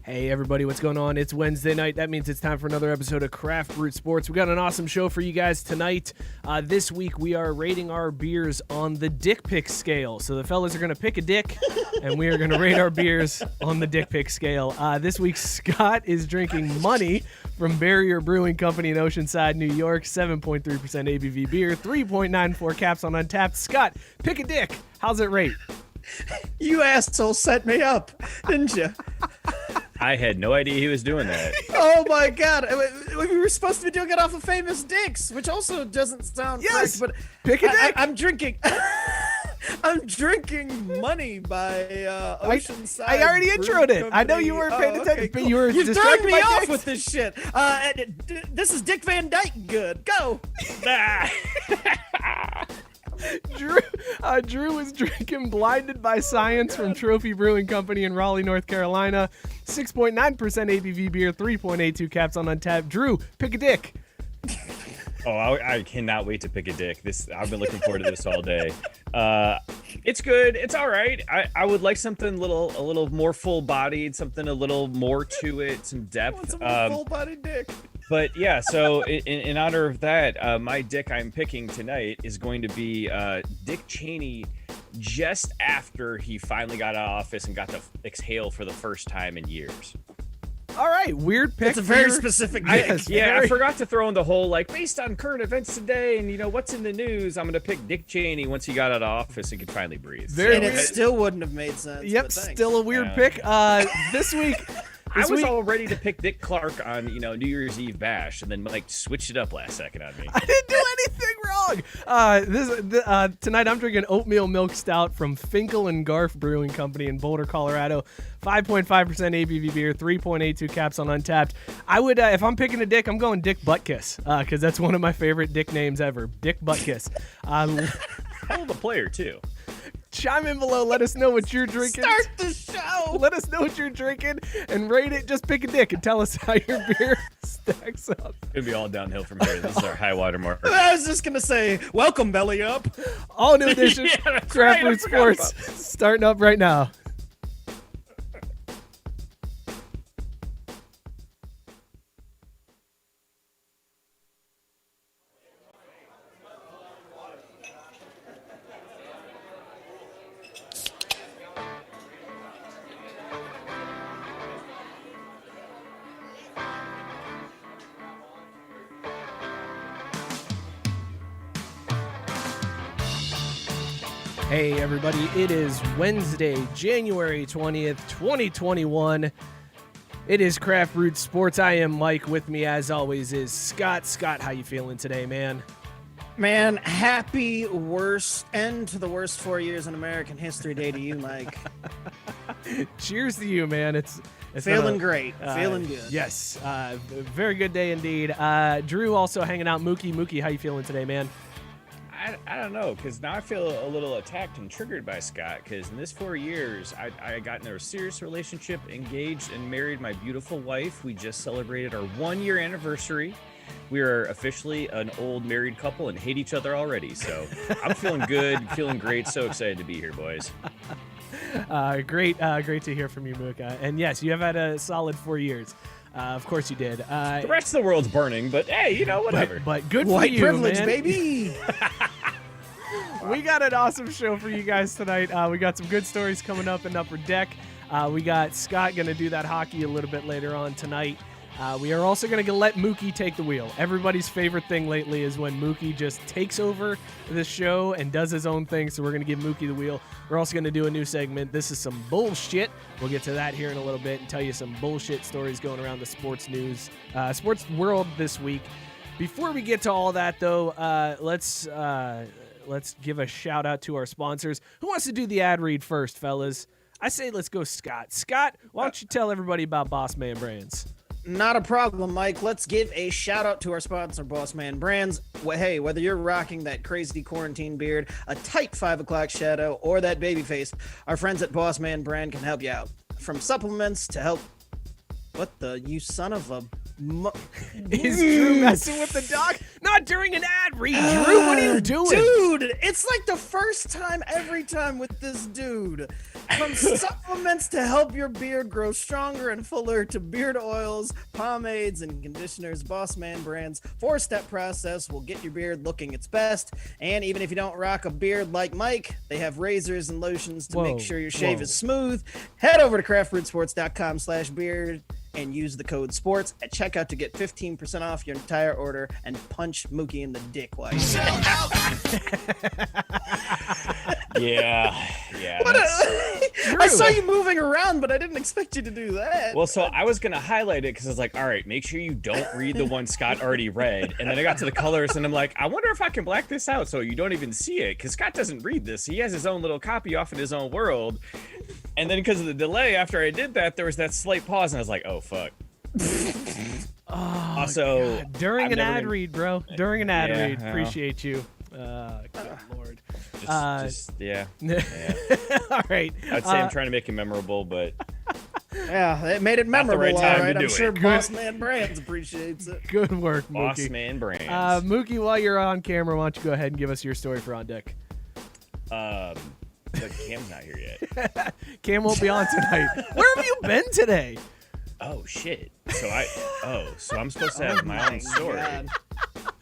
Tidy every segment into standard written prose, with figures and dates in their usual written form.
Hey everybody, what's going on? It's Wednesday night. That means it's time for another episode of Craft Brewed Sports. We got an awesome show for you guys tonight. This week we are rating our beers on the dick pic scale. So the fellas are going to pick a dick, and we are going to rate our beers on the dick pic scale. This week Scott is drinking Money from Barrier Brewing Company in Oceanside, New York. 7.3% ABV beer, 3.94 caps on Untapped. Scott, pick a dick. How's it rate? You asshole set me up, didn't you? I had no idea he was doing that. Oh my god. We were supposed to be doing it off of Famous Dicks, which also doesn't sound correct, but pick a dick. I'm drinking I'm drinking Money by Oceanside. I already introed it. I know you weren't paying attention, but you were You're distracted throwing me by off dicks. with this shit. This is Dick Van Dyke good. Go. Drew is drinking Blinded by Science from Trophy Brewing Company in Raleigh, North Carolina. 6.9% ABV beer, 3.82 caps on Untapped. Drew, pick a dick. Oh, I cannot wait to pick a dick. I've been looking forward to this all day. It's good. It's all right. I would like something a little more full-bodied, something a little more to it, some depth. Full-bodied dick. But yeah, so in honor of that, my dick I'm picking tonight is going to be Dick Cheney just after he finally got out of office and got to exhale for the first time in years. All right, weird pick. It's a very specific dick. I forgot to throw in the whole, based on current events today and, what's in the news, I'm going to pick Dick Cheney once he got out of office and could finally breathe. And it still wouldn't have made sense. Yep, still a weird pick. This week... I was all ready to pick Dick Clark on, New Year's Eve bash, and then switched it up last second on me. I didn't do anything wrong. Tonight I'm drinking Oatmeal Milk Stout from Finkel Garf Brewing Company in Boulder, Colorado. 5.5% ABV beer, 3.82 caps on Untapped. I would, if I'm picking a dick, I'm going Dick Buttkiss, because that's one of my favorite dick names ever. Dick Buttkiss. Hell of a player, too. Chime in below. Let us know what you're drinking. Start the show. Let us know what you're drinking and rate it. Just pick a dick and tell us how your beer stacks up. It's going to be all downhill from here. This is our high water mark. I was just going to say, welcome, Belly Up. All new edition Craft Brewed Sports starting up right now. Hey everybody, it is Wednesday, January 20th, 2021. It is Craft Brewed Sports. I am Mike. With me as always is Scott. Scott, how you feeling today, man? Man, happy worst end to the worst 4 years in American history day to you, Mike. Cheers to you, man. It's feeling great. Feeling good. Yes. Very good day indeed. Drew also hanging out. Mookie, how you feeling today, man? I don't know, because now I feel a little attacked and triggered by Scott, because in this 4 years, I got into a serious relationship, engaged, and married my beautiful wife. We just celebrated our 1 year anniversary. We are officially an old married couple and hate each other already, so I'm feeling good, feeling great, so excited to be here, boys. Great to hear from you, Mooka. And yes, you have had a solid 4 years. Of course you did. The rest of the world's burning, but hey, whatever. But good for White you, privilege, man. baby. We got an awesome show for you guys tonight. We got some good stories coming up in Upper Deck. We got Scott going to do that hockey a little bit later on tonight. We are also going to let Mookie take the wheel. Everybody's favorite thing lately is when Mookie just takes over the show and does his own thing, so we're going to give Mookie the wheel. We're also going to do a new segment. This is some bullshit. We'll get to that here in a little bit and tell you some bullshit stories going around the sports news, sports world this week. Before we get to all that, though, let's give a shout out to our sponsors. Who wants to do the ad read first, fellas? I say let's go Scott. Scott, why don't you tell everybody about Boss Man Brands? Not a problem, Mike. Let's give a shout out to our sponsor, Boss Man Brands. Hey, whether you're rocking that crazy quarantine beard, a tight 5 o'clock shadow, or that baby face, our friends at Boss Man Brand can help you out. From supplements to help... What the... You son of a Is Drew messing with the dog? Not during an ad read, Drew. What are you doing? Dude, it's like the first time every time with this dude. From supplements to help your beard grow stronger and fuller to beard oils, pomades, and conditioners, Boss Man Brands 4-step process will get your beard looking its best. And even if you don't rock a beard like Mike, they have razors and lotions to make sure your shave is smooth. Head over to craftbrewsports.com/beard and use the code SPORTS at checkout to get 15% off your entire order and punch Mookie in the dick while you Yeah. I saw you moving around, but I didn't expect you to do that. Well, so I was going to highlight it because I was like, all right, make sure you don't read the one Scott already read. And then I got to the colors and I'm like, I wonder if I can black this out so you don't even see it, because Scott doesn't read this. He has his own little copy off in his own world. And then because of the delay after I did that, there was that slight pause and I was like, oh, fuck. Also, God. During an ad read, bro. During an ad read. Appreciate you. Good Lord. Yeah. All right. I'd say I'm trying to make it memorable, but yeah, it made it memorable. right All time right, to do I'm sure it. Boss Man Brands appreciates it. Good work, Mookie. Boss Man Brands. Mookie, while you're on camera, why don't you go ahead and give us your story for On Deck? But Cam's not here yet. Cam won't be on tonight. Where have you been today? Oh shit. So I'm supposed to have my own story. God.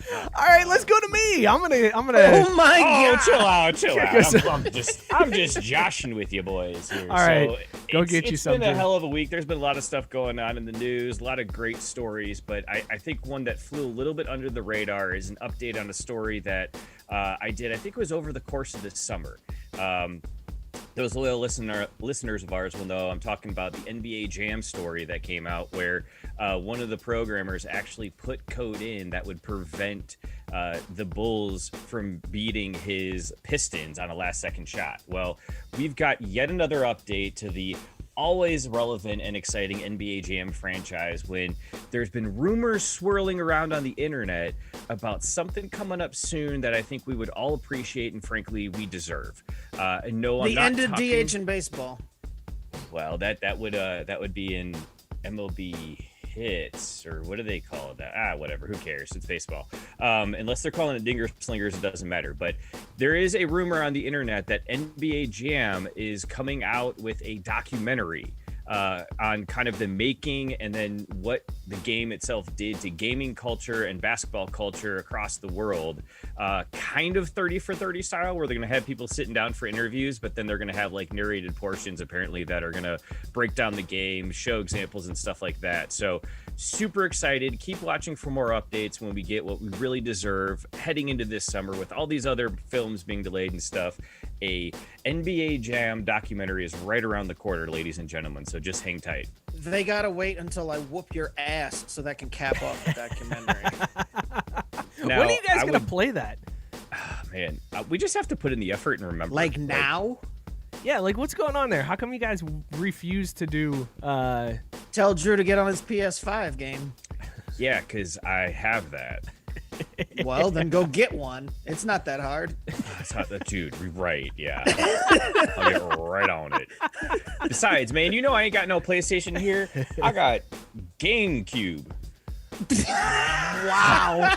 All right, let's go to me. I'm gonna. Oh my God! Chill out. I'm just joshing with you boys here. All right, go get you It's something. been a hell of a week. There's been a lot of stuff going on in the news, a lot of great stories, but I think one that flew a little bit under the radar is an update on a story that I did. I think it was over the course of this summer. Those loyal listeners of ours will know I'm talking about the NBA Jam story that came out where one of the programmers actually put code in that would prevent the Bulls from beating his Pistons on a last-second shot. Well, we've got yet another update to the always relevant and exciting NBA Jam franchise when there's been rumors swirling around on the internet about something coming up soon that I think we would all appreciate and frankly we deserve. And no, I'm the not end of talking, DH in baseball. Well, that would be in MLB hits, or what do they call that? Whatever, who cares? It's baseball. Unless they're calling it dingers slingers, it doesn't matter. But there is a rumor on the internet that NBA Jam is coming out with a documentary on kind of the making and then what the game itself did to gaming culture and basketball culture across the world. Kind of 30 for 30 style, where they're going to have people sitting down for interviews, but then they're going to have like narrated portions apparently that are going to break down the game, show examples and stuff like that. So super excited. Keep watching for more updates when we get what we really deserve heading into this summer with all these other films being delayed and stuff. A NBA Jam documentary is right around the corner, ladies and gentlemen, so just hang tight. They gotta wait until I whoop your ass so that can cap off the documentary. Now, when are you guys gonna play that? Man, we just have to put in the effort and remember. Like now? Yeah, like what's going on there? How come you guys refuse to do Tell Drew to get on his PS5 game. Yeah, because I have that. Well, then go get one. It's not that hard. It's not that, dude. Right? Yeah, I'll get right on it. Besides, man, you know I ain't got no PlayStation here. I got GameCube. Wow.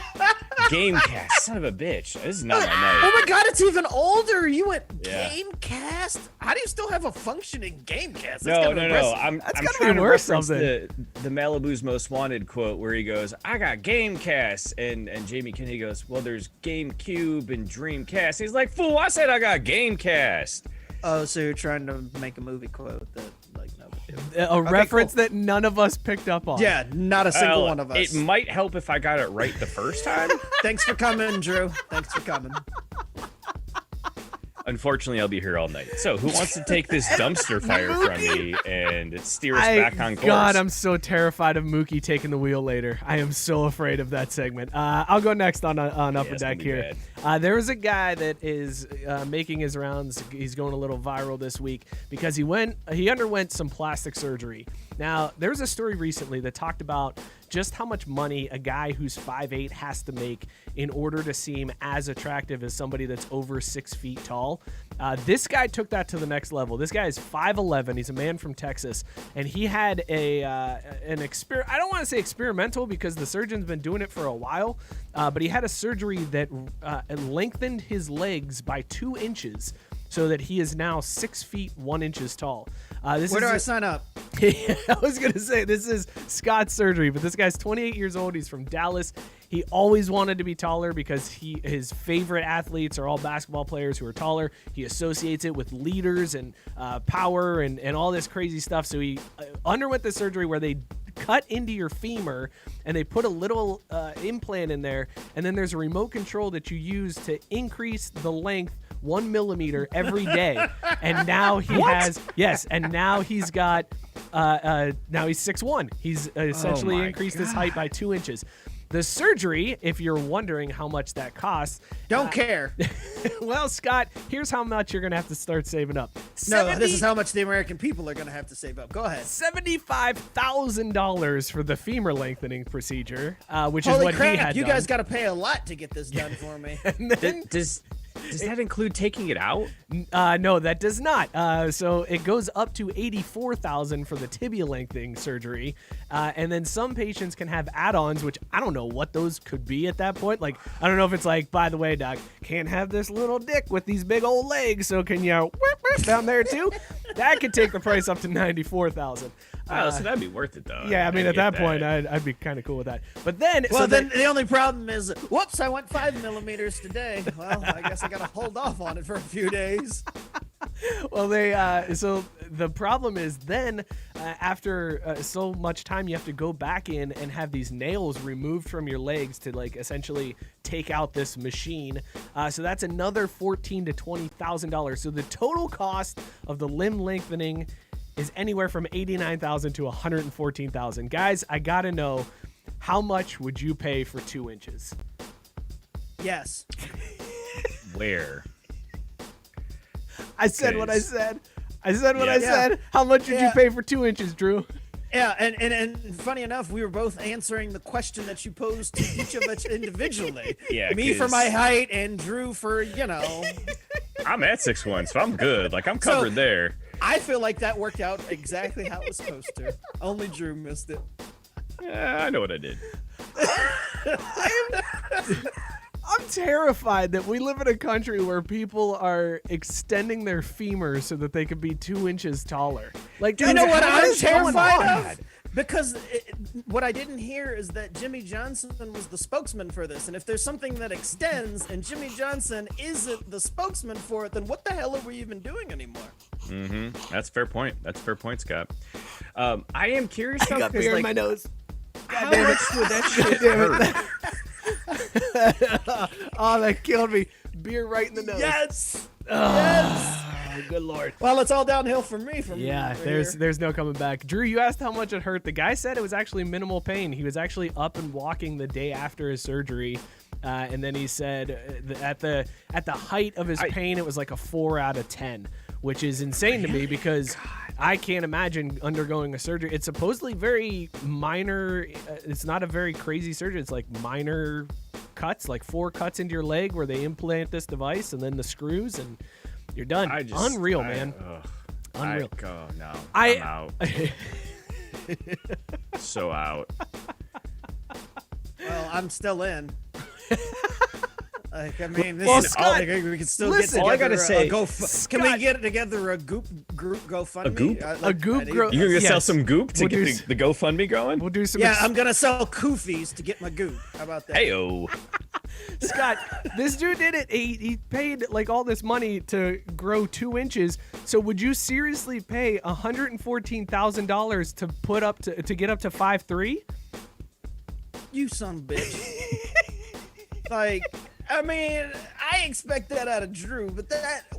Gamecast, son of a bitch. This is not my night. Oh my God, it's even older. You went Yeah. Gamecast? How do you still have a functioning Gamecast? That's No. kind of impressive. I'm gotta trying be to worth reference something. the Malibu's Most Wanted quote where he goes, "I got Gamecast," and Jamie Kennedy goes, "Well, there's GameCube and Dreamcast." He's like, "Fool, I said I got Gamecast." Oh, so you're trying to make a movie quote that, like, nobody did. a reference that none of us picked up on? Yeah, not a single one of us. It might help if I got it right the first time. Thanks for coming, Drew. Thanks for coming. Unfortunately, I'll be here all night. So, who wants to take this dumpster fire from me and steer us back on course? God, I'm so terrified of Mookie taking the wheel later. I am so afraid of that segment. I'll go next on Upper it's Deck gonna be here. There was a guy that is making his rounds. He's going a little viral this week because he underwent some plastic surgery. Now, there was a story recently that talked about just how much money a guy who's 5'8" has to make in order to seem as attractive as somebody that's over 6 feet tall. This guy took that to the next level. This guy is 5'11". He's a man from Texas, and he had an experiment. I don't want to say experimental because the surgeon's been doing it for a while, but he had a surgery that lengthened his legs by 2 inches so that he is now 6 feet 1 inches tall. Where do I sign up? I was going to say, this is Scott's surgery, but this guy's 28 years old. He's from Dallas. He always wanted to be taller because his favorite athletes are all basketball players who are taller. He associates it with leaders and power and all this crazy stuff. So he underwent the surgery where they cut into your femur and they put a little implant in there, and then there's a remote control that you use to increase the length 1 millimeter every day. And now he and now he's got now he's 6'1". He's essentially increased his height by 2 inches. The surgery, if you're wondering how much that costs, don't care. Well, Scott, here's how much you're going to have to start saving up. No, this is how much the American people are going to have to save up. Go ahead. $75,000 for the femur lengthening procedure, which Holy is what crap, he had you done. guys got to pay a lot to get this done for me. And then, Does that include taking it out? no, that does not. So it goes up to $84,000 for the tibia lengthening surgery, and then some patients can have add-ons, which I don't know what those could be at that point. Like, I don't know if it's like, by the way, doc, can't have this little dick with these big old legs, so can you whip down there too? That could take the price up to $94,000. Oh, so that'd be worth it, though. Yeah, I mean, at that point, I'd be kind of cool with that. But then, well, then the only problem is, whoops, I went 5 millimeters today. Well, I guess I got to hold off on it for a few days. Well, so the problem is then after so much time, you have to go back in and have these nails removed from your legs to like essentially take out this machine. So that's another $14,000 to $20,000. So the total cost of the limb lengthening is anywhere from $89,000 to $114,000. Guys, I gotta know, how much would you pay for 2 inches? Yes. Where? I said what I said. I said what I said. How much would you pay for 2 inches, Drew? Yeah, and funny enough, we were both answering the question that you posed to each of us individually. Yeah, me for my height and Drew for, I'm at 6'1", so I'm good. Like, I'm covered there. I feel like that worked out exactly how it was supposed to. Only Drew missed it. Yeah, I know what I did. I'm terrified that we live in a country where people are extending their femurs so that they could be 2 inches taller. Like, you know what I'm terrified of? of? Because what I didn't hear is that Jimmy Johnson was the spokesman for this. And if there's something that extends and Jimmy Johnson isn't the spokesman for it, then what the hell are we even doing anymore? Mm-hmm. That's a fair point. Scott. I am curious. I got beer in my nose. How much would that shit hurt? Oh, that killed me. Beer right in the nose. Yes. Yes. Good Lord. Well, it's all downhill for me from there's no coming back. Drew, you asked how much it hurt. The guy said it was actually minimal pain. He was actually up and walking the day after his surgery, and then he said at the height of his pain, it was like a 4 out of 10, which is insane to me because I can't imagine undergoing a surgery. It's supposedly very minor. It's not a very crazy surgery. It's like minor cuts, like 4 cuts into your leg where they implant this device and then the screws and you're done. Unreal, man. Unreal. No. I'm out. So out. Well, I'm still in. Like, I mean, this Well, is Scott, all, we can still listen, get together. all I gotta say, can we get together a group GoFundMe? A goop? A goop? You're gonna sell some goop to We'll get the GoFundMe going? We'll do some. Yeah, I'm gonna sell koofies to get my goop. How about that? Heyo. Scott, this dude did it. He paid like all this money to grow 2 inches. So would you seriously pay $114,000 to put up to get up to 5'3"? You son of a bitch. Like, I mean, I expect that out of Drew, but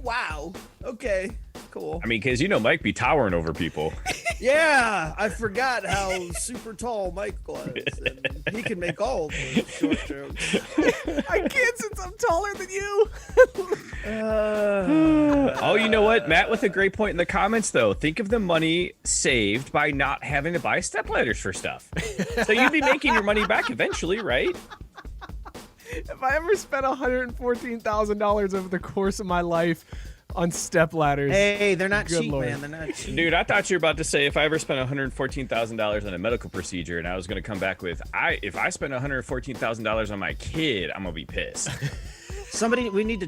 wow. Okay, cool. I mean, because Mike be towering over people. Yeah, I forgot how super tall Mike was. And He can make all the short jokes. I can't since I'm taller than you. Oh, you know what? Matt with a great point in the comments, though. Think of the money saved by not having to buy stepladders for stuff. So you'd be making your money back eventually, right? If I ever spent $114,000 over the course of my life on step ladders. Hey, they're not Good cheap, Lord. man. They're not cheap. Dude, I thought you were about to say if I ever spent $114,000 on a medical procedure, and I was going to come back with, if I spend $114,000 on my kid, I'm going to be pissed. Somebody, we need to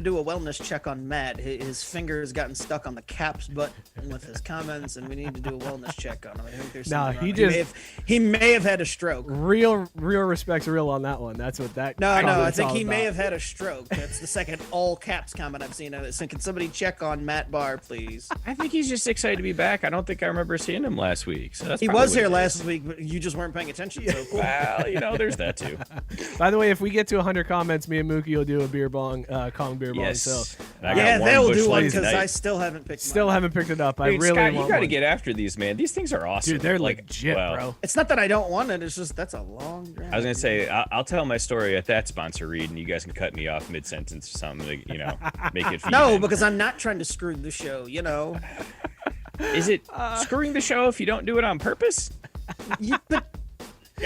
do a wellness check on Matt. His finger has gotten stuck on the caps button with his comments, and we need to do a wellness check on him. I think there's something wrong. He may have had a stroke. Real respect's real on that one. That's what that. No, I comment's think all he may about. have had a stroke. That's the second all caps comment I've seen. So can somebody check on Matt Barr, please? I think he's just excited to be back. I don't think I remember seeing him last week. So that's He probably was what here it last is. week, but you just weren't paying attention. So cool. Well, there's that too. By the way, if we get to 100 comments, me and Mookie will do a beer bong, Kong beer bong. Yes. So And I got Yeah, one they'll Bush do one Light because tonight. I still haven't picked still mine. haven't picked it up. I Dude, really Scott, want you got to one. get after these, man. These things are awesome. Dude, they're like, legit, well, bro. It's not that I don't want it. It's just that's a long drive. I was gonna say I'll tell my story at that sponsor read, and you guys can cut me off mid sentence or something, like, make it. No, even. because I'm not trying to screw the show. Is it screwing the show if you don't do it on purpose? But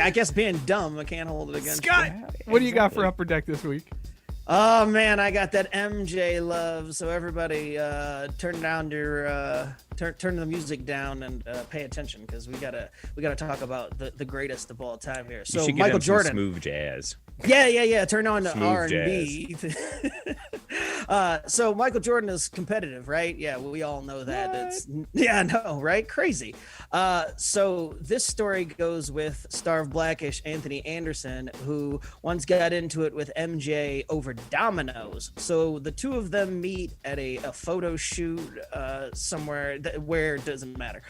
I guess being dumb, I can't hold it against Scott, you. what do you got for Upper Deck this week? Oh man, I got that MJ love. So everybody, turn the music down and pay attention because we gotta talk about the greatest of all time here. You So should get Michael him some Jordan. smooth jazz. Yeah. Turn on the Smooth R&B. So Michael Jordan is competitive, right? Yeah, we all know that. I know, right? Crazy. So this story goes with star of Blackish Anthony Anderson, who once got into it with MJ over dominoes. So the two of them meet at a photo shoot somewhere where it doesn't matter.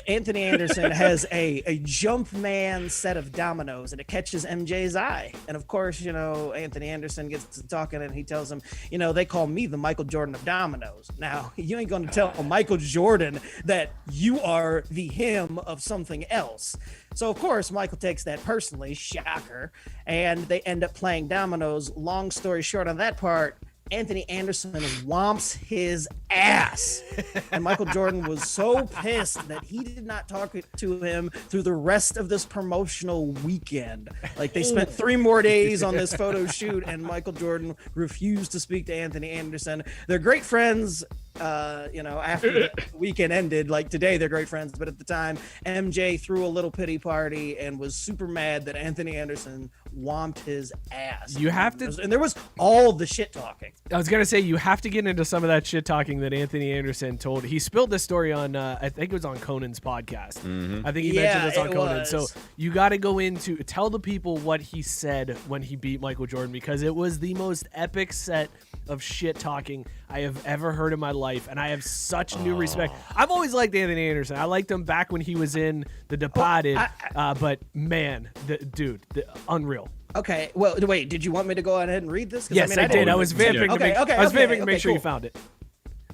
Anthony Anderson has a jump man set of dominoes, and it catches MJ's eye. And of course, Anthony Anderson gets to talking, and he tells him, they call me the Michael Jordan of dominoes. Now, you ain't going to tell Michael Jordan that you are the him of something else. So, of course, Michael takes that personally, shocker, and they end up playing dominoes. Long story short on that part, Anthony Anderson whomps his ass. And Michael Jordan was so pissed that he did not talk to him through the rest of this promotional weekend. Like, they spent 3 more days on this photo shoot, and Michael Jordan refused to speak to Anthony Anderson. They're great friends. After the weekend ended, like today, they're great friends. But at the time, MJ threw a little pity party and was super mad that Anthony Anderson whomped his ass. You have to, and there was all the shit talking. I was gonna say you have to get into some of that shit talking that Anthony Anderson told. He spilled this story on, I think it was on Conan's podcast. Mm-hmm. I think he mentioned this on it Conan. was. So you got to go into tell the people what he said when he beat Michael Jordan, because it was the most epic set of shit talking I have ever heard in my life, and I have such new respect. I've always liked Anthony Anderson. I liked him back when he was in The Departed, but man, dude, unreal. Okay, well, wait, did you want me to go ahead and read this? 'Cause, Yes, I did. didn't- I was vamping to make sure you cool. found it.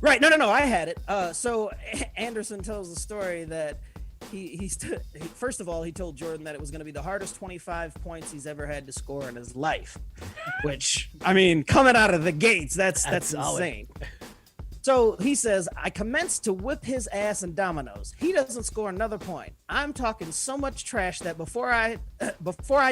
Right, no, I had it. So Anderson tells the story that first of all, he told Jordan that it was going to be the hardest 25 points he's ever had to score in his life, which, coming out of the gates, that's insane. So he says, I commenced to whip his ass in dominoes. He doesn't score another point. I'm talking so much trash that before I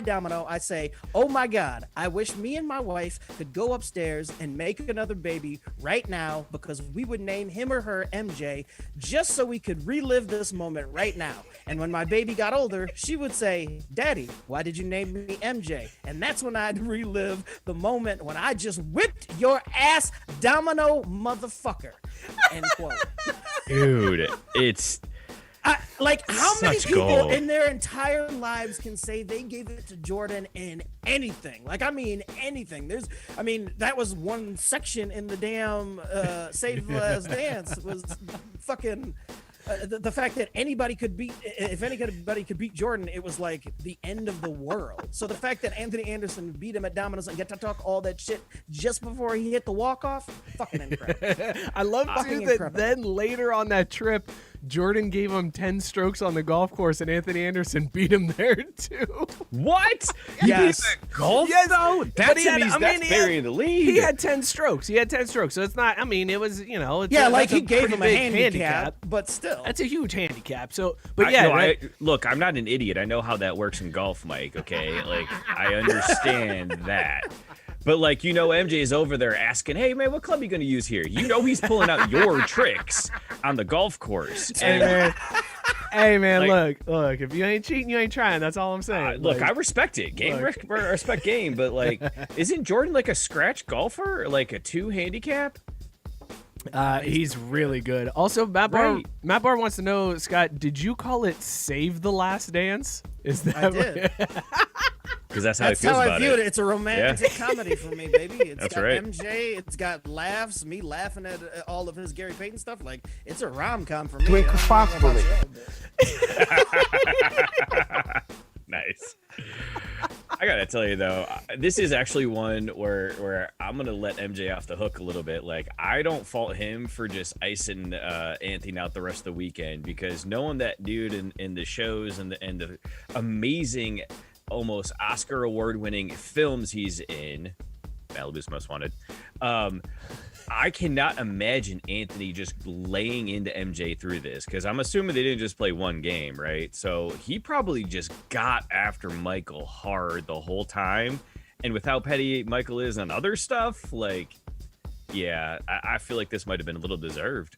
domino, I say, oh my God, I wish me and my wife could go upstairs and make another baby right now, because we would name him or her MJ just so we could relive this moment right now. And when my baby got older, she would say, Daddy, why did you name me MJ? And that's when I'd relive the moment when I just whipped your ass, domino motherfucker. End quote. Dude, it's how many such people gold. in their entire lives can say they gave it to Jordan in anything? Anything. That was one section in the damn Save the Last Dance was fucking the fact that anybody could beat, if anybody could beat Jordan, it was like the end of the world. So the fact that Anthony Anderson beat him at dominoes and get to talk all that shit just before he hit the walk-off, fucking incredible. I love too that then later on that trip, Jordan gave him 10 strokes on the golf course, and Anthony Anderson beat him there too. What? Yes. Golf Yes, though? but That's he had- that's I mean, he burying the lead. He had 10 strokes. So it's not. I mean, it was it's Yeah, that's like he a gave pretty him a big handicap, but still. That's a huge handicap. So, but yeah, No, right? look, I'm not an idiot. I know how that works in golf, Mike. Okay, like I understand that. But like MJ is over there asking, "Hey man, what club are you going to use here?" He's pulling out your tricks on the golf course. Hey man, Like- look. If you ain't cheating, you ain't trying. That's all I'm saying. Look, Like, I respect it. look. Respect game, but like, isn't Jordan like a scratch golfer, like a 2 handicap? he's really good. Also, Matt Barr wants to know, Scott, did you call it "Save the Last Dance"? Is that I did. Because that's how That's he feels how I about viewed it. it. It's a romantic comedy for me, baby. It's That's got right. MJ. It's got laughs. Me laughing at all of his Gary Payton stuff. Like it's a rom-com for me. Drink I don't know about responsibly. you, but- Nice. I gotta tell you though, this is actually one where I'm gonna let MJ off the hook a little bit. Like I don't fault him for just icing Anthony out the rest of the weekend, because knowing that dude in the shows and the amazing, almost Oscar award-winning films he's in, Malibu's Most Wanted. I cannot imagine Anthony just laying into MJ through this, because I'm assuming they didn't just play one game, right? So he probably just got after Michael hard the whole time. And with how petty Michael is on other stuff, like, yeah, I feel like this might have been a little deserved.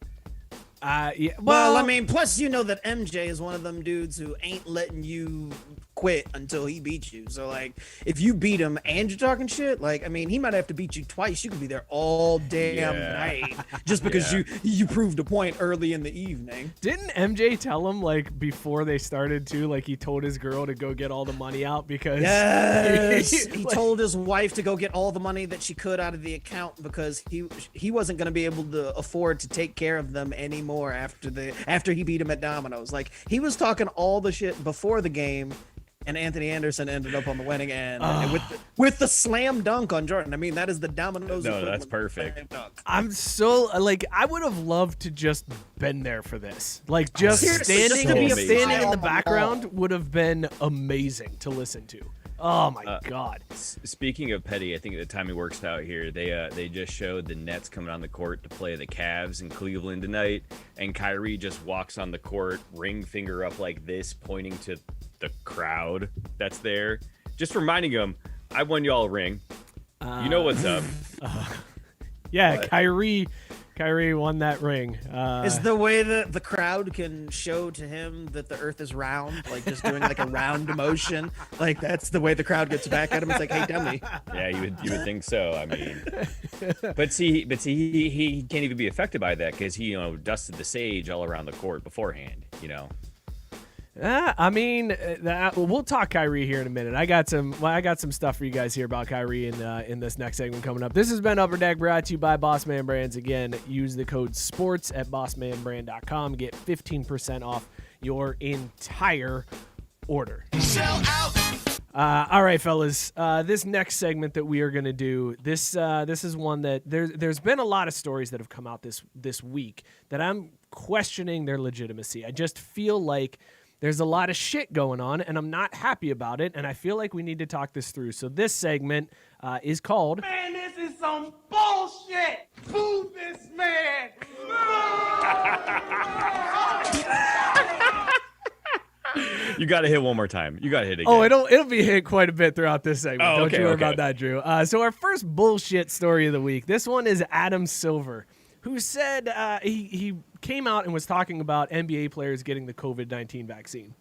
Yeah. Well, I mean, plus that MJ is one of them dudes who ain't letting you quit until he beats you. So like, if you beat him and you're talking shit, like, I mean, he might have to beat you twice. You could be there all damn night just because you proved a point early in the evening. Didn't MJ tell him, like, before they started too, like he told his girl to go get all the money out because Yes, he told his wife to go get all the money that she could out of the account because he wasn't going to be able to afford to take care of them anymore after he beat him at dominoes. Like, he was talking all the shit before the game, and Anthony Anderson ended up on the winning end and with the slam dunk on Jordan. I mean, that is the dominoes. No, that's equivalent of perfect. slam dunk. I'm so like, I would have loved to just been there for this. Like, just Seriously, standing just to be a standing fly in the on the background would have been amazing to listen to. Oh my god. Speaking of petty, I think the timing works out here. They just showed the Nets coming on the court to play the Cavs in Cleveland tonight, and Kyrie just walks on the court, ring finger up like this, pointing to the crowd that's there, just reminding them, I won y'all a ring. You know what's up. Yeah, What? Kyrie won that ring. Is the way that the crowd can show to him that the earth is round, like just doing like a round motion, like that's the way the crowd gets back at him. It's like, hey, dummy. Yeah, you would think so. I mean, but see, he can't even be affected by that because he dusted the sage all around the court beforehand. I mean, we'll talk Kyrie here in a minute. I got some stuff for you guys here about Kyrie in this next segment coming up. This has been Upper Deck, brought to you by Boss Man Brands. Again, use the code SPORTS at bossmanbrand.com. Get 15% off your entire order. Sell out. All right, fellas. This next segment that we are going to do, this is one that there's been a lot of stories that have come out this week that I'm questioning their legitimacy. I just feel like there's a lot of shit going on, and I'm not happy about it, and I feel like we need to talk this through. So this segment is called... Man, this is some bullshit. Boo this man. You got to hit one more time. You got to hit it again. Oh, it'll be hit quite a bit throughout this segment. Oh, Don't okay, you worry okay. about that, Drew. So our first bullshit story of the week. This one is Adam Silver, who said he came out and was talking about NBA players getting the COVID-19 vaccine.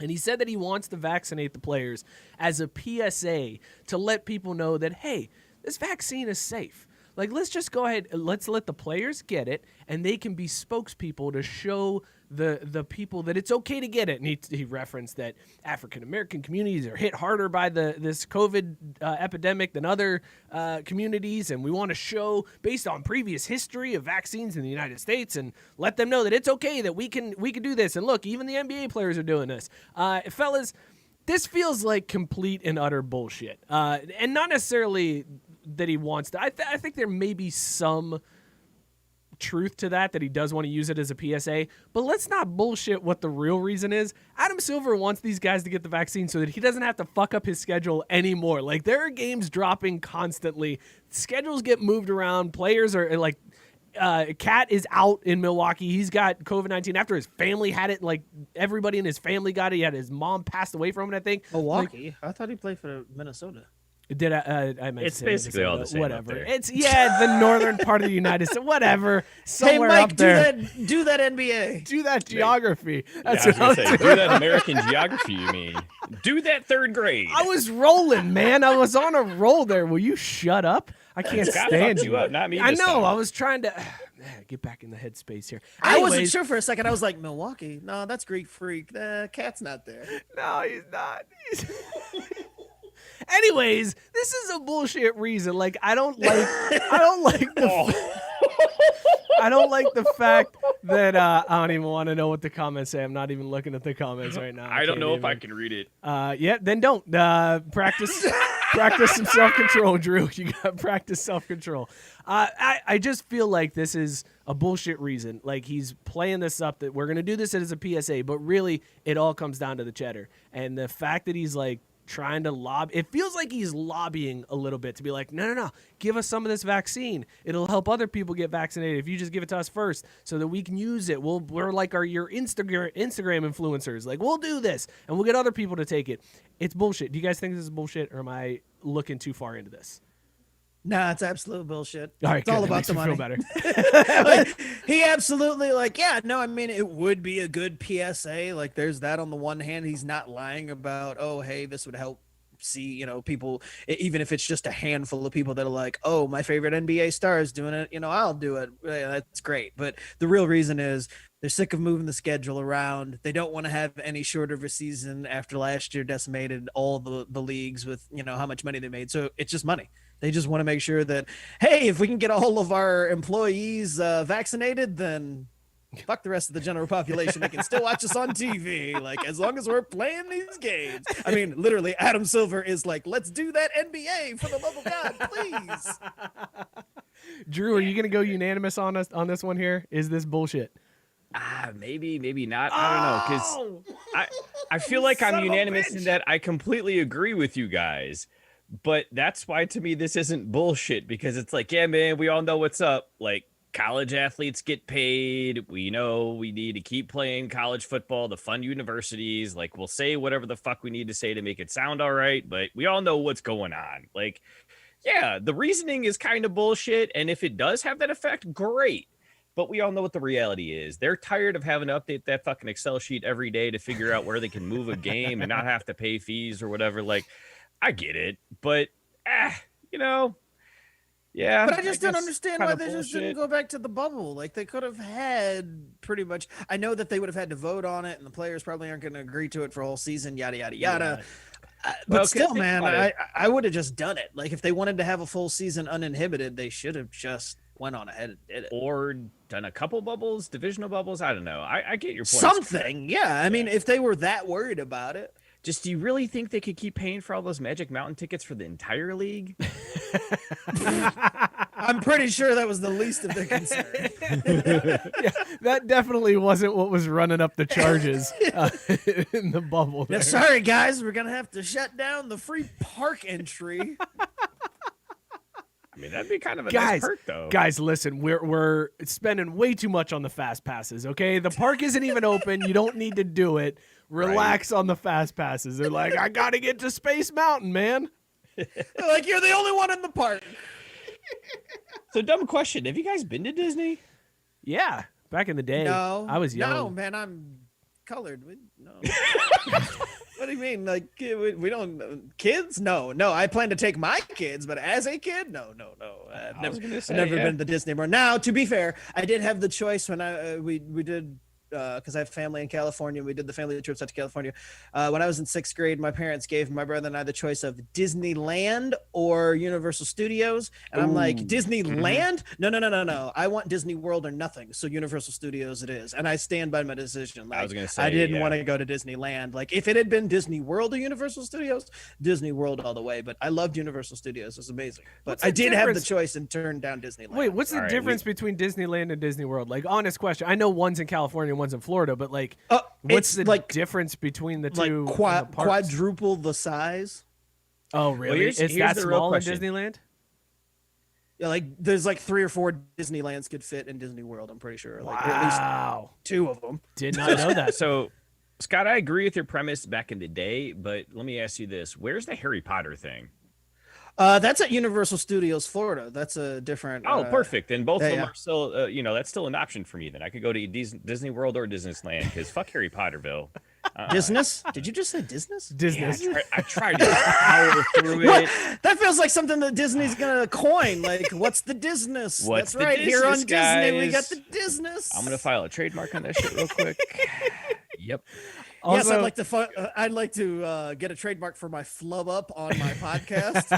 And he said that he wants to vaccinate the players as a PSA to let people know that, hey, this vaccine is safe. Like, let's just go ahead, let's let the players get it, and they can be spokespeople to show the people that it's okay to get it. And he referenced that African-American communities are hit harder by this COVID epidemic than other communities, and we want to show, based on previous history of vaccines in the United States, and let them know that it's okay that we can do this. And look, even the NBA players are doing this. Fellas, this feels like complete and utter bullshit. And not necessarily that he wants to. I think there may be some truth to that he does want to use it as a PSA, but let's not bullshit what the real reason is. Adam Silver wants these guys to get the vaccine so that he doesn't have to fuck up his schedule anymore. Like, there are games dropping constantly. Schedules get moved around. Players are like, Cat is out in Milwaukee. He's got COVID-19 after his family had it. Like, everybody in his family got it. He had his mom passed away from it, I think. Milwaukee? I thought he played for Minnesota. Did I meant It's to say basically Minnesota. all the same. Whatever. Up there. It's the northern part of the United States. Whatever. Somewhere Hey, Mike, up there. do that NBA. Do that geography. That's Yeah, I was what I gonna was say, do that American geography, you mean? Do that third grade. I was rolling, man. I was on a roll there. Will you shut up? I can't Scott stand fucked you. you up, not me I this know. time. I was trying to get back in the headspace here. I wasn't Anyways, sure for a second. I was like, Milwaukee? No, that's Greek Freak. The Cat's not there. No, he's not. Anyways, this is a bullshit reason. Like, I don't like the fact that I don't even want to know what the comments say. I'm not even looking at the comments right now. I don't know if I can. can read it. Yeah, then don't practice some self-control, Drew. You got to practice self-control. I just feel like this is a bullshit reason. Like, he's playing this up that we're going to do this as a PSA, but really it all comes down to the cheddar. And the fact that he's like trying to lobby, it feels like he's lobbying a little bit to be like, no, give us some of this vaccine. It'll help other people get vaccinated if you just give it to us first so that we can use it. We're like your Instagram influencers. Like, we'll do this and we'll get other people to take it. It's bullshit. Do you guys think this is bullshit, or am I looking too far into this? Nah, it's absolute bullshit. All right, it's all good. That about makes the me money. feel better. Like, he absolutely, like, yeah, no, I mean, it would be a good PSA. Like, there's that on the one hand. He's not lying about, oh, hey, this would help see, people, even if it's just a handful of people that are like, oh, my favorite NBA star is doing it, I'll do it. Yeah, that's great. But the real reason is they're sick of moving the schedule around. They don't want to have any shorter of a season after last year decimated all the leagues with, how much money they made. So it's just money. They just want to make sure that, hey, if we can get all of our employees vaccinated, then fuck the rest of the general population. They can still watch us on TV, like, as long as we're playing these games. I mean, literally, Adam Silver is like, let's do that NBA for the love of God, please. Drew, are you going to go unanimous on this one here? Is this bullshit? Maybe not. I don't know, because I feel like I'm unanimous in that I completely agree with you guys. But that's why, to me, this isn't bullshit, because it's like, yeah, man, we all know what's up. Like, college athletes get paid. We know we need to keep playing college football to fund universities. Like, we'll say whatever the fuck we need to say to make it sound all right, but we all know what's going on. Like, yeah, the reasoning is kind of bullshit. And if it does have that effect, great. But we all know what the reality is. They're tired of having to update that fucking Excel sheet every day to figure out where they can move a game and not have to pay fees or whatever. Like, I get it, but yeah. But I just don't understand why kinda they just didn't bullshit. go back to the bubble. Like, they could have had pretty much. I know that they would have had to vote on it, and the players probably aren't going to agree to it for a whole season. Yada yada yada. Well, But 'cause still, think man, about it. I would have just done it. Like, if they wanted to have a full season uninhibited, they should have just went on ahead and did it. Or done a couple bubbles, divisional bubbles. I don't know. I get your point. Something, yeah. I mean, if they were that worried about it. Just, do you really think they could keep paying for all those Magic Mountain tickets for the entire league? I'm pretty sure that was the least of their concern. Yeah, that definitely wasn't what was running up the charges in the bubble there. Yeah, sorry, guys, we're gonna have to shut down the free park entry. I mean, that'd be kind of a nice perk, though. Guys, listen, we're spending way too much on the fast passes, okay? The park isn't even open. You don't need to do it. Relax on the fast passes. They're like, I got to get to Space Mountain, man. They're like, you're the only one in the park. So, dumb question. Have you guys been to Disney? Yeah, back in the day. No, I was young. No, man, I'm colored. No. What do you mean? Like, we don't kids? No. I plan to take my kids, but as a kid, no. I've never been to Disney more. Now, to be fair, I did have the choice when we did because I have family in California. We did the family trips out to California. When I was in 6th grade, my parents gave my brother and I the choice of Disneyland or Universal Studios. And I'm like, Disneyland? No. I want Disney World or nothing. So Universal Studios it is. And I stand by my decision. Like, I was going to say, I didn't want to go to Disneyland. Like, if it had been Disney World or Universal Studios, Disney World all the way. But I loved Universal Studios. It was amazing. But I did have the choice and turned down Disneyland. Wait, what's the difference between Disneyland and Disney World? Like, honest question. I know one's in California and one's in Florida, but like, what's the difference between the two? Like quadruple the size. Oh, really? Well, Is here's that the real small in question. Disneyland? Yeah, like there's like 3 or 4 Disneylands could fit in Disney World. I'm pretty sure. Like, or at Wow. least 2 of them. Did not know that. So, Scott, I agree with your premise back in the day, but let me ask you this: where's the Harry Potter thing? That's at Universal Studios, Florida. That's a different. Oh, perfect. Then both of them yeah. are still, that's still an option for me. Then I could go to Disney World or Disneyland because fuck Harry Potterville. Disney? Did you just say Disney? Disney. Yeah, I tried to power through it. That feels like something that Disney's gonna coin. Like, what's the Disney? What's That's the right. Here on Disney, Disney, we got guys? the Disney. I'm gonna file a trademark on that shit real quick. Yep. Yes, Also- I'd like to get a trademark for my flub up on my podcast.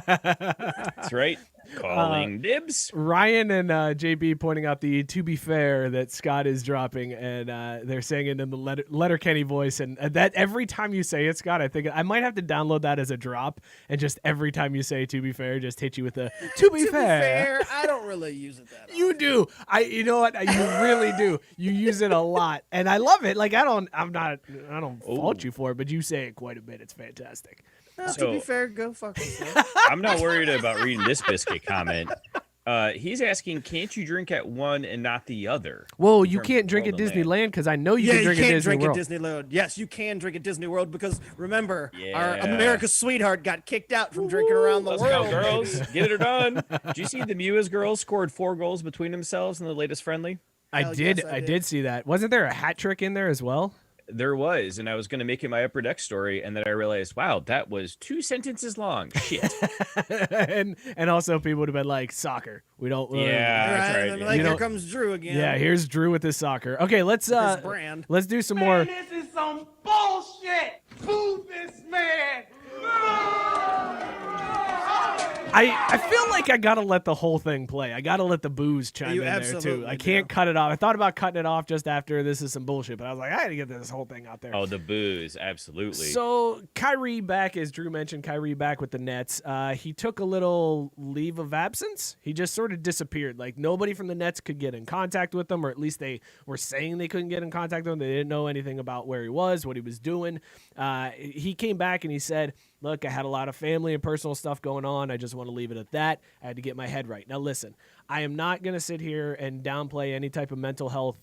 That's right. Calling dibs. Ryan and JB pointing out the "to be fair" that Scott is dropping, and they're saying it in the Letterkenny voice, and that every time you say it, Scott, I think I might have to download that as a drop, and just every time you say "to be fair," just hit you with a "to be fair." I don't really use it that often. You do. You know what? You really do. You use it a lot, and I love it. Like I don't fault you for it, but you say it quite a bit. It's fantastic. To be fair, go fuck yourself. I'm not worried about reading this biscuit comment. He's asking, can't you drink at one and not the other? Whoa, in you terms can't of drink at world and land? Disneyland because I know you Yeah, can drink you at can't Disney drink World. at Disney World. Yes, you can drink at Disney World because remember, our Yeah. America's sweetheart got kicked out from drinking around the Let's world. go, girls. Get it done. Did you see the Muas girls scored 4 goals between themselves in the latest friendly? I Hell did. yes, I I did. did see that. Wasn't there a hat trick in there as well? There was, and I was going to make it my upper deck story, and then I realized, wow, that was 2 sentences long. Shit. and also people would have been like, soccer. We don't. Yeah. That's right, And yeah. like, You here know- comes Drew again. Yeah. Here's Drew with his soccer. Okay, let's His brand. let's do some more. Man, this is some bullshit. Boo this man. I feel like I gotta let the whole thing play. I gotta let the booze chime You in there too. absolutely I can't do. cut it off. I thought about cutting it off just after this is some bullshit, but I was like, I gotta get this whole thing out there. Oh, the booze. Absolutely. So Kyrie back, as Drew mentioned, Kyrie back with the Nets. He took a little leave of absence. He just sort of disappeared. Like nobody from the Nets could get in contact with him, or at least they were saying they couldn't get in contact with him. They didn't know anything about where he was, what he was doing. He came back and he said, look, I had a lot of family and personal stuff going on. I just want to leave it at that. I had to get my head right. Now, listen, I am not going to sit here and downplay any type of mental health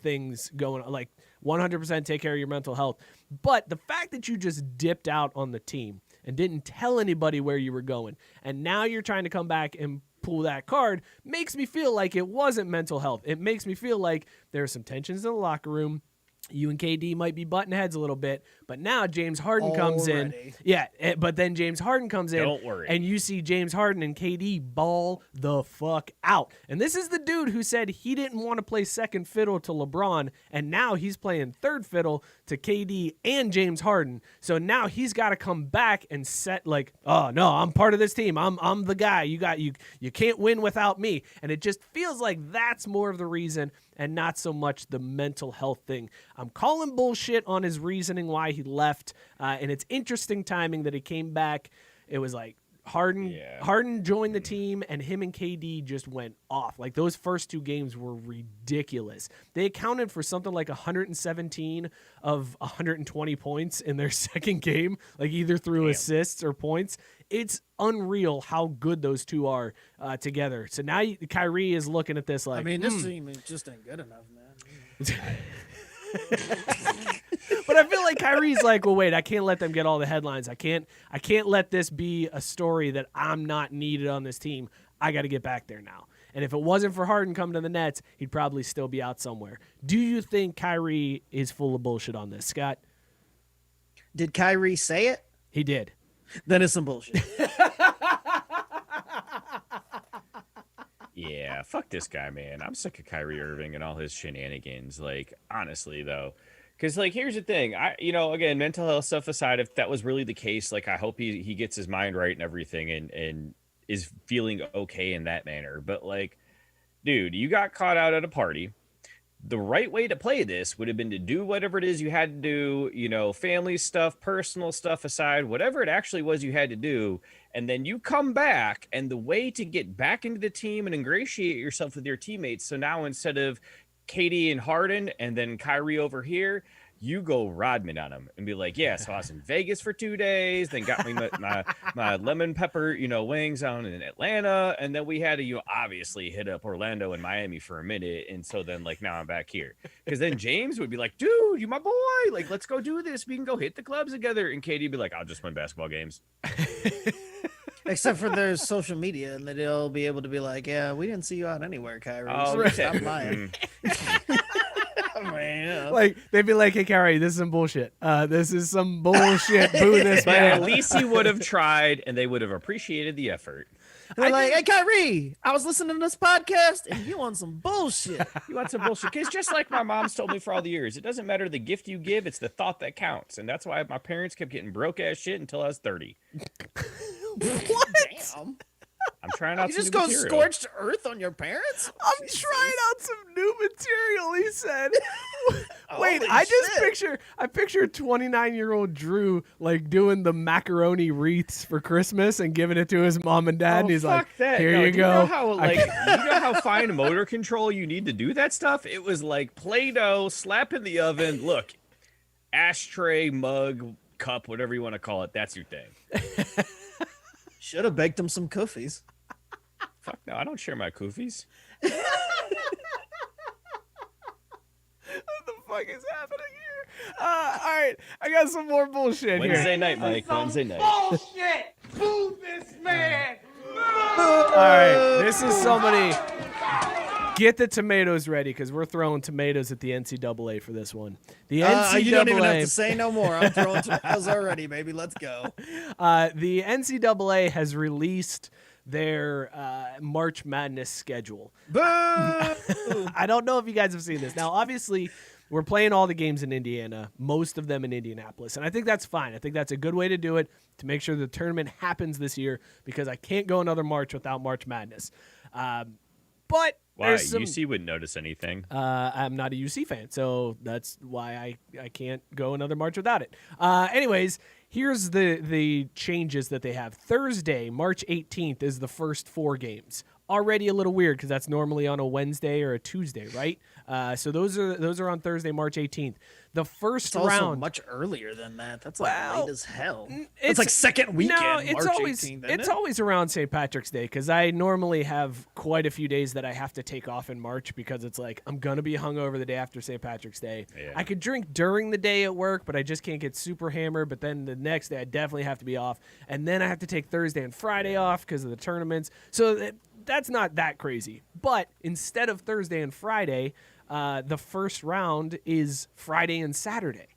things going on. Like 100% take care of your mental health. But the fact that you just dipped out on the team and didn't tell anybody where you were going, and now you're trying to come back and pull that card, makes me feel like it wasn't mental health. It makes me feel like there are some tensions in the locker room. You and KD might be butting heads a little bit, but now James Harden comes in. Already. Yeah, but then James Harden comes in. Don't worry. And you see James Harden and KD ball the fuck out. And this is the dude who said he didn't want to play second fiddle to LeBron, and now he's playing third fiddle to KD and James Harden. So now he's got to come back and set like, oh no, I'm part of this team. I'm the guy. You can't win without me. And it just feels like that's more of the reason and not so much the mental health thing. I'm calling bullshit on his reasoning why he left, and it's interesting timing that he came back. It was like Harden joined the team, and him and KD just went off. Like those first 2 games were ridiculous. They accounted for something like 117 of 120 points in their second game, like either through assists or points. It's unreal how good those 2 are together. So now Kyrie is looking at this like, I mean, this team just ain't good enough, man. But I feel like Kyrie's like, well, wait, I can't let them get all the headlines. I can't let this be a story that I'm not needed on this team. I got to get back there now. And if it wasn't for Harden coming to the Nets, he'd probably still be out somewhere. Do you think Kyrie is full of bullshit on this, Scott? Did Kyrie say it? He did. Then it's some bullshit. Yeah, fuck this guy, man. I'm sick of Kyrie Irving and all his shenanigans. Like, honestly, though. Because, like, here's the thing. Again, mental health stuff aside, if that was really the case, like, I hope he gets his mind right and everything and is feeling okay in that manner. But, like, dude, you got caught out at a party. The right way to play this would have been to do whatever it is you had to do, family stuff, personal stuff aside, whatever it actually was you had to do. And then you come back, and the way to get back into the team and ingratiate yourself with your teammates. So now instead of Katie and Harden and then Kyrie over here, you go Rodman on him and be like, yeah, so I was in Vegas for 2 days, then got me my lemon pepper, wings on in Atlanta. And then we had to, obviously hit up Orlando and Miami for a minute. And so then, like, now I'm back here. Because then James would be like, dude, you my boy. Like, let's go do this. We can go hit the clubs together. And Katie would be like, I'll just win basketball games. Except for their social media, and they'll be able to be like, yeah, we didn't see you out anywhere, Kyrie. So stop lying. Man. Like, they'd be like, hey, Kyrie, this is some bullshit. This is some bullshit. Boo this But man. at least he would have tried, and they would have appreciated the effort. They're like, hey, Kyrie, I was listening to this podcast, and you on some bullshit. You want some bullshit? Because just like my mom's told me for all the years, it doesn't matter the gift you give, it's the thought that counts. And that's why my parents kept getting broke-ass shit until I was 30. What? Damn. I'm trying out You some just new go material. scorched earth on your parents? I'm trying out some new material, he said. Wait, Holy I just shit. picture 29-year-old Drew like doing the macaroni wreaths for Christmas and giving it to his mom and dad, and he's fuck like, that. here No, you do go. You know how, you know how fine motor control you need to do that stuff? It was like Play-Doh, slap in the oven. Look, ashtray, mug, cup, whatever you want to call it. That's your thing. Should have baked him some cookies. Fuck no, I don't share my koofies. What the fuck is happening here? All right, I got some more bullshit Wednesday here. night, Mike. Some Wednesday night. bullshit. Boo this man. All right, this is somebody. Get the tomatoes ready because we're throwing tomatoes at the NCAA for this one. The NCAA. You don't even have to say no more. I'm throwing tomatoes already, baby. Let's go. The NCAA has released their March Madness schedule. Boo! I don't know if you guys have seen this. Now, obviously, we're playing all the games in Indiana, most of them in Indianapolis, and I think that's fine. I think that's a good way to do it to make sure the tournament happens this year because I can't go another March without March Madness. But Why? there's some, UC wouldn't notice anything. I'm not a UC fan, so that's why I can't go another March without it. Anyways, here's the changes that they have. Thursday, March 18th is the first 4 games. Already a little weird because that's normally on a Wednesday or a Tuesday, right? So those are on Thursday, March 18th. The first It's also round much earlier than that. That's like Well, late as hell. it's- It's like second weekend. No, it's March always 18th, isn't it's it? always around St. Patrick's Day because I normally have quite a few days that I have to take off in March because it's like I'm gonna be hungover the day after St. Patrick's Day. Yeah. I could drink during the day at work, but I just can't get super hammered. But then the next day I definitely have to be off, and then I have to take Thursday and Friday off because of the tournaments. So that's not that crazy. But instead of Thursday and Friday, the first round is Friday and Saturday,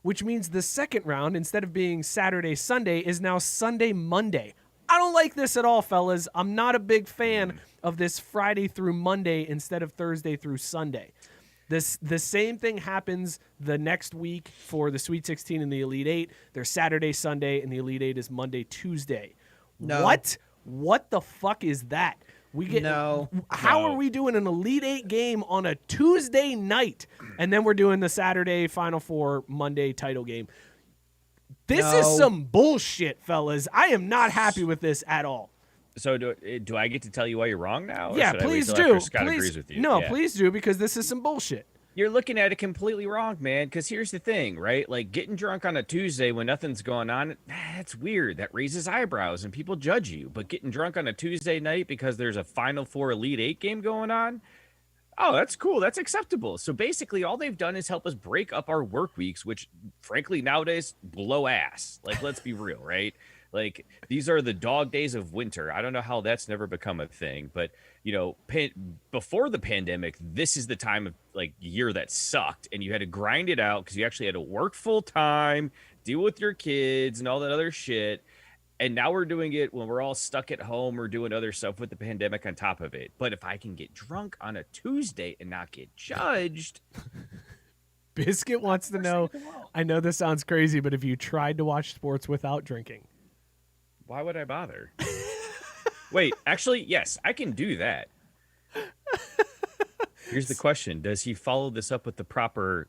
which means the second round, instead of being Saturday, Sunday, is now Sunday, Monday. I don't like this at all, fellas. I'm not a big fan of this Friday through Monday instead of Thursday through Sunday. The same thing happens the next week for the Sweet 16 and the Elite 8. They're Saturday, Sunday, and the Elite 8 is Monday, Tuesday. No. What the fuck is that? We get No. How No. are we doing an Elite 8 game on a Tuesday night, and then we're doing the Saturday Final Four Monday title game? This is No. some bullshit, fellas. I am not happy with this at all. So do I get to tell you why you're wrong now? Or Yeah, should I wait please till do. after Scott Please, agrees with you? no, Yeah. please do because this is some bullshit. You're looking at it completely wrong, man. Because here's the thing, right? Like getting drunk on a Tuesday when nothing's going on, that's weird. That raises eyebrows and people judge you. But getting drunk on a Tuesday night because there's a Final Four Elite 8 game going on, oh, that's cool. That's acceptable. So basically, all they've done is help us break up our work weeks, which frankly nowadays blow ass. Like, let's be real, right? Like these are the dog days of winter. I don't know how that's never become a thing, but before the pandemic, this is the time of like year that sucked, and you had to grind it out because you actually had to work full time, deal with your kids, and all that other shit. And now we're doing it when we're all stuck at home or doing other stuff with the pandemic on top of it. But if I can get drunk on a Tuesday and not get judged. Biscuit wants to know, I know this sounds crazy, but if you tried to watch sports without drinking. Why would I bother? Wait, actually, yes, I can do that. Here's the question. Does he follow this up with the proper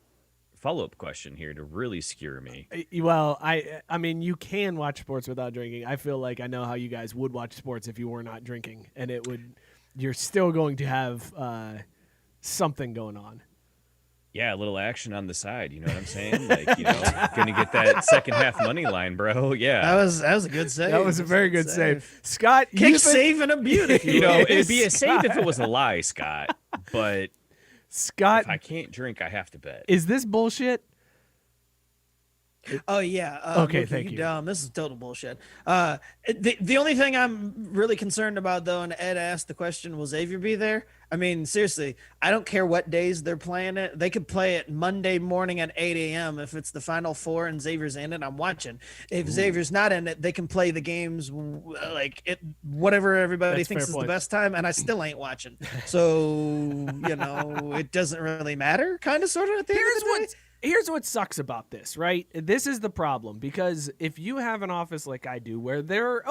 follow-up question here to really skewer me? Well, I mean, you can watch sports without drinking. I feel like I know how you guys would watch sports if you were not drinking, and you're still going to have something going on. Yeah, a little action on the side. You know what I'm saying? Like, gonna get that second half money line, bro. Yeah, That was a good save. That was a very good save. Scott, Kick saving a beauty. It'd be a save if it was a lie, Scott. But Scott, if I can't drink, I have to bet. is this bullshit? Oh yeah. Okay, look, thank you. Dumb. This is total bullshit. The only thing I'm really concerned about though, and Ed asked the question, will Xavier be there? I mean, seriously, I don't care what days they're playing it. They could play it Monday morning at 8 a.m. If it's the Final Four and Xavier's in it, I'm watching. If Xavier's not in it, they can play the games whatever everybody That's thinks fair is point. the best time, and I still ain't watching. So it doesn't really matter, kind of, sort of. At the end of the day. Here's what sucks about this, right? This is the problem, because if you have an office like I do where they're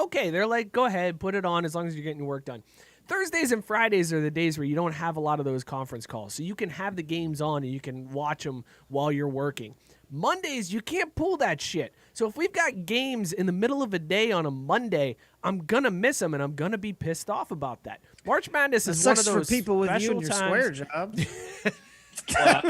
like, go ahead, put it on as long as you're getting your work done. Thursdays and Fridays are the days where you don't have a lot of those conference calls. So you can have the games on and you can watch them while you're working. Mondays, you can't pull that shit. So if we've got games in the middle of a day on a Monday, I'm going to miss them and I'm going to be pissed off about that. March Madness is one of those for people with you special and your times. square job.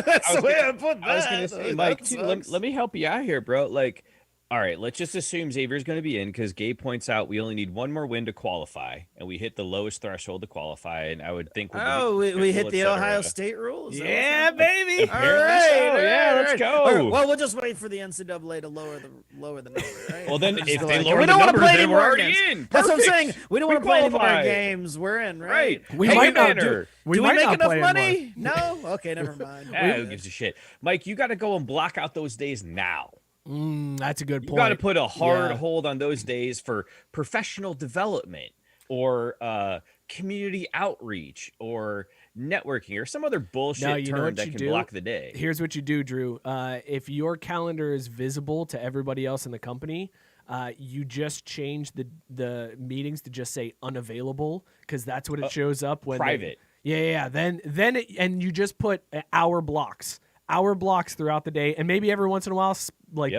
That's the way I put that. I was gonna say, Mike, too, let me help you out here, bro. Like, all right, let's just assume Xavier's going to be in because Gabe points out we only need one more win to qualify, and we hit the lowest threshold to qualify. And I would think we hit the Ohio State rule. Is that what's Yeah, happening? baby. All right, yeah, let's go. All right, well, we'll just wait for the NCAA to lower the number, right? Well, then Just if be they like, lower we the don't wanna number, play then any we're more already games. in. That's what I'm Perfect. saying. We don't want to We play any more qualify. games. We're in, right? Right. We Hey, might not Banner. do. We Do might we make not enough play money? No. Okay, never mind. Who gives a shit? Mike, you got to go and block out those days now. That's a good You point. got to put a hard Yeah. hold on those days for professional development or community outreach or networking or some other bullshit No, you know term what that you can do? block the day. Here's what you do, Drew. If your calendar is visible to everybody else in the company, you just change the meetings to just say unavailable, because that's what it shows up when private. Yeah. Then and you just put hour blocks throughout the day, and maybe every once in a while,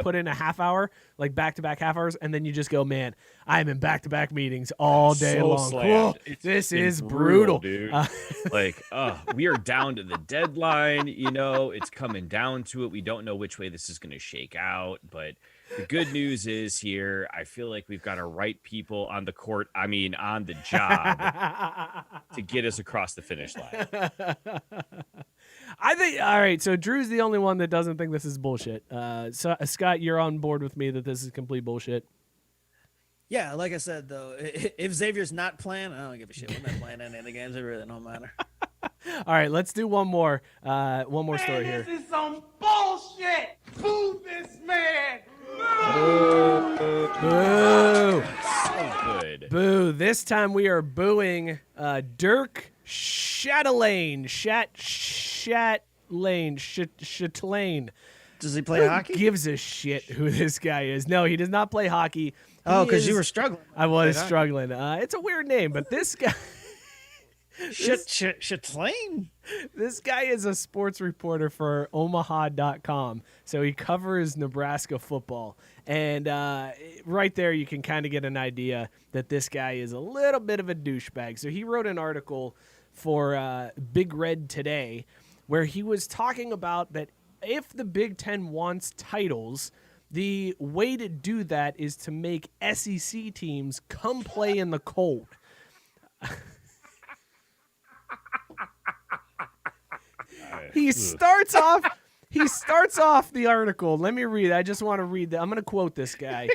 put in a half hour, like back-to-back half hours, and then you just go, man, I'm in back-to-back meetings all day So long. slammed. Whoa, It's this been is brutal. dude. We are down to the deadline. It's coming down to it. We don't know which way this is going to shake out, but the good news is here, I feel like we've got the right people on the court. I mean, on the job to get us across the finish line. I think, all right, so Drew's the only one that doesn't think this is bullshit. So Scott, you're on board with me that this is complete bullshit. Yeah, like I said, though, if Xavier's not playing, I don't give a shit. We're not playing any of the games. It really don't matter. All right, let's do one more story here. This is some bullshit. Boo this man. Boo! So good. Boo! This time we are booing Dirk Chatelaine. Chatelaine. Does he play hockey? Gives a shit who this guy is. No, he does not play hockey. Oh, He because you is- were struggling. I was Played struggling. It's a weird name, but this guy. Chatelaine? This guy is a sports reporter for Omaha.com. So he covers Nebraska football. And right there, you can kind of get an idea that this guy is a little bit of a douchebag. So he wrote an article for Big Red Today where he was talking about that if the Big Ten wants titles, the way to do that is to make SEC teams come play in the cold. He starts off the article. Let me read. I just want to read that. I'm going to quote this guy.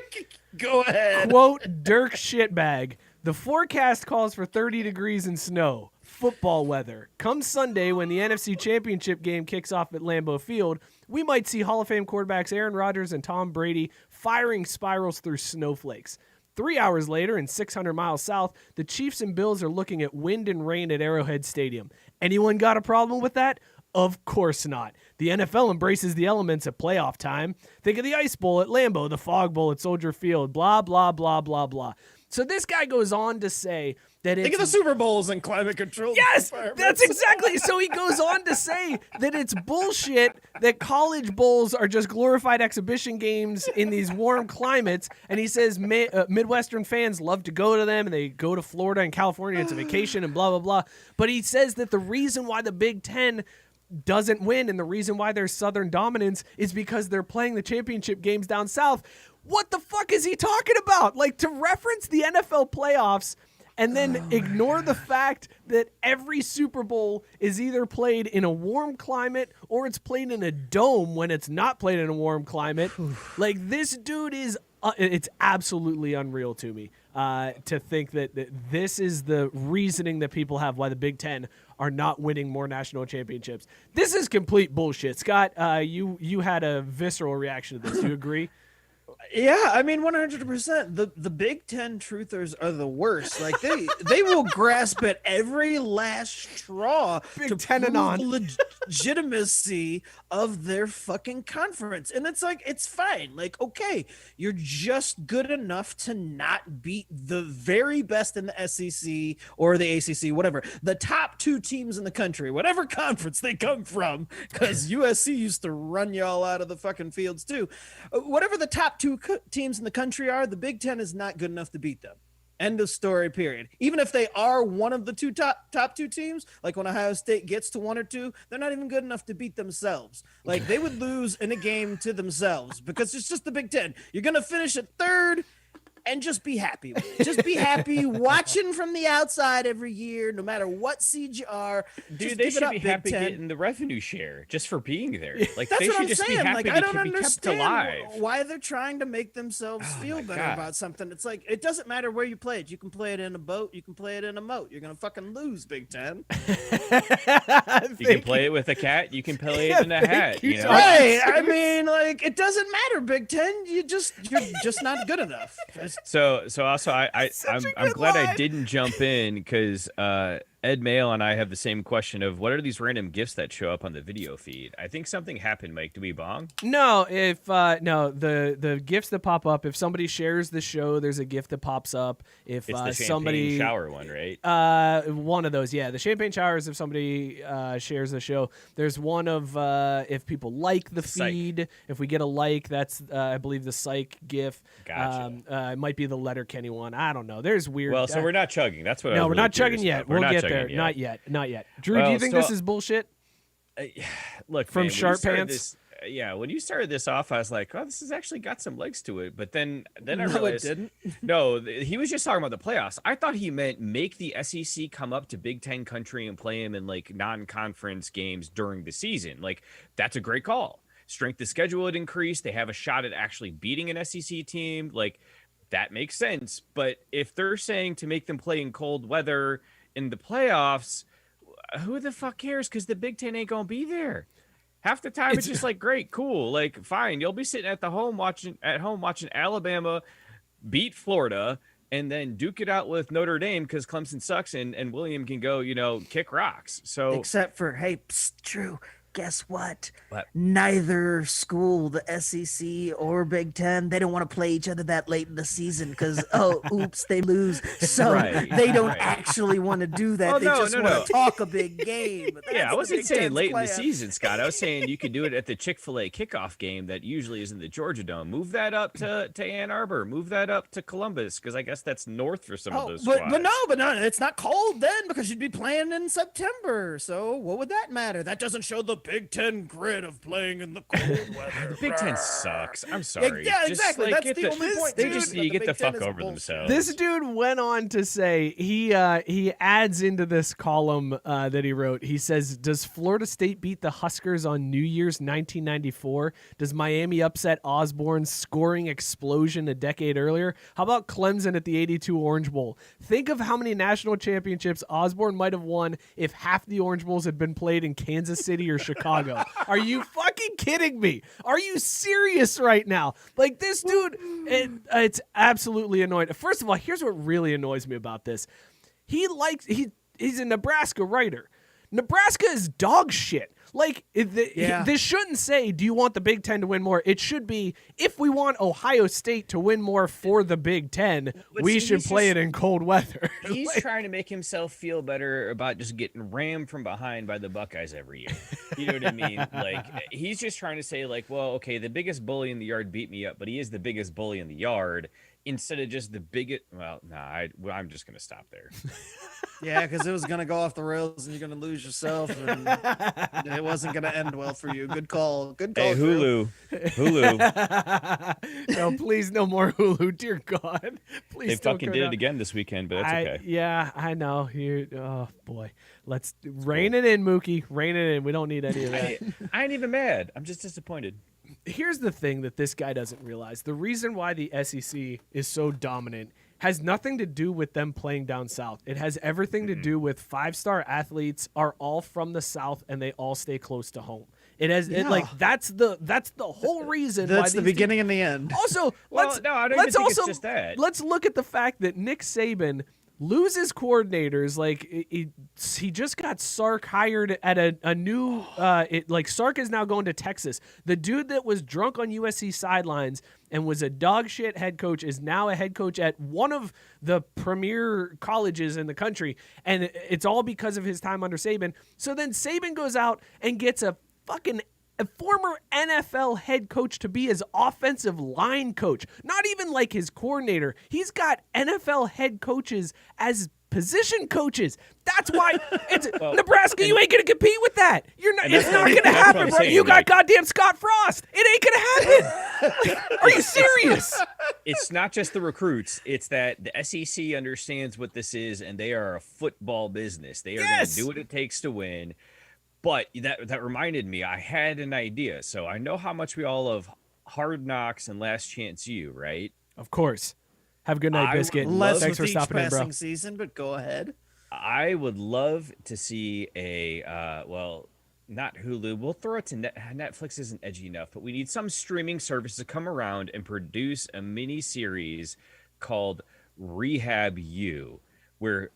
Go ahead. Quote Dirk Shitbag. The forecast calls for 30 degrees and snow. Football weather. Come Sunday, when the NFC Championship game kicks off at Lambeau Field, we might see Hall of Fame quarterbacks Aaron Rodgers and Tom Brady firing spirals through snowflakes. 3 hours later and 600 miles south, the Chiefs and Bills are looking at wind and rain at Arrowhead Stadium. Anyone got a problem with that? Of course not. The NFL embraces the elements at playoff time. Think of the Ice Bowl at Lambeau, the Fog Bowl at Soldier Field, blah, blah, blah, blah, blah. So this guy goes on to say that it's... Think of the Super Bowls and climate control. Yes, that's exactly. So he goes on to say that it's bullshit that college bowls are just glorified exhibition games in these warm climates. And he says Midwestern fans love to go to them, and they go to Florida and California. It's a vacation and blah, blah, blah. But he says that the reason why the Big Ten doesn't win and the reason why there's Southern dominance is because they're playing the championship games down south. What the fuck is he talking about? Like, to reference the NFL playoffs and then ignore the fact that every Super Bowl is either played in a warm climate or it's played in a dome when it's not played in a warm climate. Like, this dude is it's absolutely unreal to me to think that this is the reasoning that people have why the Big Ten are not winning more national championships. This is complete bullshit. Scott, you had a visceral reaction to this. Do you agree? Yeah, I mean 100%. The Big Ten truthers are the worst. Like they will grasp at every last straw Big to Ten prove and on. the legitimacy of their fucking conference. And it's like, it's fine. Like, okay, you're just good enough to not beat the very best in the SEC or the ACC, whatever. The top two teams in the country, whatever conference they come from, because USC used to run y'all out of the fucking fields too. Whatever the top two teams in the country are, the Big Ten is not good enough to beat them. End of story, period. Even if they are one of the top two teams, like when Ohio State gets to one or two, they're not even good enough to beat themselves. Like, they would lose in a game to themselves because it's just the Big Ten. You're going to finish at third and just be happy with it. Just be happy watching from the outside every year, no matter what seed you are. Dude, Just they give it should up, be Big happy Ten. getting the revenue share just for being there. Like, That's they what should I'm just saying. be happy Like, to I don't be kept understand alive. why they're trying to make themselves feel better God. about something. It's like, it doesn't matter where you play it. You can play it in a boat. You can play it in a moat. You're gonna fucking lose, Big Ten. You can play it with a cat. You can play it in a hat. You know? Right? I mean, like, it doesn't matter, Big Ten. You're just not good enough. So also I'm glad I line. didn't jump in because Ed Mail and I have the same question of what are these random gifts that show up on the video feed? I think something happened, Mike. Do we bong? No, if no, the gifts that pop up, if somebody shares the show, there's a gift that pops up. If It's the champagne somebody shower one, right? one of those, yeah, the champagne showers. If somebody shares the show, there's one of if people like the Psych. feed. If we get a like, that's I believe the psych gif. Gotcha. It might be the Letterkenny one. I don't know. There's weird. Well, so we're not chugging. That's what. I no, was we're really not chugging curious yet. about. We're We'll not get chugging there. yet. Not yet. Drew, do Well, you think so- this is bullshit? Look, From man, when you Sharp started Pants? this- yeah, when you started this off, I was like, "Oh, this has actually got some legs to it." But then I No, it realized, didn't. no, he was just talking about the playoffs. I thought he meant make the SEC come up to Big Ten country and play him in like non-conference games during the season. Like, that's a great call. Strength of schedule would increase. They have a shot at actually beating an SEC team. Like, that makes sense. But if they're saying to make them play in cold weather in the playoffs, who the fuck cares? Because the Big Ten ain't gonna be there. Half the time it's just like, great, cool, like, fine. You'll be sitting at home watching Alabama beat Florida and then duke it out with Notre Dame because Clemson sucks and William can go, kick rocks. So Except for, hey, psst, Drew, guess what? What? Neither school, the SEC or Big Ten, they don't want to play each other that late in the season because, oops, they lose. So Right, they don't right. actually want to do that. Oh, they no, just no, want no. to talk a big game. yeah, I That's wasn't Big saying Ten's late in the plan. season, Scott. I was saying you could do it at the Chick-fil-A kickoff game that usually is in the Georgia Dome. Move that up to Ann Arbor. Move that up to Columbus because I guess that's north for some of those but squads. no, it's not cold then because you'd be playing in September. So what would that matter? That doesn't show the Big Ten grit of playing in the cold weather. The Big Ten sucks. I'm sorry. Yeah, Just, exactly. like, That's get the only point. They dude, just that need to the get the Big Ten fuck is over bullshit. themselves. This dude went on to say he adds into this column that he wrote. He says, "Does Florida State beat the Huskers on New Year's 1994? Does Miami upset Osborne's scoring explosion a decade earlier? How about Clemson at the '82 Orange Bowl? Think of how many national championships Osborne might have won if half the Orange Bowls had been played in Kansas City or Chicago. Are you fucking kidding me? Are you serious right now? Like, this dude, it's absolutely annoying. First of all, here's what really annoys me about this. He's a Nebraska writer. Nebraska is dog shit. Like, this shouldn't say, do you want the Big Ten to win more? It should be, if we want Ohio State to win more for the Big Ten, we should play it in cold weather. He's trying to make himself feel better about just getting rammed from behind by the Buckeyes every year. You know what I mean? Like, he's just trying to say, like, well, okay, the biggest bully in the yard beat me up, but he is the biggest bully in the yard. Instead of just the biggest, I'm just going to stop there. Yeah, because it was going to go off the rails and you're going to lose yourself. And it wasn't going to end well for you. Good call. Good call. Hey, Hulu. No, please, no more Hulu. Dear God. Please. They fucking did it again this weekend, but that's okay. Yeah, I know. Oh, boy. Let's rein it in, Mookie. Rein it in. We don't need any of that. I ain't even mad. I'm just disappointed. Here's the thing that this guy doesn't realize. The reason why the SEC is so dominant has nothing to do with them playing down south. It has everything to do with five-star athletes are all from the South and they all stay close to home. That's the whole reason. That's the beginning and the end. Also, let's look at the fact that Nick Saban loses coordinators. Like, he just got Sark hired at a new Sark is now going to Texas. The dude that was drunk on USC sidelines and was a dog shit head coach is now a head coach at one of the premier colleges in the country, and it's all because of his time under Saban. So then Saban goes out and gets a former NFL head coach to be his offensive line coach. Not even like his coordinator. He's got NFL head coaches as position coaches. That's why it's Nebraska. You ain't gonna compete with that. You're not. It's not gonna happen, bro. You got goddamn Scott Frost. It ain't gonna happen. Are you serious? It's not just the recruits. It's that the SEC understands what this is, and they are a football business. They are gonna do what it takes to win. But that reminded me, I had an idea. So I know how much we all love Hard Knocks and Last Chance U, right? Of course. Have a good night, Biscuit. Thanks for stopping in, bro. Season, but go ahead. I would love to see not Hulu. We'll throw it to Netflix. Isn't edgy enough, but we need some streaming service to come around and produce a mini series called Rehab U, where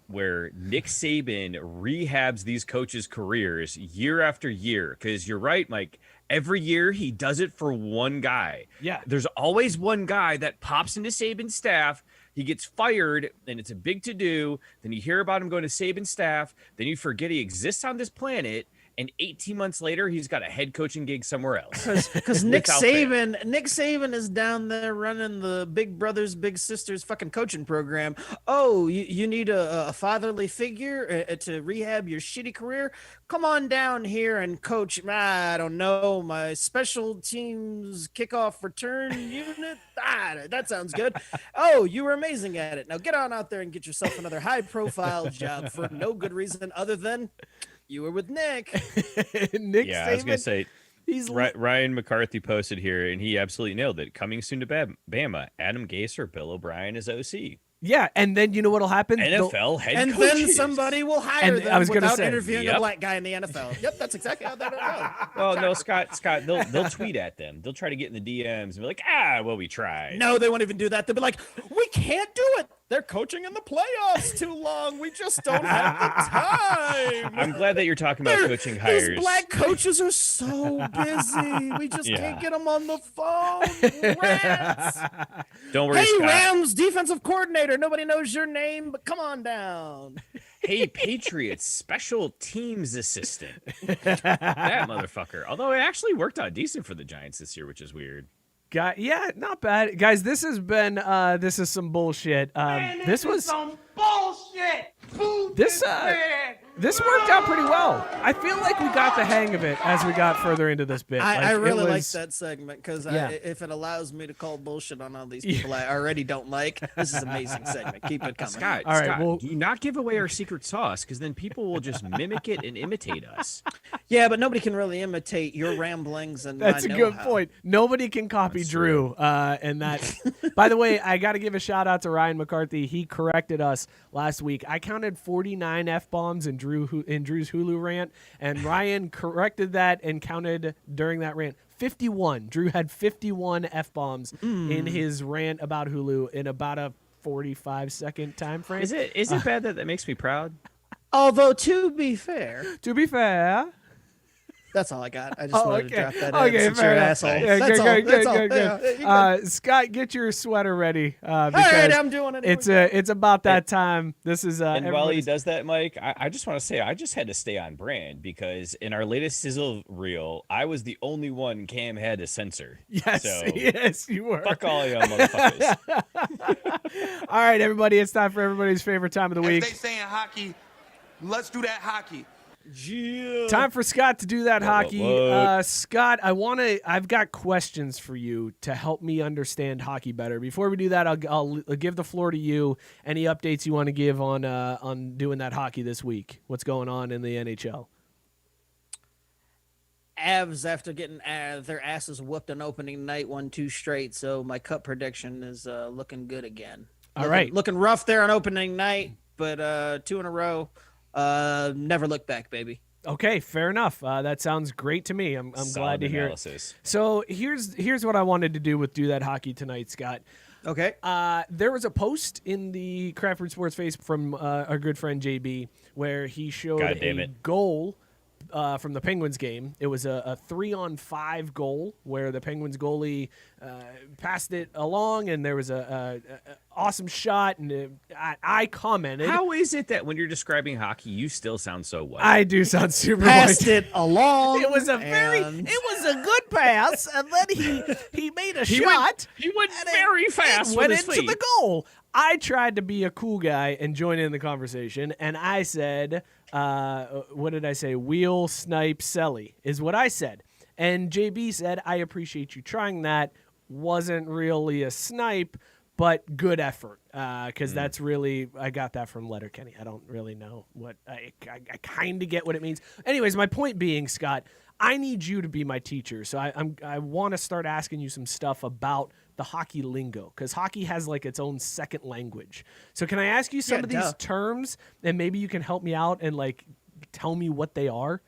Nick Saban rehabs these coaches' careers year after year. Because you're right, Mike. Every year he does it for one guy. Yeah. There's always one guy that pops into Saban's staff. He gets fired, and it's a big to-do. Then you hear about him going to Saban's staff. Then you forget he exists on this planet. And 18 months later, he's got a head coaching gig somewhere else. Because Nick Saban is down there running the Big Brothers Big Sisters fucking coaching program. Oh, you need a fatherly figure to rehab your shitty career? Come on down here and coach. I don't know, my special teams kickoff return unit. That sounds good. Oh, you were amazing at it. Now get on out there and get yourself another high-profile job for no good reason other than you were with Nick. Nick yeah, Saban, I was going to say, Ryan McCarthy posted here, and he absolutely nailed it. Coming soon to Bama, Adam Gase or Bill O'Brien as OC. Yeah, and then you know what'll happen? NFL head and coaches. then somebody will hire them without interviewing Yep. a black guy in the NFL. Yep, that's exactly how that'll go. Well, no, Scott, they'll tweet at them. They'll try to get in the DMs and be like, we tried. No, they won't even do that. They'll be like, we can't do it. They're coaching in the playoffs too long. We just don't have the time. I'm glad that you're talking about coaching hires. These black coaches are so busy. We just can't get them on the phone. Rams. Don't worry, hey, Scott. Rams defensive coordinator. Nobody knows your name, but come on down. Hey, Patriots special teams assistant. That motherfucker. Although it actually worked out decent for the Giants this year, which is weird. Yeah, not bad, guys. This has been this is some bullshit. This was some bullshit. This worked out pretty well. I feel like we got the hang of it as we got further into this bit. I really like that segment because Yeah. if it allows me to call bullshit on all these people I already don't like, this is an amazing segment. Keep it coming. Scott, All right, Scott, well- do not give away our secret sauce because then people will just mimic it and imitate us. Yeah, but nobody can really imitate your ramblings and That's a my good know-how. point. Nobody can copy That's Drew. And that, by the way, I got to give a shout out to Ryan McCarthy. He corrected us last week. I counted 49 F-bombs and Drew Drew's Hulu rant, and Ryan corrected that and counted during that rant 51. Drew had 51 F-bombs in his rant about Hulu in about a 45-second time frame. Is it bad that makes me proud? Although, to be fair, That's all I got. I just wanted to drop that in Okay, since fair you're an enough. asshole. Yeah, That's all. good, That's all. good. Yeah, you got- Scott, get your sweater ready. Because all right, I'm doing it. it's about that time. This is And while he everybody's- does that, Mike, I just want to say I just had to stay on brand because in our latest sizzle reel, I was the only one Cam had to censor. Yes, So, yes, you were. fuck all y'all motherfuckers. All right, everybody, it's time for everybody's favorite time of the As week. they say in hockey, let's do that hockey. Yeah. Time for Scott to do that hockey. what? Scott, I've got questions for you to help me understand hockey better. Before we do that, I'll give the floor to you. Any updates you want to give on doing that hockey this week? What's going on in the NHL? Avs, after getting their asses whooped on opening night, won 2 straight. So my cup prediction is looking good again. All right. Looking rough there on opening night, but 2 in a row. Never look back, baby. Okay, fair enough. That sounds great to me. I'm glad to hear it. So here's what I wanted to do with Do That Hockey tonight, Scott. Okay. There was a post in the Craft Root Sports Face from our good friend JB where he showed God damn a it. goal from the Penguins game. It was a 3-on-5 goal where the Penguins goalie passed it along, and there was a awesome shot. And I commented. How is it that when you're describing hockey, you still sound so white? I do sound super Passed white. it along. It was a good pass, and then he made a shot. He went and very fast went with his into feet. the goal. I tried to be a cool guy and join in the conversation, and I said, what did I say? Wheel, snipe, selly is what I said. And JB said, I appreciate you trying that. Wasn't really a snipe, but good effort. Because that's really, I got that from Letterkenny. I don't really know what, I kind of get what it means. Anyways, my point being, Scott, I need you to be my teacher. So I want to start asking you some stuff about the hockey lingo, because hockey has like its own second language. So can I ask you some of these terms, and maybe you can help me out and like tell me what they are?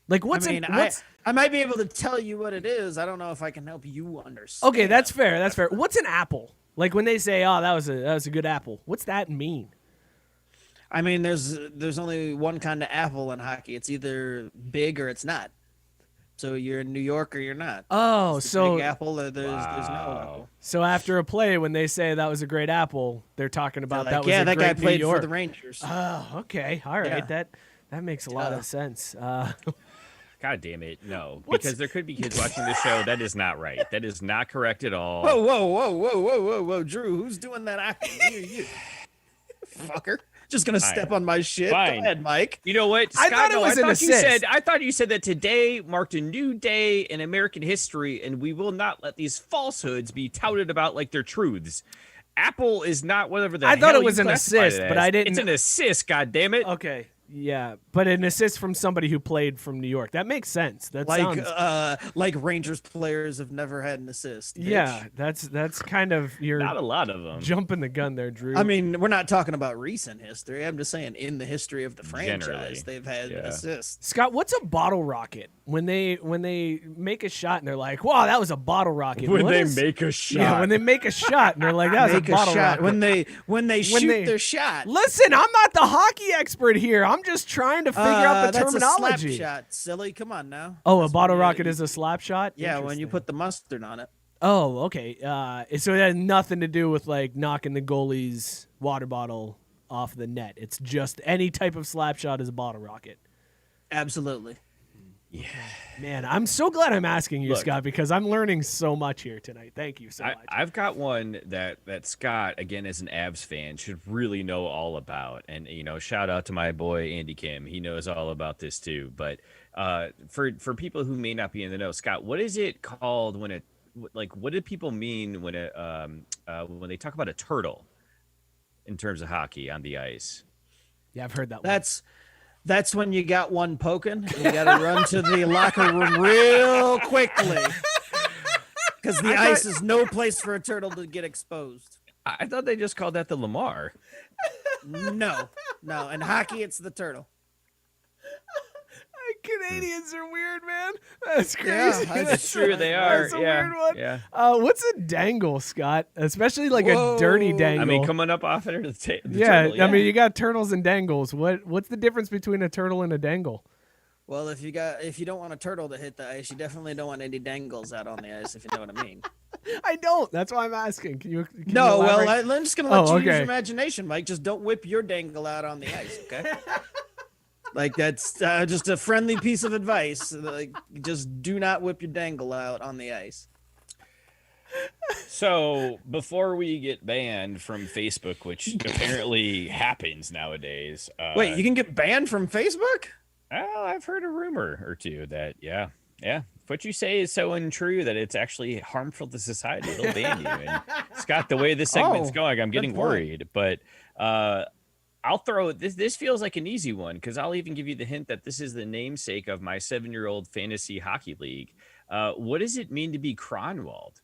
Like I might be able to tell you what it is. I don't know if I can help you understand. Okay, that's fair. That's fair. What's an apple? Like when they say, "Oh, that was a good apple." What's that mean? I mean, there's only one kind of apple in hockey. It's either big or it's not. So you're in New York or you're not. Oh, It's a so big apple or there's no apple. so after a play, when they say that was a great apple, they're talking about Like, that was yeah, a that great guy played New York. for the Rangers. Oh, okay, all right. Yeah. That makes a lot of sense. God damn it, no. Because there could be kids watching this show. That is not right. That is not correct at all. Whoa, Drew, who's doing that acting? You fucker. Just gonna step on my shit. Fine. Go ahead, Mike. You know what? I thought it was an assist. I thought you said that today marked a new day in American history, and we will not let these falsehoods be touted about like they're truths. Apple is not whatever the I thought hell it was you an classified assist, it but as. I didn't- It's an assist, goddammit. Okay. Yeah, but an assist from somebody who played from New York. That makes sense. That sounds Like Rangers players have never had an assist. Bitch. yeah. That's kind of you're Not a lot of them. jumping the gun there, Drew. I mean, we're not talking about recent history. I'm just saying in the history of the franchise, Generally, they've had assists. Scott, what's a bottle rocket? When they make a shot and they're like, "Wow, that was a bottle rocket." When What they is- make a shot. yeah, when they make a shot and they're like, "That was Make a bottle shot rocket." when they shoot their shot. Listen, I'm not the hockey expert here. I'm just trying to figure out the that's terminology. A slap shot, silly. Come on now. Oh, That's a bottle when you- rocket is a slap shot? Yeah, when you Interesting. put the mustard on it. Oh, okay. So it has nothing to do with like knocking the goalie's water bottle off the net. It's just any type of slap shot is a bottle rocket. Absolutely. Man, I'm so glad I'm asking you, Look. Scott, because I'm learning so much here tonight. Thank you so much. I've got one that Scott, again, as an Avs fan, should really know all about. And, you know, shout out to my boy, Andy Kim. He knows all about this, too. But for people who may not be in the know, Scott, what is it called when what do people mean when they talk about a turtle in terms of hockey on the ice? Yeah, I've heard that one. That's when you got one poking and you got to run to the locker room real quickly because the ice is no place for a turtle to get exposed. I thought they just called that the Lamar. No. In hockey, it's the turtle. Canadians are weird, man. That's crazy. Yeah, That's true. They are. That's a yeah. weird one. Yeah. What's a dangle, Scott? Especially like Whoa. a dirty dangle. I mean, coming up off it, the yeah, turtle, I mean, you got turtles and dangles. What's the difference between a turtle and a dangle? Well, if you don't want a turtle to hit the ice, you definitely don't want any dangles out on the ice, if you know what I mean. I don't. That's why I'm asking. Can you No, well, elaborate? I'm just gonna let you use okay. your imagination, Mike. Just don't whip your dangle out on the ice, okay? Like that's just a friendly piece of advice. Like, just do not whip your dangle out on the ice. So before we get banned from Facebook, which apparently happens nowadays. Wait, you can get banned from Facebook? Well, I've heard a rumor or two that, yeah. What you say is so untrue that it's actually harmful to society. It'll ban you. And Scott, the way this segment's going, I'm getting worried. But I'll throw this. This feels like an easy one because I'll even give you the hint that this is the namesake of my 7-year-old fantasy hockey league. What does it mean to be Kronwald?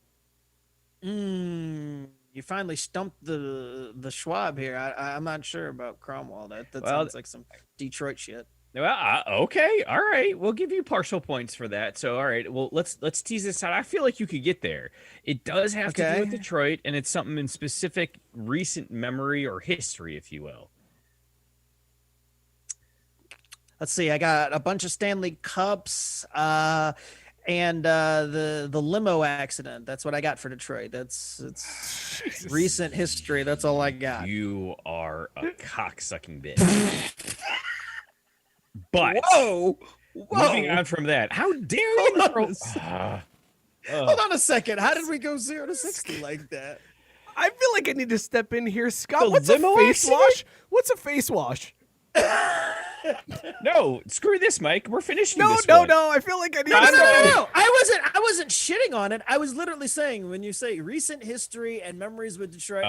You finally stumped the Schwab here. I'm not sure about Kronwald. That sounds like some Detroit shit. Well, okay, all right. We'll give you partial points for that. So, all right, well, let's tease this out. I feel like you could get there. It does have to do with Detroit, and it's something in specific recent memory or history, if you will. Let's see. I got a bunch of Stanley Cups, and the limo accident. That's what I got for Detroit. It's recent history. That's all I got. You are a cocksucking bitch. But Whoa! moving on from that, how dare you? Hold on a second. How did we go 0 to 60 like that? I feel like I need to step in here, Scott. The What's a limo face accident? wash? What's a face wash? No, screw this, Mike. We're finishing No, this no, one. no. I feel like I need No, to no, step no, in. no. I wasn't shitting on it. I was literally saying when you say recent history and memories with Detroit,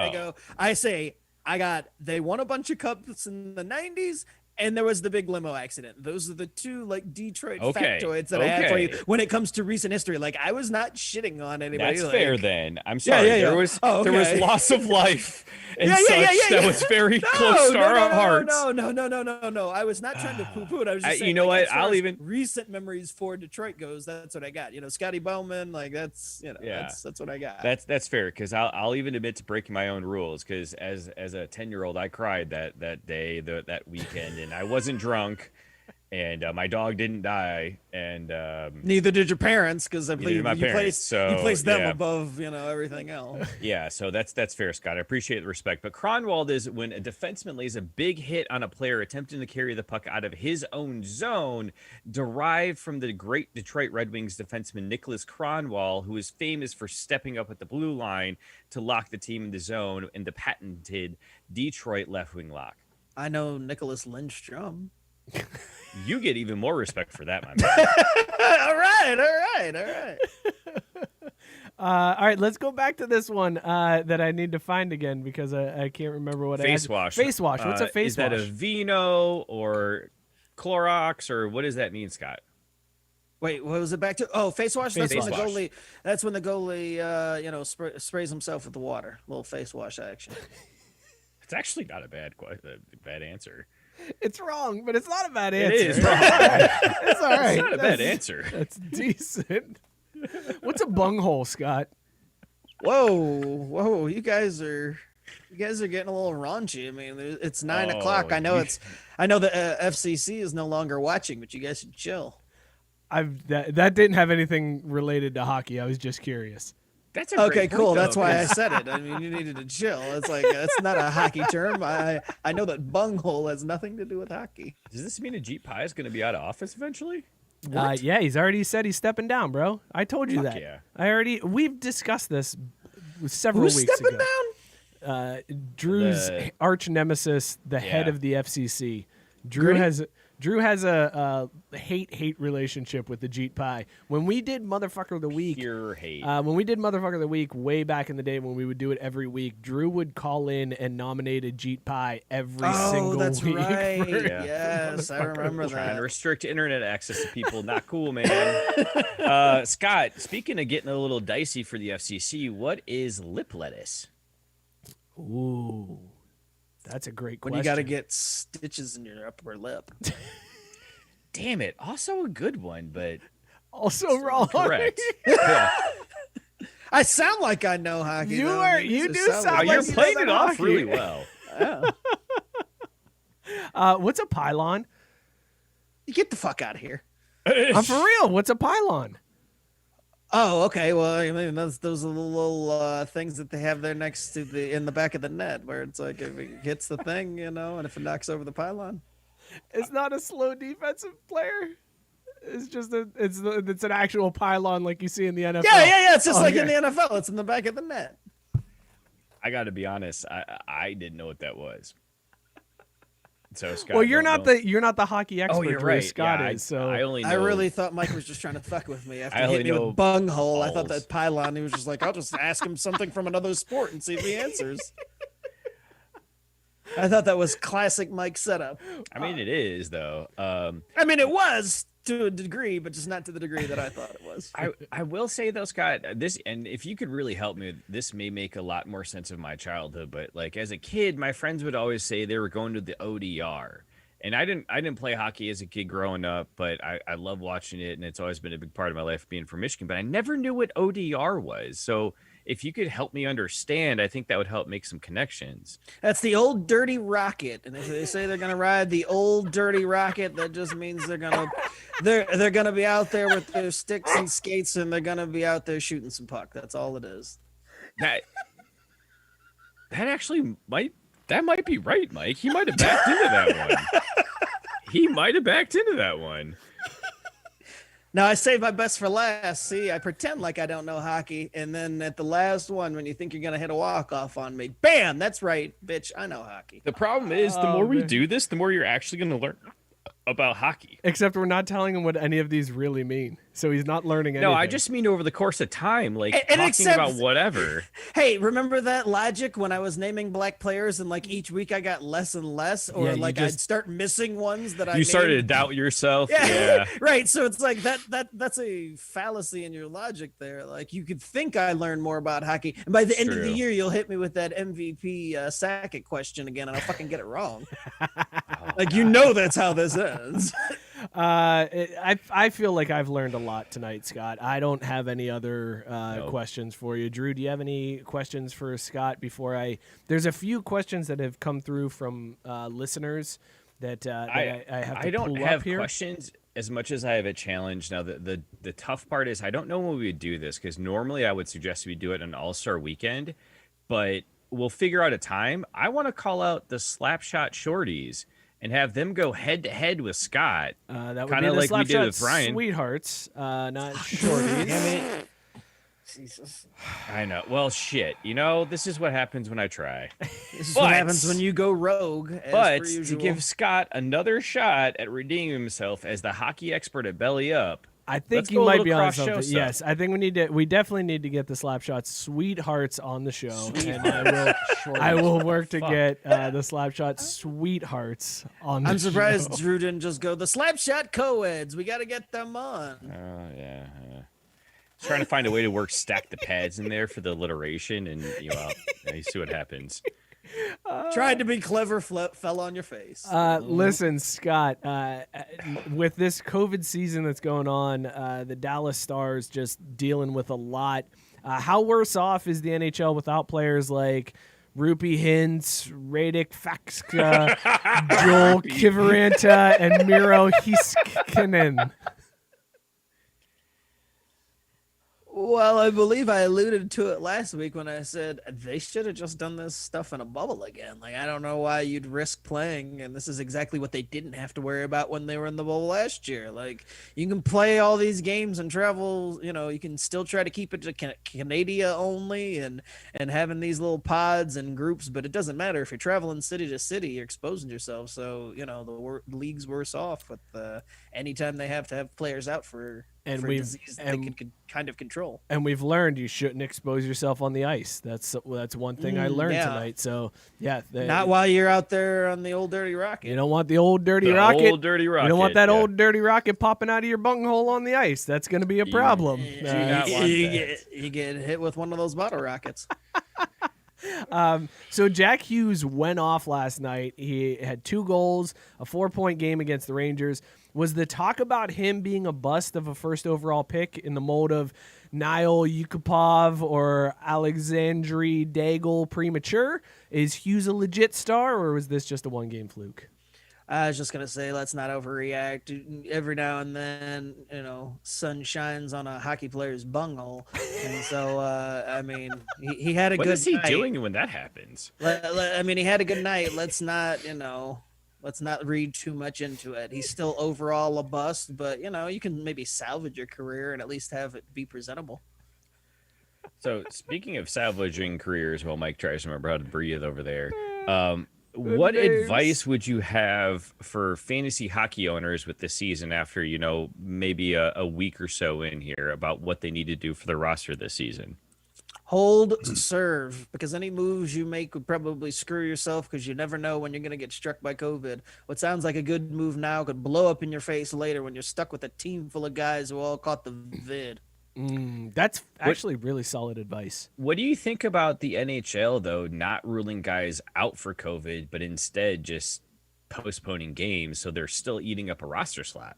they won a bunch of cups in the 90s. And there was the big limo accident. Those are the two like Detroit factoids that I had for you when it comes to recent history. Like I was not shitting on anybody. That's fair then. I'm sorry. Yeah. There was loss of life and such that was very No, close to our hearts. No. I was not trying to poo-poo it. I was just saying, you know like, what? I'll even recent memories for Detroit goes. That's what I got. You know, Scotty Bowman. Like that's that's what I got. That's fair because I'll even admit to breaking my own rules because as a 10-year-old I cried that day that weekend and I wasn't drunk and my dog didn't die and neither did your parents because I believe you placed them yeah. above everything else. Yeah, so that's fair, Scott. I appreciate the respect. But Kronwald is when a defenseman lays a big hit on a player attempting to carry the puck out of his own zone, derived from the great Detroit Red Wings defenseman Nicholas Kronwald, who is famous for stepping up at the blue line to lock the team in the zone in the patented Detroit left wing lock. I know Nicholas Lindstrom. You get even more respect for that, my man. All right. All right, let's go back to this one that I need to find again because I can't remember what Face I wash. Face wash. What's a face wash? Is that a vino or Clorox or what does that mean, Scott? Wait, what was it back to? Oh, face wash. That's Face when the wash. goalie. That's when the goalie, sprays himself with the water. A little face wash action. It's actually not a bad answer. It's wrong, but it's not a bad answer. It is wrong. It's all right. It's not a bad answer. That's decent. What's a bunghole, Scott? Whoa! You guys are getting a little raunchy. I mean, it's 9 o'clock. I know the FCC is no longer watching, but you guys should chill. That didn't have anything related to hockey. I was just curious. That's a Okay, great cool. point, That's though, why I 'cause- said it. I mean, you needed to chill. It's like that's not a hockey term. I know that bunghole has nothing to do with hockey. Does this mean Ajit Pai is going to be out of office eventually? Yeah, he's already said he's stepping down, bro. I told you Fuck that. yeah. We've discussed this several Who's weeks stepping ago. down? Drew's arch nemesis, the head Yeah. of the FCC. Drew has a hate relationship with the Jeet Pie. When we did Motherfucker of the Week, Pure hate. when we did Motherfucker of the Week way back in the day when we would do it every week, Drew would call in and nominate a Jeet Pie every single that's week. right. for- Yes, I remember Trying to that. restrict internet access to people. Not cool, man. Scott, speaking of getting a little dicey for the FCC, what is lip lettuce? Ooh, that's a great When question. you got to get stitches in your upper lip. damn it. Also a good one, but Also wrong. correct. Yeah. I sound like I know hockey. You though. are- I mean, you this do sounds sound like like You're you playing know it that off hockey. really well. What's a pylon? Get the fuck out of here. I'm for real. What's a pylon? Oh, okay. Well, I mean, those are the little things that they have there next to in the back of the net, where it's like if it hits the thing, and if it knocks over the pylon. It's not a slow defensive player. It's just it's an actual pylon like you see in the NFL. Yeah. It's just like in Okay. the NFL. It's in the back of the net. I got to be honest. I didn't know what that was. So Scott, Well, you're don't not the hockey expert. you're Drew. right. Scott Yeah, is. So I only know. I really thought Mike was just trying to fuck with me after I he only hit me know with bunghole. I thought balls. that pylon. He was just like, I'll just ask him something from another sport and see if he answers. I thought that was classic Mike setup. I mean, it is though. I mean, it was to a degree, but just not to the degree that I thought it was. I will say though, Scott, this, and if you could really help me, this may make a lot more sense of my childhood. But like as a kid, my friends would always say they were going to the ODR, and I didn't play hockey as a kid growing up, but I love watching it, and it's always been a big part of my life being from Michigan. But I never knew what ODR was, so if you could help me understand, I think that would help make some connections. That's the old dirty rocket, and if they say they're gonna ride the old dirty rocket, that just means they're gonna be out there with their sticks and skates, and they're gonna be out there shooting some puck. That's all it is. That actually might be right, Mike. He might have backed into that one. He might have backed into that one. Now I saved my best for last. See, I pretend like I don't know hockey, and then at the last one, when you think you're gonna hit a walk-off on me, bam! That's right, bitch. I know hockey. The problem is, the more we do this, the more you're actually going to learn about hockey. except we're not telling him what any of these really mean, so he's not learning anything. No, I just mean over the course of time, like And talking except- about whatever. Hey, remember that logic when I was naming black players, and like each week I got less and less, or Yeah, you like just- I'd start missing ones that I You started to named. doubt yourself. Yeah, Yeah. right. So it's like that's a fallacy in your logic there. Like you could think I learned more about hockey, and by the end of the True. year, you'll hit me with that MVP Sackett question again, and I'll fucking get it wrong. Like that's how this ends. I feel like I've learned a lot tonight, Scott. I don't have any other Nope. questions for you. Drew, do you have any questions for Scott before there's a few questions that have come through from listeners that I have to I don't pull have up here. questions as much as I have a challenge. Now, the tough part is I don't know when we would do this, because normally I would suggest we do it on All-Star Weekend, but we'll figure out a time. I want to call out the Slapshot Shorties and have them go head-to-head with Scott. That would Kinda be the like we did Slapshot with Brian. Sweethearts, not shorties. Damn it. Jesus. I know. Well, shit. This is what happens when I try. This is But- what happens when you go rogue. As But per to usual. give Scott another shot at redeeming himself as the hockey expert at Belly Up, I think Let's you go a might little be on cross-show something. stuff. Yes, I think we definitely need to get the Slapshot Sweethearts on the show, and I will work to Fuck. get the Slapshot Sweethearts on the I'm surprised show. Drew didn't just go the Slapshot co-eds. We got to get them on. yeah. Trying to find a way to work stack the pads in there for the alliteration, and you see what happens. Tried to be clever, fell on your face. Listen, Scott, with this COVID season that's going on, the Dallas Stars just dealing with a lot. How worse off is the NHL without players like Rupi Hintz, Radek Fakska, Joel Kiviranta, and Miro Heiskanen? Well, I believe I alluded to it last week when I said they should have just done this stuff in a bubble again. Like, I don't know why you'd risk playing, and this is exactly what they didn't have to worry about when they were in the bubble last year. Like, you can play all these games and travel, you can still try to keep it to Canada only and having these little pods and groups, but it doesn't matter. If you're traveling city to city, you're exposing yourself. So, the league's worse off with anytime they have to have players out for a disease that they could kind of control. And we've learned you shouldn't expose yourself on the ice. That's one thing I learned yeah. tonight. So yeah, Not while you're out there on the old dirty rocket. you don't want the old dirty The rocket. old dirty rocket. You don't want that yeah. old dirty rocket popping out of your bunghole on the ice. That's going to be a problem. not want you that. get hit with one of those bottle rockets. So Jack Hughes went off last night. He had 2 goals, a 4-point game against the Rangers. Was the talk about him being a bust of a first overall pick in the mold of Niall Yukupov or Alexandre Daigle premature? Is Hughes a legit star, or was this just a 1-game fluke? I was just going to say, let's not overreact. Every now and then, sun shines on a hockey player's bunghole. And so, I mean, he had a good night. What is he doing when that happens? I mean, he had a good night. Let's not read too much into it. He's still overall a bust, but, you can maybe salvage your career and at least have it be presentable. So, speaking of salvaging careers, while Mike tries to remember how to breathe over there, what advice would you have for fantasy hockey owners with this season after, maybe a week or so in here about what they need to do for the roster this season? Hold serve, because any moves you make would probably screw yourself, because you never know when you're going to get struck by COVID. What sounds like a good move now could blow up in your face later when you're stuck with a team full of guys who all caught the vid. That's actually really solid advice. What do you think about the NHL, though, not ruling guys out for COVID, but instead just postponing games so they're still eating up a roster slot?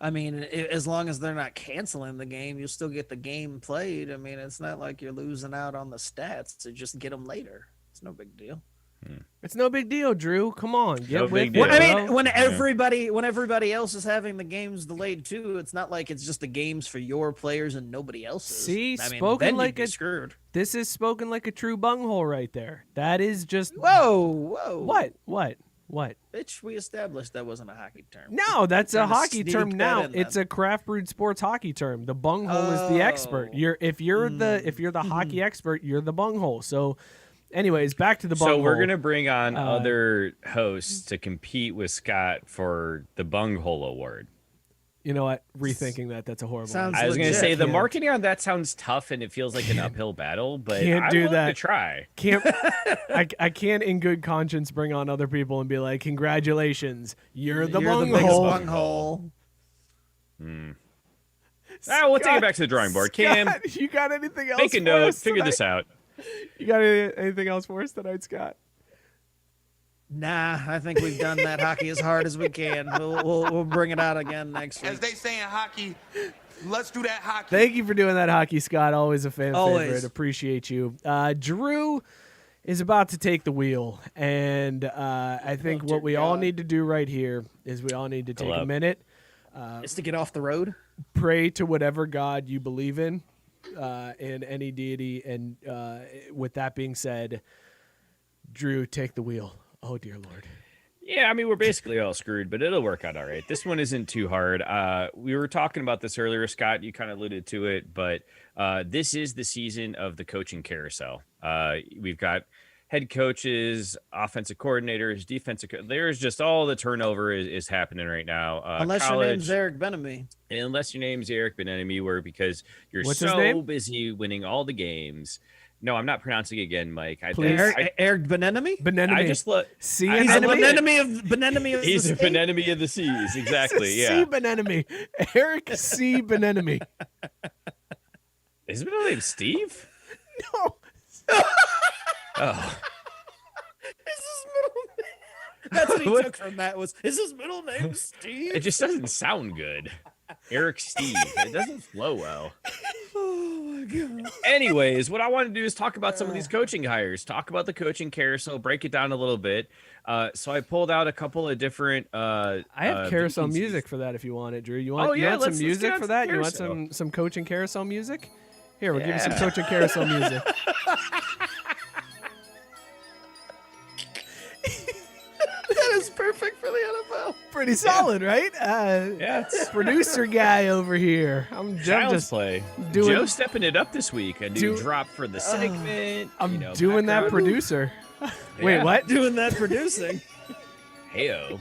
I mean, as long as they're not canceling the game, you'll still get the game played. I mean, it's not like you're losing out on the stats to just get them later. It's no big deal. It's no big deal, Drew. Come on, get with deal. it. I mean, when everybody else is having the games delayed too, it's not like it's just the games for your players and nobody else's. See, then you'd be screwed. This is spoken like a true bunghole right there. That is just Whoa. What? Bitch, we established that wasn't a hockey term. No, that's a hockey term now. It's It's a craft brewed sports hockey term. The bunghole is the expert. If you're the hockey expert, you're the bunghole. So anyways, back to the bunghole. So we're going to bring on other hosts to compete with Scott for the bunghole award. You know what? Rethinking that's a horrible idea. I was going to say, the Can't. marketing on that sounds tough and it feels like an uphill battle, but Can't do I'm willing that. to try. Can't I can't in good conscience bring on other people and be like, congratulations, you're the biggest bunghole. bunghole. We'll take it back to the drawing board. Cam, Scott, you got anything else? make a for note, us figure tonight? this out. You got anything else for us tonight, Scott? Nah, I think we've done that hockey as hard as we can. We'll bring it out again next week. As they say in hockey, let's do that hockey. Thank you for doing that, Hockey Scott. Always a fan Always. favorite. Appreciate you. Drew is about to take the wheel, and I think what we all need to do right here is we all need to take a minute. Is to get off the road. Pray to whatever God you believe in any deity. And with that being said, Drew, take the wheel. Oh, dear Lord. Yeah, I mean, we're basically all screwed, but it'll work out all right. This one isn't too hard. We were talking about this earlier, Scott. You kind of alluded to it, but this is the season of the coaching carousel. We've got head coaches, offensive coordinators, defensive. There's just all the turnover is happening right now. Unless your name's Eric Benemy. Unless your name's Eric Benemy, because you're What's his so name? busy winning all the games. No, I'm not pronouncing it again, Mike. Eric Benemy? Benenemy. I just look. See He's a Benenemy? Benenemy of He's the a state. Benenemy of the seas. Exactly. C. Yeah. Benenemy. Eric C. Benenemy. Is his middle name Steve? No. Oh. Is his middle name? That's what he took from that was, is his middle name Steve? It just doesn't sound good. Eric Steve. It doesn't flow well. Oh, my God. Anyways, what I want to do is talk about some of these coaching hires, talk about the coaching carousel, break it down a little bit. So I pulled out a couple of different. I have carousel vacancies. music for that if you want it, Drew. You want some let's music get on for some that? You want carousel. some coaching carousel music? Here, we'll give you some coaching carousel music. That is perfect for the NFL. Pretty solid, right? Yeah, it's Producer guy over here. I'm child's just play. doing- Joe stepping it up this week. A new drop for the segment. I'm doing that background. producer. Wait, Yeah. what? Doing that producing. Heyo.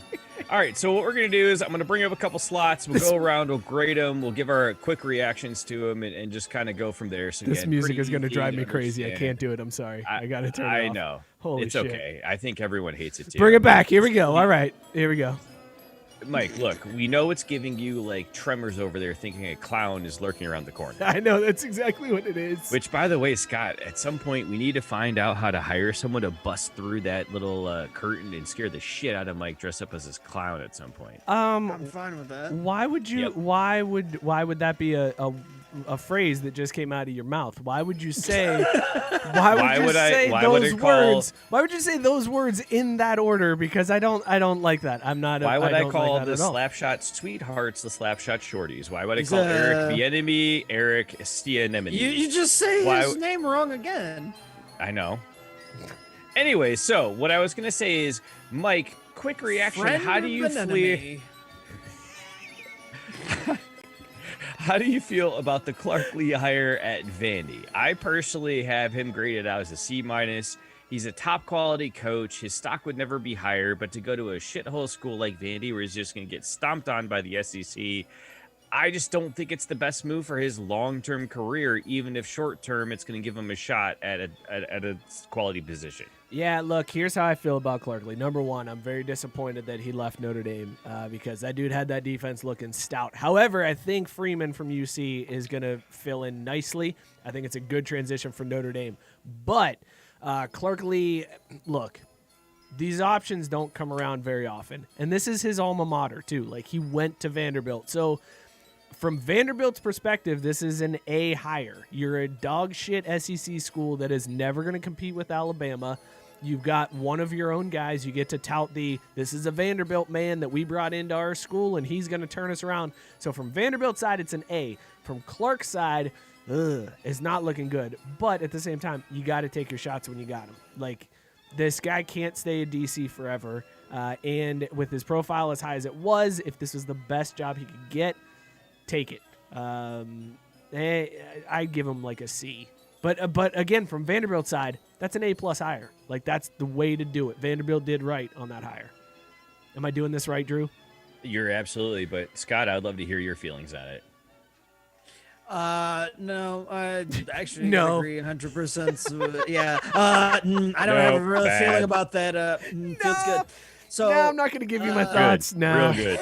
All right, so what we're going to do is I'm going to bring up a couple slots. We'll go around, we'll grade them, we'll give our quick reactions to them, and just kind of go from there. So This again, music pretty is going to easy drive me crazy. I understand. can't do it. I'm sorry. I got to turn it off. I know. Holy it's shit. okay. I think everyone hates it too. Bring it back. Here we go. All right. Here we go. Mike, look, we know it's giving you like tremors over there thinking a clown is lurking around the corner. I know, that's exactly what it is. Which, by the way, Scott, at some point we need to find out how to hire someone to bust through that little curtain and scare the shit out of Mike dressed up as this clown at some point. I'm fine with that. Why would you? Yep. Why would that be a phrase that just came out of your mouth? Why would you say? Why would you say those words? Why would you say those words in that order? Because I don't like that. I'm not. Why would I call like the Slapshot Sweethearts the Slapshot Shorties? Why would I call Eric the enemy, Eric Stianemone? You just say his name wrong again. I know. Anyway, so what I was gonna say is, Mike, quick reaction. How do you feel? How do you feel about the Clark Lee hire at Vandy? I personally have him graded out as a C-. He's a top quality coach. His stock would never be higher, but to go to a shithole school like Vandy where he's just going to get stomped on by the SEC, I just don't think it's the best move for his long-term career, even if short-term it's going to give him a shot at a quality position. Yeah, look, here's how I feel about Clark Lee. Number one, I'm very disappointed that he left Notre Dame because that dude had that defense looking stout. However, I think Freeman from UC is going to fill in nicely. I think it's a good transition for Notre Dame. But Clark Lee, look, these options don't come around very often. And this is his alma mater, too. Like, he went to Vanderbilt. So from Vanderbilt's perspective, this is an A hire. You're a dog shit SEC school that is never going to compete with Alabama. You've got one of your own guys. You get to tout this is a Vanderbilt man that we brought into our school, and he's going to turn us around. So from Vanderbilt's side, it's an A. From Clark's side, it's not looking good. But at the same time, you got to take your shots when you got them. Like, this guy can't stay at DC forever. And with his profile as high as it was, if this was the best job he could get, take it. I'd give him like a C. But again, from Vanderbilt's side, that's an A+ hire. Like, that's the way to do it. Vanderbilt did right on that hire. Am I doing this right, Drew? You're absolutely. But Scott, I'd love to hear your feelings on it. No, I actually No. agree 100%. So, yeah. I don't have a real feeling about that. Feels good. So no, I'm not going to give you my thoughts. No. Real good.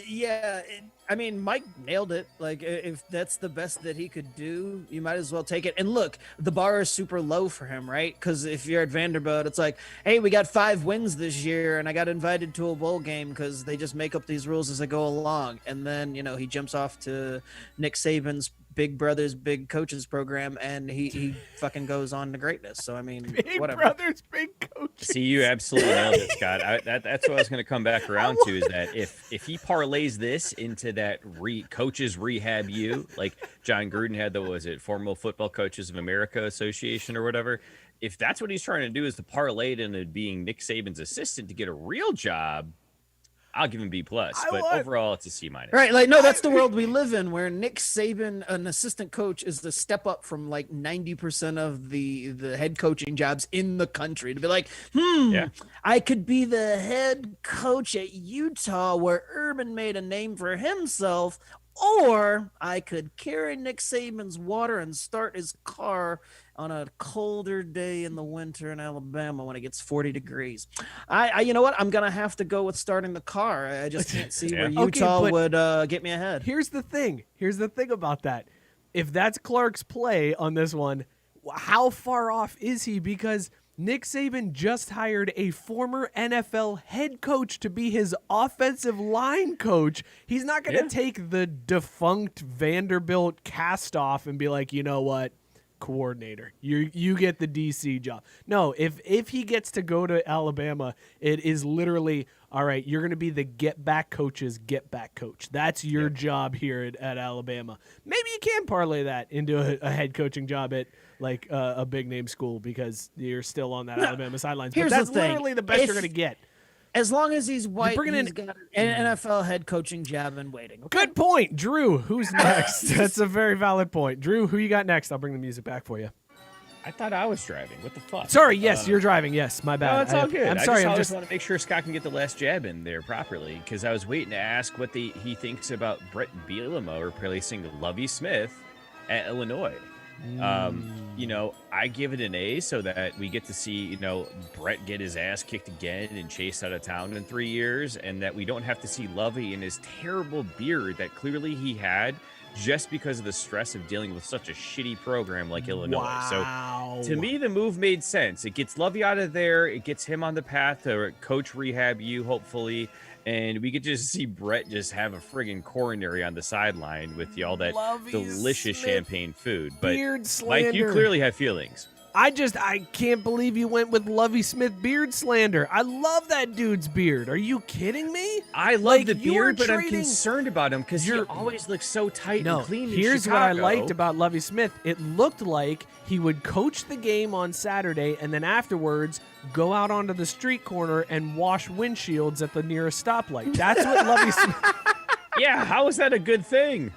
Yeah. I mean, Mike nailed it. Like, if that's the best that he could do, you might as well take it. And look, the bar is super low for him, right? Because if you're at Vanderbilt, it's like, hey, we got 5 wins this year, and I got invited to a bowl game because they just make up these rules as they go along. And then, he jumps off to Nick Saban's Big Brothers Big Coaches program, and he fucking goes on to greatness. So, I mean, Big whatever. Brothers, Big Coaches. See, you absolutely nailed it, Scott. That's what I was going to come back around to, is that if he parlays this into that coaches Rehab U, like John Gruden had Formal Football Coaches of America Association or whatever, if that's what he's trying to do is to parlay it into being Nick Saban's assistant to get a real job, I'll give him B+, but overall it's a C-. Right, like, no, that's the world we live in, where Nick Saban, an assistant coach, is the step up from like 90% of the head coaching jobs in the country. To be like, I could be the head coach at Utah where Urban made a name for himself, or I could carry Nick Saban's water and start his car on a colder day in the winter in Alabama when it gets 40 degrees. I you know what? I'm going to have to go with starting the car. I just can't see where Utah would get me ahead. Here's the thing about that. If that's Clark's play on this one, how far off is he? Because Nick Saban just hired a former NFL head coach to be his offensive line coach. He's not going to take the defunct Vanderbilt cast off and be like, you know what? Coordinator, you get the DC job. No, if he gets to go to Alabama, it is literally, all right, you're going to be the get back coach's get back coach. That's your job here at Alabama. Maybe you can parlay that into a head coaching job at like a big name school because you're still on that Alabama sidelines. But that's literally the best you're going to get. As long as he's white, he's got an NFL head coaching job in waiting. Okay? Good point. Drew, who's next? That's a very valid point. Drew, who you got next? I'll bring the music back for you. I thought I was driving. What the fuck? Sorry, yes, you're driving. Yes, my bad. No, it's all good. I'm sorry. I just want to make sure Scott can get the last jab in there properly, because I was waiting to ask what he thinks about Brett Bielema replacing Lovie Smith at Illinois. I give it an A so that we get to see, Brett get his ass kicked again and chased out of town in 3 years, and that we don't have to see Lovey and his terrible beard that clearly he had just because of the stress of dealing with such a shitty program like Illinois. Wow. So to me, the move made sense. It gets Lovey out of there. It gets him on the path to coach Rehab U, hopefully. And we could just see Brett just have a friggin' coronary on the sideline with all that delicious champagne food. But beard Mike, you slander. clearly have feelings. I can't believe you went with Lovey Smith beard slander. I love that dude's beard. Are you kidding me? I love Like, the you were beard, but I'm trading- concerned about him because he always looks so tight and clean in here's what I Chicago. liked about Lovey Smith. It looked like he would coach the game on Saturday and then afterwards go out onto the street corner and wash windshields at the nearest stoplight. That's what Lovey Smith... Yeah, how is that a good thing?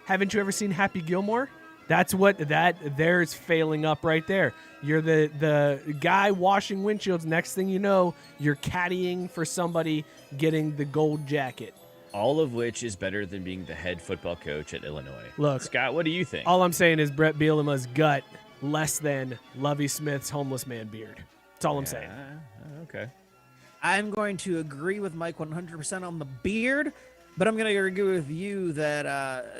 Haven't you ever seen Happy Gilmore? That's what there's failing up right there. You're the guy washing windshields. Next thing you know, you're caddying for somebody getting the gold jacket. All of which is better than being the head football coach at Illinois. Look, Scott, what do you think? all I'm saying is Brett Bielema's gut less than Lovey Smith's homeless man beard. That's all I'm saying. Okay. I'm going to agree with Mike 100% on the beard, but I'm going to agree with you that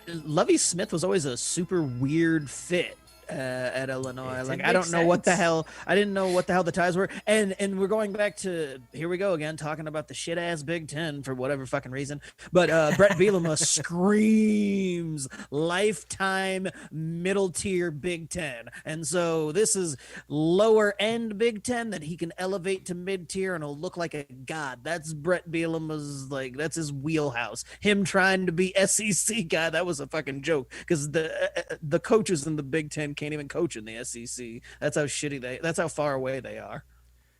Lovey Smith was always a super weird fit at Illinois. It Like, didn't I don't make know what the sense. hell. I didn't know what the hell the ties were. And we're going back to, here we go again, talking about the shit ass Big Ten for whatever fucking reason. But Brett Bielema screams lifetime middle tier Big Ten. And so this is lower end Big Ten that he can elevate to mid tier and he'll look like a god. That's Brett Bielema's, like, that's his wheelhouse. Him trying to be SEC guy. That was a fucking joke because the coaches in the Big Ten can't even coach in the SEC. That's how shitty that's how far away they are.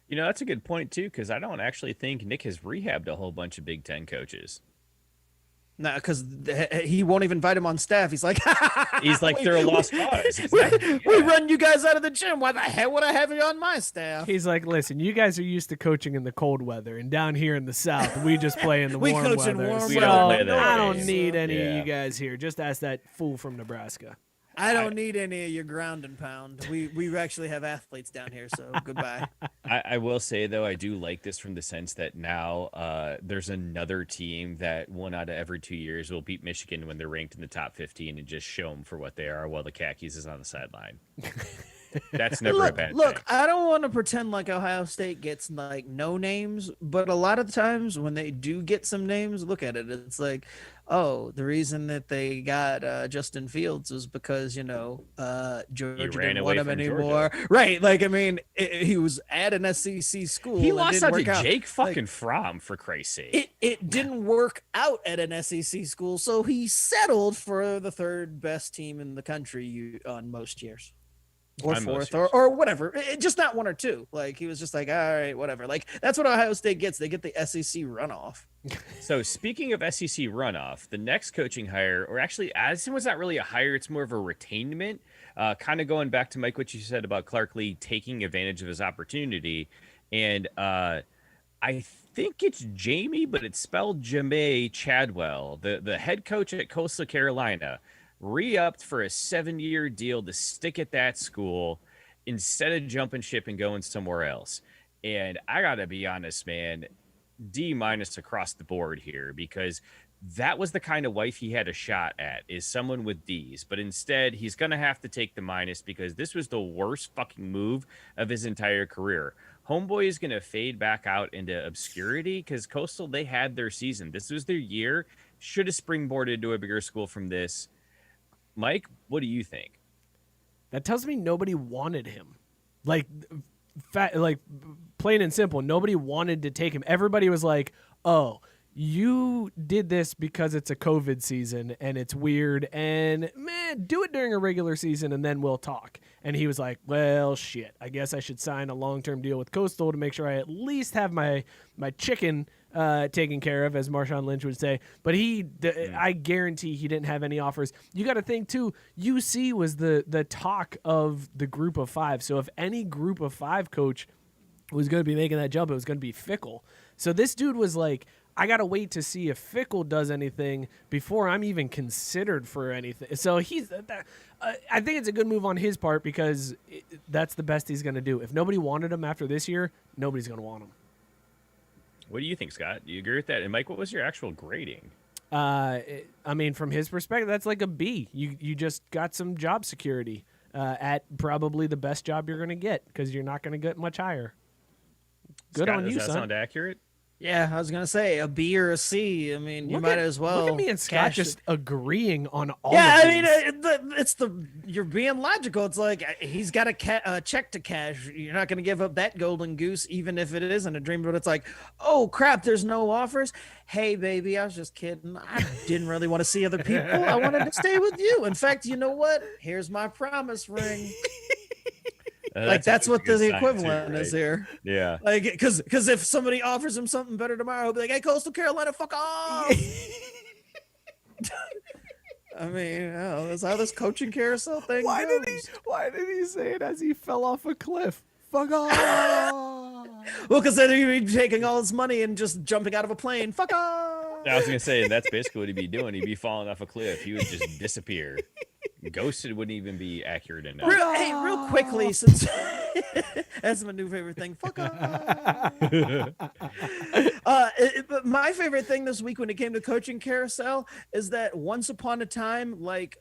That's a good point, too, because I don't actually think Nick has rehabbed a whole bunch of Big Ten coaches. No, because he won't even invite him on staff. He's like, They're a lost cause. We run you guys out of the gym. Why the hell would I have you on my staff? He's like, listen, you guys are used to coaching in the cold weather, and down here in the South, we just play in the We warm coach in weather. warm So weather. I don't Yeah. need any Yeah. of you guys here. Just ask that fool from Nebraska. I don't need any of your ground and pound. We actually have athletes down here, so goodbye. I will say, though, I do like this from the sense that now there's another team that 1 out of every 2 years will beat Michigan when they're ranked in the top 15 and just show them for what they are while the khakis is on the sideline. That's never a bad Look, thing. I don't want to pretend like Ohio State gets like no names, but a lot of the times when they do get some names, look at it. It's like, oh, the reason that they got Justin Fields was because, Georgia ran didn't away want him from anymore. Right. Like, I mean, he was at an SEC school. He and lost didn't out work to out. Jake fucking Fromm, for Christ's sake. It didn't work out at an SEC school, so he settled for the third best team in the country on most years. Or On most fourth, or whatever. Just not 1 or 2. Like, he was just like, all right, whatever. Like, that's what Ohio State gets. They get the SEC runoff. So speaking of SEC runoff, the next coaching hire, or actually, this was not really a hire, it's more of a retainment. Kind of going back to, Mike, what you said about Clark Lee taking advantage of his opportunity. And I think it's Jamie, but it's spelled Jamey Chadwell, the head coach at Coastal Carolina, re-upped for a 7-year deal to stick at that school instead of jumping ship and going somewhere else. And I gotta be honest, man, D- across the board here, because that was the kind of wife he had a shot at, is someone with D's. But instead, he's gonna have to take the minus because this was the worst fucking move of his entire career. Homeboy is gonna fade back out into obscurity because Coastal, they had their season. This was their year. Should have springboarded to a bigger school from this. Mike, what do you think? That tells me nobody wanted him. Like plain and simple, nobody wanted to take him. Everybody was like, oh, you did this because it's a COVID season and it's weird, and man, do it during a regular season and then we'll talk. And he was like, well, shit, I guess I should sign a long-term deal with Coastal to make sure I at least have my chicken taken care of, as Marshawn Lynch would say. But I guarantee he didn't have any offers. You got to think too, UC was the talk of the group of 5. So if any group of 5 coach was going to be making that jump. It was going to be Finkel. So this dude was like, I got to wait to see if Finkel does anything before I'm even considered for anything. So I think it's a good move on his part because that's the best he's going to do. If nobody wanted him after this year, nobody's going to want him. What do you think, Scott? Do you agree with that? And Mike, what was your actual grading? I mean, from his perspective, that's like a B. You just got some job security at probably the best job you're going to get because you're not going to get much higher. Good Scott, on you, does that son. sound accurate? Yeah, I was gonna say a B or a C. I mean, you might as well. Look at me and Scott cash just it. agreeing on all. Yeah, of I mean, these. you're being logical. It's like he's got a check to cash. You're not gonna give up that golden goose, even if it isn't a dream. But it's like, oh crap, there's no offers. Hey, baby, I was just kidding. I didn't really want to see other people. I wanted to stay with you. In fact, you know what? Here's my promise ring. Like that's what the equivalent too, right? is here. Yeah. Like, because if somebody offers him something better tomorrow, he'll be like, "Hey, Coastal Carolina, fuck off." I mean, that's how this coaching carousel thing Why goes. did he say it as he fell off a cliff? Fuck off. Well, because then he'd be taking all his money and just jumping out of a plane. Fuck off. I was gonna say that's basically what he'd be doing. He'd be falling off a cliff. He would just disappear. Ghosted wouldn't even be accurate enough. Real quickly, since that's my new favorite thing. Fuck off. But my favorite thing this week when it came to coaching carousel is that once upon a time, like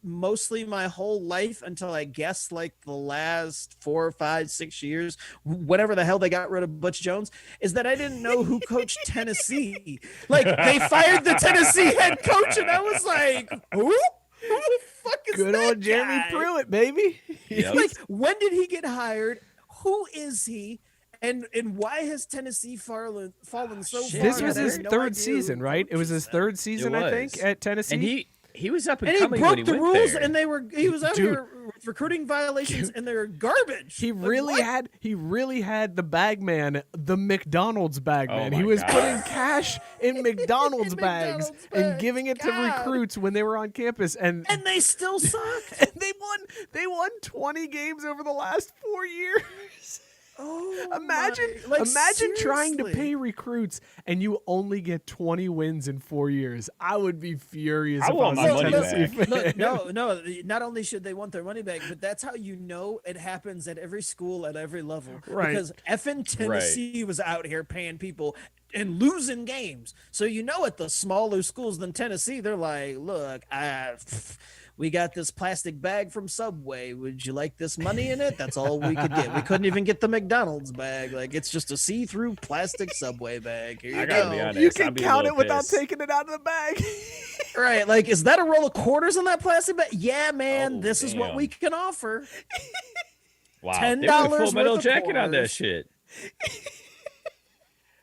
mostly my whole life until I guess like the last 4, 5, 6 years, whatever the hell they got rid of Butch Jones, is that I didn't know who coached Tennessee. Like they fired the Tennessee head coach, and I was like, who? Who the fuck is Good that old Jeremy guy? Pruitt, baby. Yep. Like, when did he get hired? Who is he? And why has Tennessee fallen so far? This was that I his had no third idea season, who right? It was his coaches third season, I think, was. at Tennessee. And he was up and And he coming when broke he the went rules, there. and he was out Dude. here with recruiting violations, and they're garbage. He Like, really what? had the bag man, the McDonald's bag Oh man. my He was God. putting cash in McDonald's bags McDonald's and bags. giving it to God. recruits when they were on campus, and they still sucked. and they won 20 games over the last 4 years. Oh, Imagine trying to pay recruits and you only get 20 wins in 4 years. I would be furious. I if want I my was a money Tennessee back. fan. Look, no. Not only should they want their money back, but that's how you know it happens at every school at every level. Right. Because effing Tennessee was out here paying people and losing games. So you know at the smaller schools than Tennessee, they're like, look, we got this plastic bag from Subway. Would you like this money in it? That's all we could get. We couldn't even get the McDonald's bag. Like, it's just a see-through plastic Subway bag. Here you I gotta be go. honest. You I'd can be a count it little without pissed. taking it out of the bag. Right, like, is that a roll of quarters in that plastic bag? Yeah, man, Oh, this is what damn. we can offer. Wow, $10 they went Full Metal worth of Jacket on that quarters. shit.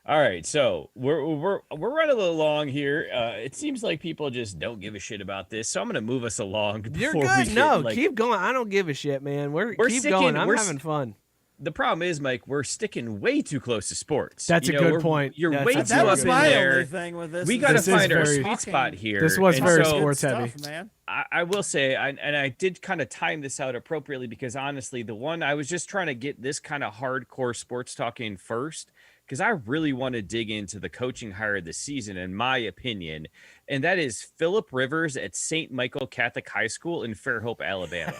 All right, so we're running a little long here. It seems like people just don't give a shit about this, so I'm gonna move us along. You're before we good. get, No, like, keep going. I don't give a shit, man. We're keep sticking- going. I'm we're having fun. The problem is, Mike, we're sticking way too close to sports. That's a good point. You're That's way a too very That up was in my there. only thing with this. We is got to This is find our very- sweet spot here. This was And very so, sports Good heavy. stuff, man. I will say, I did kind of time this out appropriately because honestly, the one I was just trying to get this kind of hardcore sports talking first because I really want to dig into the coaching hire this season, in my opinion, and that is Phillip Rivers at St. Michael Catholic High School in Fairhope, Alabama.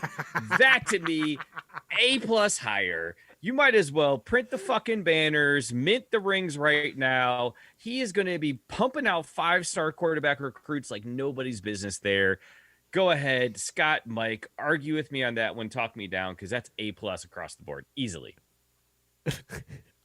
That to me, A+ hire. You might as well print the fucking banners, mint the rings right now. He is going to be pumping out 5-star quarterback recruits like nobody's business there. Go ahead, Scott, Mike, argue with me on that one. Talk me down because that's A+ across the board, easily.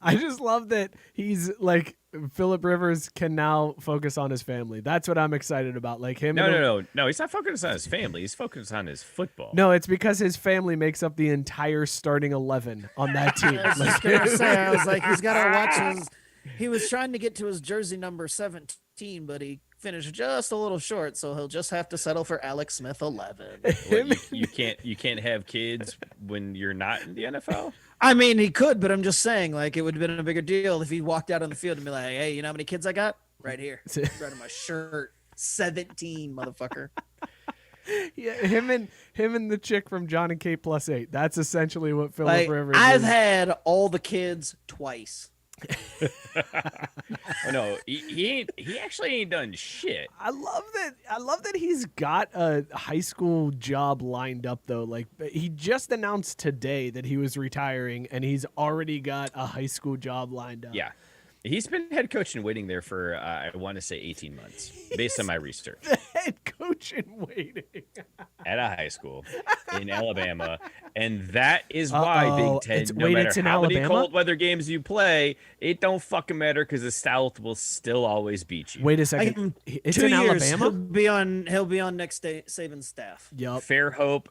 I just love that he's like Phillip Rivers can now focus on his family. That's what I'm excited about. Like him. No. He's not focused on his family. He's focused on his football. No, it's because his family makes up the entire starting 11 on that team. I was just gonna say, I was like, he's got to watch his. He was trying to get to his jersey number 17, but he finished just a little short, so he'll just have to settle for Alex Smith 11. What, you can't have kids when you're not in the NFL. I mean, he could, but I'm just saying, like, it would have been a bigger deal if he walked out on the field and be like, "Hey, you know how many kids I got? Right here, right on my shirt, 17, motherfucker." Yeah, him and the chick from John and Kate Plus 8. That's essentially what Philip Like, Rivers I've is. had all the kids twice. Oh, no, he actually ain't done shit. I love that he's got a high school job lined up though. Like he just announced today that he was retiring and he's already got a high school job lined up. Yeah. He's been head coach and waiting there for, I want to say 18 months, based on my research. The head coach in waiting. At a high school in Alabama. And that is why, Big Ten, no matter how many cold weather games you play, it don't fucking matter because the South will still always beat you. Wait a second. It's 2 in years, Alabama? he'll be on Nick Saban's staff. Yep. Fair Hope,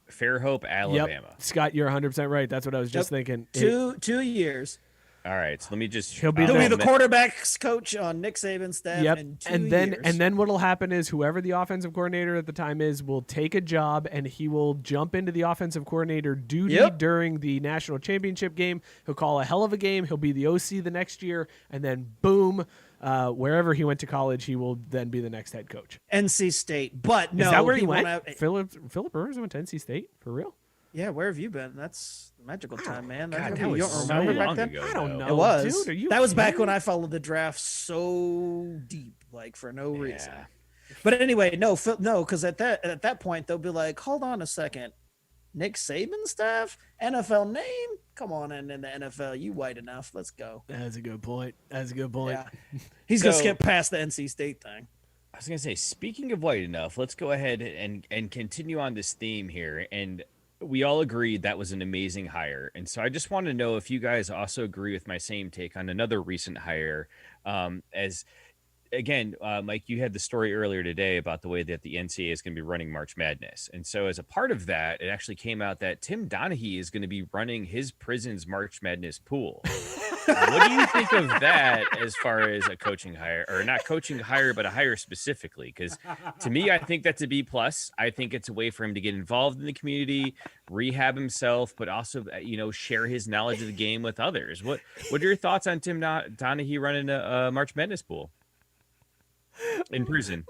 Alabama. Yep. Scott, you're 100% right. That's what I was just thinking. 2 years. All right, so let me just. He'll be He'll be the quarterback's coach on Nick Saban's staff. Yep. In 2 And then years. and then what'll happen is whoever the offensive coordinator at the time is will take a job and he will jump into the offensive coordinator duty during the national championship game. He'll call a hell of a game. He'll be the OC the next year, and then boom, wherever he went to college, he will then be the next head coach. NC State, but no, Is that where he won't went? have- Philip Rivers went to NC State for real? Yeah, where have you been? That's magical time, man. God, You that was don't so remember back long then? ago. I don't though. know. It was. Dude, are you that was back kidding? when I followed the draft so deep, like for no reason. Yeah. But anyway, no, because at that point they'll be like, hold on a second, Nick Saban staff, NFL name, come on in the NFL, you white enough, let's go. That's a good point. Yeah, he's gonna So- skip past the NC State thing. I was gonna say, speaking of white enough, let's go ahead and continue on this theme here. And we all agreed that was an amazing hire. And so I just want to know if you guys also agree with my same take on another recent hire. As again, Mike, you had the story earlier today about the way that the NCAA is going to be running March Madness. And so as a part of that, it actually came out that Tim Donaghy is going to be running his prison's March Madness pool. What do you think of that as far as a coaching hire, or not coaching hire, but a hire specifically? Because to me, I think that's a B plus. I think it's a way for him to get involved in the community, rehab himself, but also, share his knowledge of the game with others. What are your thoughts on Tim Donaghy running a March Madness pool in prison?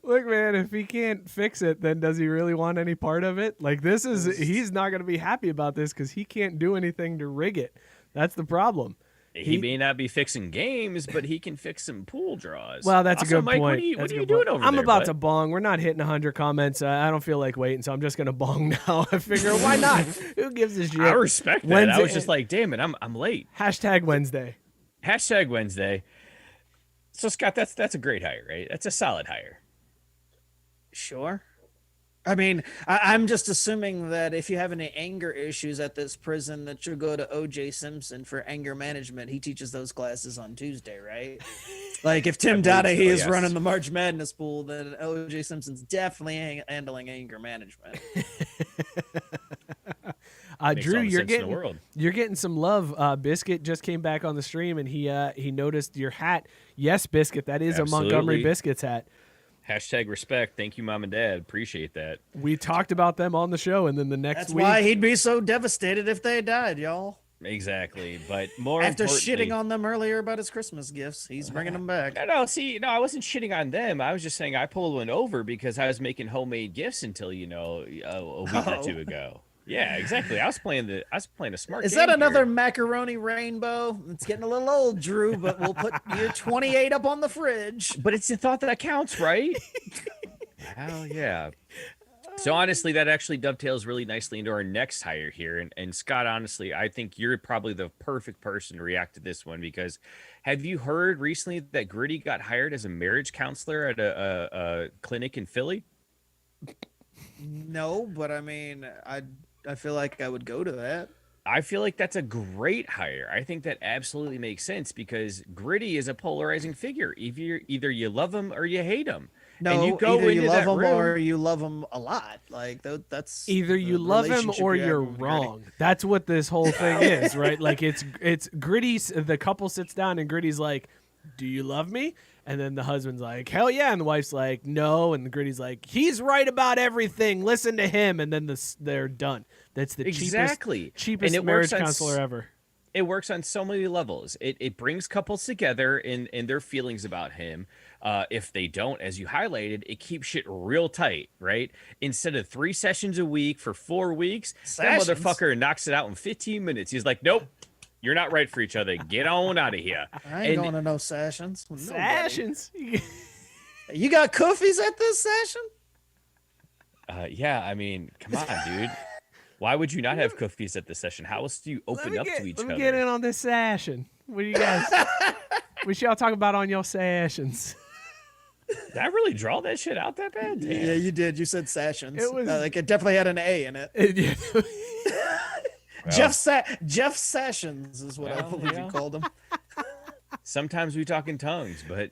Look, man, if he can't fix it, then does he really want any part of it? Like he's not going to be happy about this because he can't do anything to rig it. That's the problem. He may not be fixing games, but he can fix some pool draws. Well, that's Also, a good Mike, point. What are you doing over there? I'm about bud? to bong. We're not hitting 100 comments. I don't feel like waiting, so I'm just going to bong now. I figure, why not? Who gives a shit? I respect that. Wednesday- I was just like, damn it, I'm late. Hashtag Wednesday. Hashtag Wednesday. So Scott, that's a great hire, right? That's a solid hire. Sure. I mean, I'm just assuming that if you have any anger issues at this prison, that you'll go to OJ Simpson for anger management. He teaches those classes on Tuesday, right? Like if Tim believe Donaghy so, is yes. running the March Madness pool, then OJ Simpson's definitely handling anger management. Makes Drew, all the you're sense in the world. getting some love. Biscuit just came back on the stream and he noticed your hat. Yes, Biscuit, that is a Montgomery Absolutely. Biscuits hat. Hashtag respect. Thank you, Mom and Dad. Appreciate that. We talked about them on the show, and then the next That's week, why he'd be so devastated if they died, y'all. Exactly. But more After importantly, shitting on them earlier about his Christmas gifts, he's bringing them back. No, I wasn't shitting on them. I was just saying I pulled one over because I was making homemade gifts until a week or two ago. Yeah, exactly. I was playing a smart Is game that another here. macaroni rainbow? It's getting a little old, Drew, but we'll put your 28 up on the fridge. But it's the thought that counts, right? Hell yeah. So honestly, that actually dovetails really nicely into our next hire here. And Scott, honestly, I think you're probably the perfect person to react to this one because have you heard recently that Gritty got hired as a marriage counselor at a clinic in Philly? No, but I mean, I feel like I would go to that. I feel like that's a great hire. I think that absolutely makes sense because Gritty is a polarizing figure. Either you love him or you hate him. No, and you go either you into love that him room, or you love him a lot. Like that's either the you love him relationship or have you're with Gritty. wrong. That's what this whole thing is, right? Like it's Gritty's. The couple sits down and Gritty's like, "Do you love me?" And then the husband's like, "Hell yeah!" And the wife's like, "No." And Gritty's like, "He's right about everything. Listen to him." And then they're done. That's the exactly cheapest And it marriage works on counselor ever. It works on so many levels. It brings couples together in their feelings about him. If they don't, as you highlighted, it keeps shit real tight, right? Instead of 3 sessions a week for 4 weeks, that motherfucker knocks it out in 15 minutes. He's like, nope, you're not right for each other. Get on out of here. I ain't going to no sessions. Sessions. You got coofies at this session? Yeah, I mean, come on, dude. Why would you not have cookies at the session? How else do you open up to each other? Let me get in on this session. What do you guys? What y'all talk about on your sessions? Did I really draw that shit out that bad? Damn. Yeah, you did. You said sessions. It was like it definitely had an A in it. Jeff Sessions is what I believe you called him. Sometimes we talk in tongues, but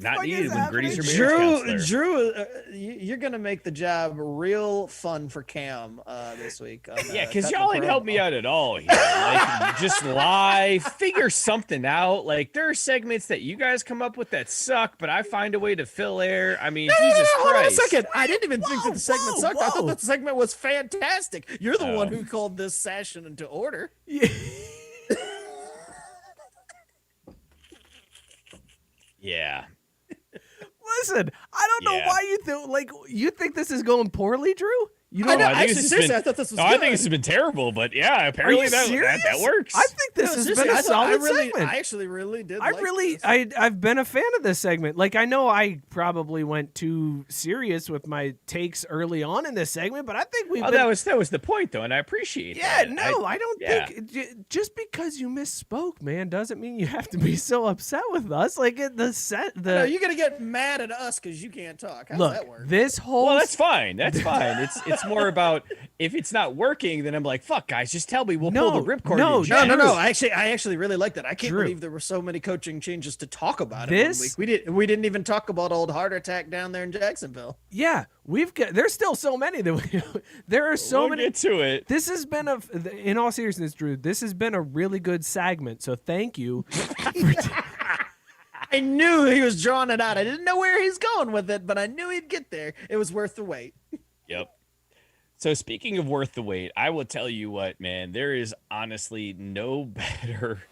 not needed when Gritty's your marriage counselor. Drew, you're gonna make the job real fun for Cam this week. Yeah, because y'all ain't helped me out at all here. Like, just lie, figure something out. Like, there are segments that you guys come up with that suck, but I find a way to fill air. I mean, Jesus Christ. Hold on a second. I didn't even think that the segment sucked. I thought that the segment was fantastic. You're the one who called this session into order. Yeah. Yeah. Listen, I don't know why you think this is going poorly, Drew. You I know, thought this was good. I think this has been terrible, but yeah, apparently that works. I think this has been a solid segment. I actually really did. I've been a fan of this segment. Like, I know I probably went too serious with my takes early on in this segment, but I think that was the point, though, and I appreciate that. Yeah, no, I don't think just because you misspoke, man, doesn't mean you have to be so upset with us. Like, you're gonna get mad at us because you can't talk. How's that work? This whole that's fine. That's fine. It's more about if it's not working, then I'm like, fuck, guys, just tell me. We'll pull the ripcord. No. I actually really like that. I can't believe there were so many coaching changes to talk about it. We didn't even talk about old heart attack down there in Jacksonville. Yeah, there's still so many there are so many. We'll get to it. This has been in all seriousness, Drew, this has been a really good segment. So thank you. I knew he was drawing it out. I didn't know where he's going with it, but I knew he'd get there. It was worth the wait. Yep. So speaking of worth the wait, I will tell you what, man, there is honestly no better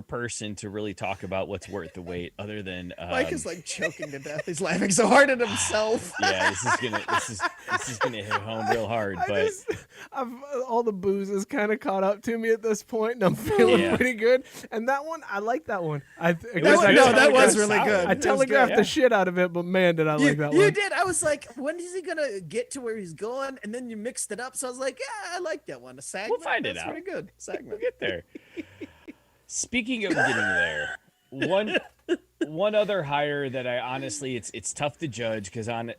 person to really talk about what's worth the wait other than Mike is like choking to death. He's laughing so hard at himself. Yeah, this is gonna hit home real hard. All the booze is kind of caught up to me at this point, and I'm feeling pretty good. And that one, I like that one. That was really good. I telegraphed the shit out of it, but man, did I like that one. You did. I was like, when is he gonna get to where he's going? And then you mixed it up, so I was like, yeah, I like that one. A segment. We'll find it out. Pretty good segment. We'll get there. Speaking of getting there, one other hire that I honestly it's tough to judge because on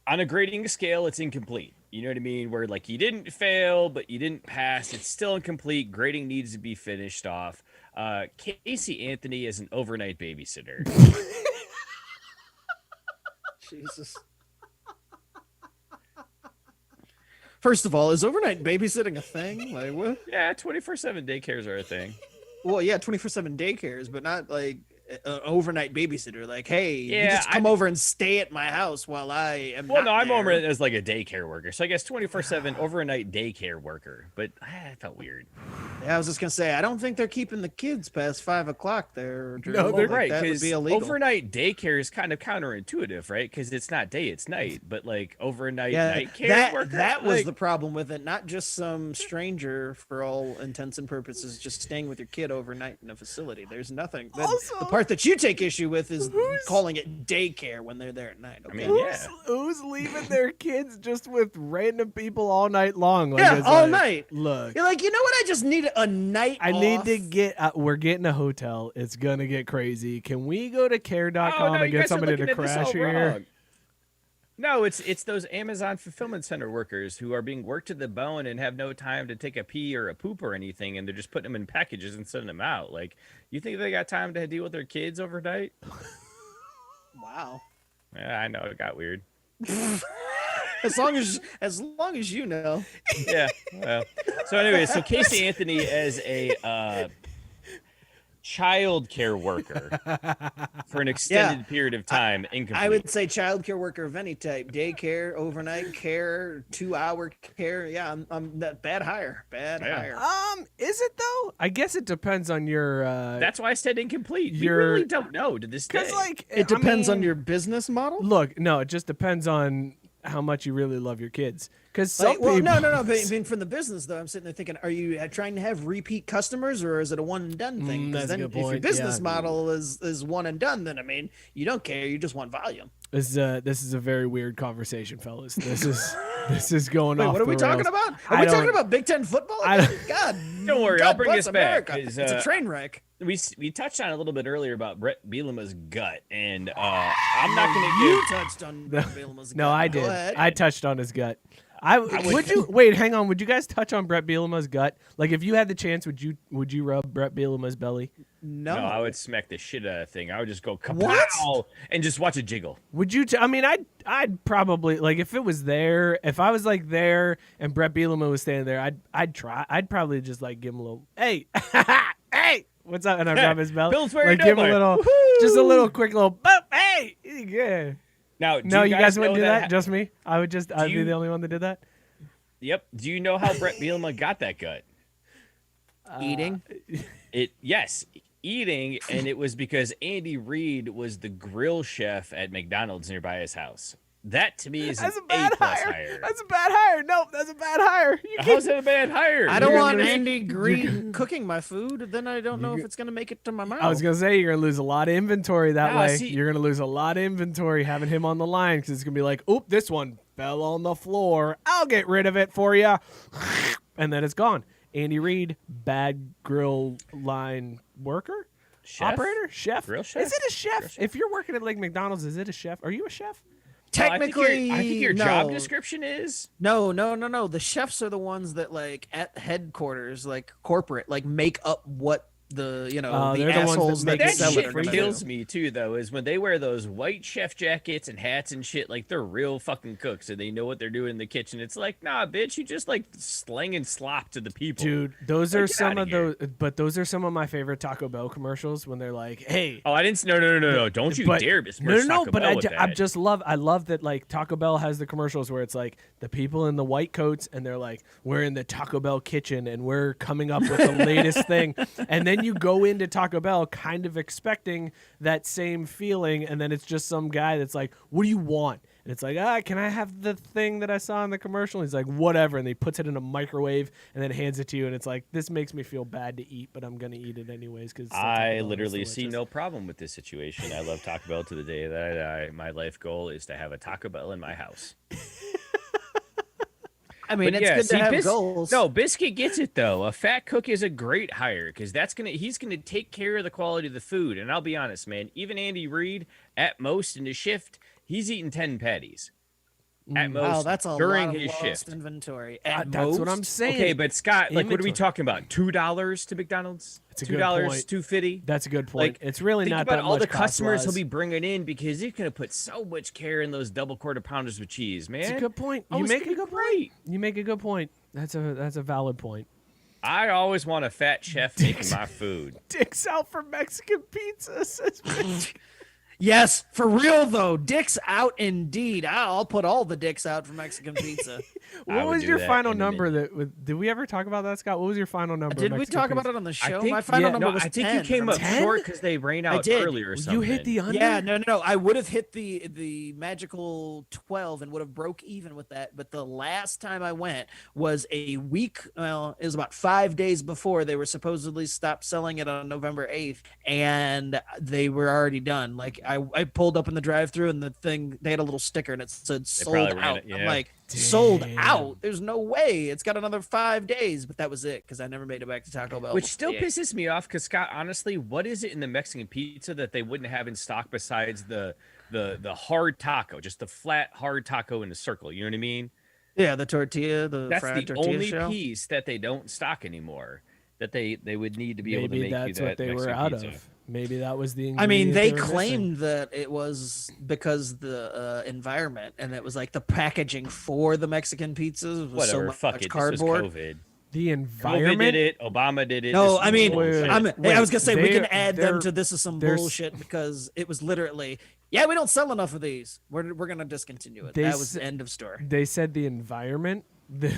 a grading scale it's incomplete. You know what I mean? Where like you didn't fail but you didn't pass, it's still incomplete. Grading needs to be finished off. Casey Anthony is an overnight babysitter. Jesus. First of all, is overnight babysitting a thing? Like what? Yeah, 24/7 daycares are a thing. Well, yeah, 24/7 daycares, but not like an overnight babysitter. Like, hey, you just come over and stay at my house while I am. Well, no, I'm over as like a daycare worker, so I guess 24/7 overnight daycare worker. But I felt weird. Yeah, I was just gonna say, I don't think they're keeping the kids past 5 o'clock there. Drew. No, they're right. That would be illegal. Overnight daycare is kind of counterintuitive, right? Because it's not day, it's night. But like overnight night care worker, that was the problem with it. Not just some stranger, for all intents and purposes, just staying with your kid overnight in a facility. There's nothing. The part that you take issue with is calling it daycare when they're there at night. Okay? I mean, who's leaving their kids just with random people all night long? Like, all night. Look, you're like, you know what? I just need a night. Need to get. We're getting a hotel. It's gonna get crazy. Can we go to care.com and get somebody to crash here? No, it's those Amazon fulfillment center workers who are being worked to the bone and have no time to take a pee or a poop or anything, and they're just putting them in packages and sending them out. Like, you think they got time to deal with their kids overnight? Wow. Yeah, I know it got weird. as long as you know. Yeah. Well. So anyway, so Casey Anthony as a child care worker for an extended period of time. Incomplete. I would say child care worker of any type, daycare, overnight care, 2-hour care. Yeah, I'm that bad hire. Is it though? I guess it depends on your. That's why I said incomplete. We really don't know to this day. Because like It depends on your business model. Look, no, it just depends on how much you really love your kids. Because some Well, people. no. But I mean, from the business though, I'm sitting there thinking, are you trying to have repeat customers, or is it a one and done thing? That's a Then good if your point, business yeah. model is one and done, then I mean, you don't care. You just want volume. This is a very weird conversation, fellas. This is going Wait, off. what are we the talking rails. about? I Are we don't- talking about Big Ten football? I don't- God, Don't worry, God I'll bring bless us back, America. 'cause, It's a train wreck. We touched on it a little bit earlier about Brett Bielema's gut, and I'm not going to You give. touched on Bielema's No, gut. I Go did. ahead. I touched on his gut. Would you wait? Hang on. Would you guys touch on Brett Bielema's gut? Like, if you had the chance, would you rub Brett Bielema's belly? No, No, I would smack the shit out of that thing. I would just go kapow What? and just watch it jiggle. Would you? I mean, I'd probably like if it was there. If I was like there and Brett Bielema was standing there, I'd try. I'd probably just like give him a little, hey, hey, what's up? And I'd rub his belly. Bill's wearing Like give him a no little, more. just a little quick little, boop, hey, yeah. Now, No, you guys wouldn't know do that. ha- Just me. I'd be you- the only one that did that. Yep. Do you know how Brett Bielema got that gut? eating. Yes, eating, and it was because Andy Reid was the grill chef at McDonald's nearby his house. That to me is That's a an bad A-plus hire. hire. That's a bad hire. Nope, that's a bad hire. You How's that a bad hire? I don't You're want gonna- Andy Reid cooking my food. Then I don't know if it's gonna make it to my mouth. I was gonna say you're gonna lose a lot of inventory that Nah, way. see- You're gonna lose a lot of inventory having him on the line because it's gonna be like, oop, this one fell on the floor. I'll get rid of it for you, and then it's gone. Andy Reid, bad grill line worker, Chef? operator, chef. Grill chef? Is it a chef? Grill chef? If you're working at like McDonald's, is it a chef? Are you a chef? Technically, I think your no. job description is. No. The chefs are the ones that like at headquarters, like corporate, like make up what the the they're the ones that assholes make that That sell sell it shit are gonna kills do. me too, though, is when they wear those white chef jackets and hats and shit, like they're real fucking cooks and they know what they're doing in the kitchen. It's like, nah, bitch, you just like slanging slop to the people. Dude, those Like, are get some outta of here. those. But those are some of my favorite Taco Bell commercials when they're like, "Hey, Oh, I didn't. No. Don't you but- dare besmirch Taco but Bell I, with I that. just love that like Taco Bell has the commercials where it's like the people in the white coats and they're like, we're in the Taco Bell kitchen and we're coming up with the latest thing, and then you go into Taco Bell kind of expecting that same feeling, and then it's just some guy that's like, what do you want? And it's like, can I have the thing that I saw in the commercial? And he's like, whatever, and he puts it in a microwave and then hands it to you, and it's like, this makes me feel bad to eat, but I'm gonna eat it anyways because I literally see no problem with this situation. I love Taco Bell to the day that I die. My life goal is to have a Taco Bell in my house. I mean, But it's yeah, good see, to have goals. No, Biscuit gets it though. A fat cook is a great hire because he's gonna take care of the quality of the food. And I'll be honest, man, even Andy Reid, at most in his shift, he's eating 10 patties. At most, Wow, that's a during lot of his lost shift. inventory. At that's what I'm most? saying. Okay, but Scott, like, what are we Inventory. talking about? $2 to McDonald's? That's a good $2, point. $2.50. That's a good point. Like, It's really think not about that all much the customers he'll cost-wise. be bringing in because he's gonna put so much care in those double quarter pounders with cheese, man. It's a good point. Oh, You it's make gonna a be good point. You make a good point. That's a valid point. I always want a fat chef making my food. Dicks out for Mexican pizza. Says Yes, for real though. Dicks out indeed. I'll put all the dicks out for Mexican pizza. I what would was do your that final in a number? Did we ever talk about that, Scott? What was your final number? Did of we Mexican talk pizza? about it on the I show? think, My final number no, was I think 10. you came up 10? short because they rained out did. earlier or something. You hit the under. Yeah, no. I would have hit the magical 12 and would have broke even with that. But the last time I went was a week. Well, it was about 5 days before they were supposedly stopped selling it on November 8th, and they were already done. Like I pulled up in the drive-thru and the thing, they had a little sticker and it said sold probably ran out. it, yeah. I'm like, sold Damn. out? There's no way. It's got another 5 days. But that was it because I never made it back to Taco Bell. Which still Yeah. pisses me off because, Scott, honestly, what is it in the Mexican pizza that they wouldn't have in stock besides the hard taco, just the flat hard taco in a circle? You know what I mean? Yeah, the tortilla, the That's fried the tortilla only shell. piece that they don't stock anymore. That they would need to be able to Maybe make you that's that what they were Mexican out pizza. of. Maybe that was the. I mean, ingredient they were missing. claimed that it was because the environment, and it was like the packaging for the Mexican pizzas was Whatever, so fuck much it. cardboard. This was COVID. The COVID environment. did it. Obama did it. No, This I is mean, bullshit. I was gonna say we can They're- add them to this is some there's- bullshit because it was literally, yeah, we don't sell enough of these. We're gonna discontinue it. They That was s- the end of story. They said the environment. They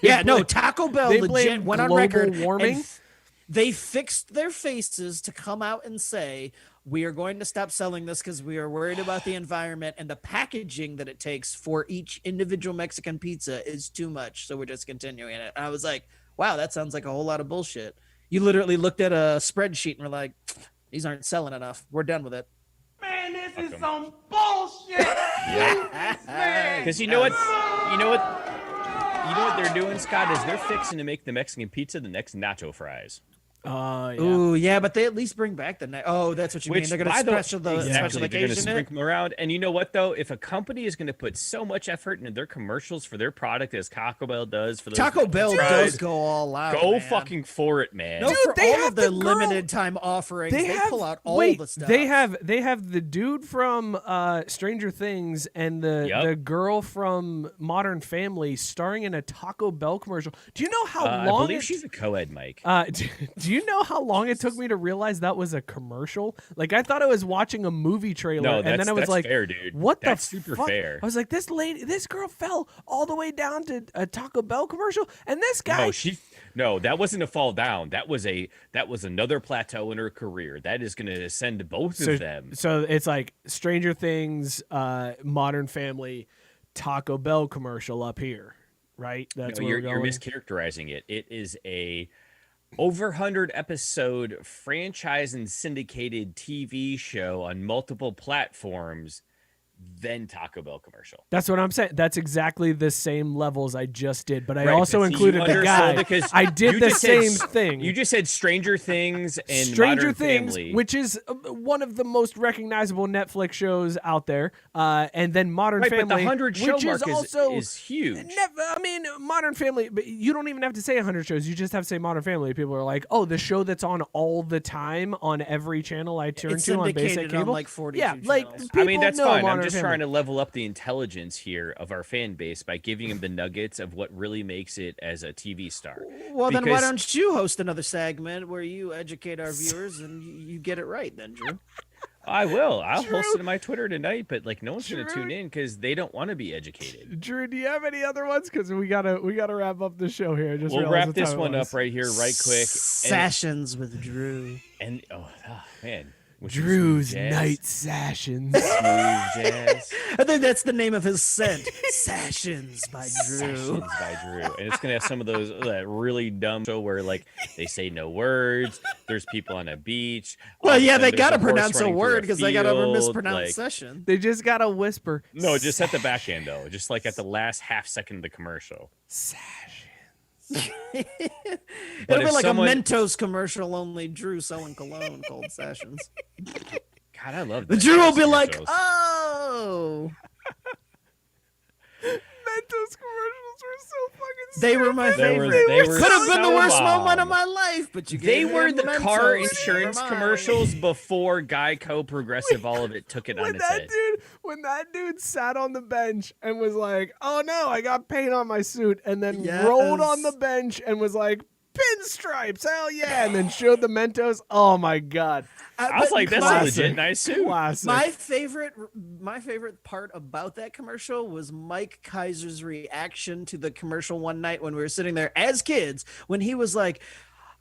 Yeah, no, blame- Taco Bell they legit blame went on global record and warming? they fixed their faces to come out and say we are going to stop selling this because we are worried about the environment and the packaging that it takes for each individual Mexican pizza is too much, so we're discontinuing it. And I was like, wow, that sounds like a whole lot of bullshit. You literally looked at a spreadsheet and were like, these aren't selling enough. We're done with it. Man, this is 'em. some bullshit. Man. Because you know what? You know what they're doing, Scott, is they're fixing to make the Mexican pizza the next nacho fries. Yeah. Ooh, yeah, but they at least bring back the oh, that's what you mean. They're gonna by the- special the special exactly, they're gonna occasion it. sprinkle them around. And you know what though? If a company is gonna put so much effort into their commercials for their product as Taco Bell does for those Taco Bell fries, does go all out. go man. fucking for it, man. No, Dude, for they all have of their the girl- limited time offerings, they pull out all wait, the stuff. They have the dude from Stranger Things and the girl from Modern Family starring in a Taco Bell commercial. Do you know how I long? believe she's a co-ed, Mike. Do you know how long it took me to realize that was a commercial? Like I thought I was watching a movie trailer, No, and then that's- I was that's like, fair, dude. "What That's the super fuck?" fair. I was like, "This girl fell all the way down to a Taco Bell commercial, and this guy." No, that wasn't a fall down. That was another plateau in her career. That is going to ascend both of them. So it's like Stranger Things, Modern Family, Taco Bell commercial up here, right? That's No, where you're we're going. mischaracterizing it. It is a over 100 episode franchise and syndicated TV show on multiple platforms, then Taco Bell commercial. That's what I'm saying. That's exactly the same levels I just did, but I Right, also but see, included you the guy. understood because I did you the just said same thing. You just said Stranger Things and Stranger Modern Things, Family. which is one of the most recognizable Netflix shows out there, and then Modern Right, Family, but the 100 show which mark is also is huge. I mean, Modern Family, but you don't even have to say 100 shows. You just have to say Modern Family. People are like, oh, the show that's on all the time on every channel I turn It's to on basic syndicated on, cable. like 42 yeah, like channels. people I mean, that's know fine. I'm Modern just Family. trying to level up the intelligence here of our fan base by giving them the nuggets of what really makes it as a TV star. Well, then why Because- don't you host another segment where you educate our viewers and you get it right, then, Drew? I will. I'll Drew. post it on my Twitter tonight, but like no one's going to Drew. tune in because they don't want to be educated. Drew, do you have any other ones? Because we gotta wrap up the show here. I just We'll realized wrap what this time it one was. up right here, right quick. Sessions with Drew. And man, with some Drew's smooth jazz. Night Sessions. Smooth jazz. I think that's the name of his scent. Sessions by Drew. Sessions by Drew. And it's gonna have some of those that really dumb show where like they say no words. There's people on a beach. all Well, of a yeah, sudden they there's got to horse pronounce a running through word because they got to field, mispronounce like- session. They just gotta whisper. No, just at the back end though, just like at the last half second of the commercial. Sessions. It'll But be if like someone- a Mentos commercial, only Drew selling cologne called Sessions. God, I love The that. Drew will be like, commercials. oh. Mentos commercials were so fucking They were my They were- favorite. they were Could have been the so worst bomb. moment of my life, but you They gave were me the Mentos. car Never insurance mind. commercials before Geico, Progressive, all of it took it on when its head. when that dude sat on the bench and was like, "Oh no, I got paint on my suit," and then Yes. rolled on the bench and was like, "Pinstripes, hell yeah!" and then showed the Mentos. Oh my god, I was But like, that's a classic. legit nice suit. classic. My favorite part about that commercial was Mike Kaiser's reaction to the commercial one night when we were sitting there as kids, when he was like,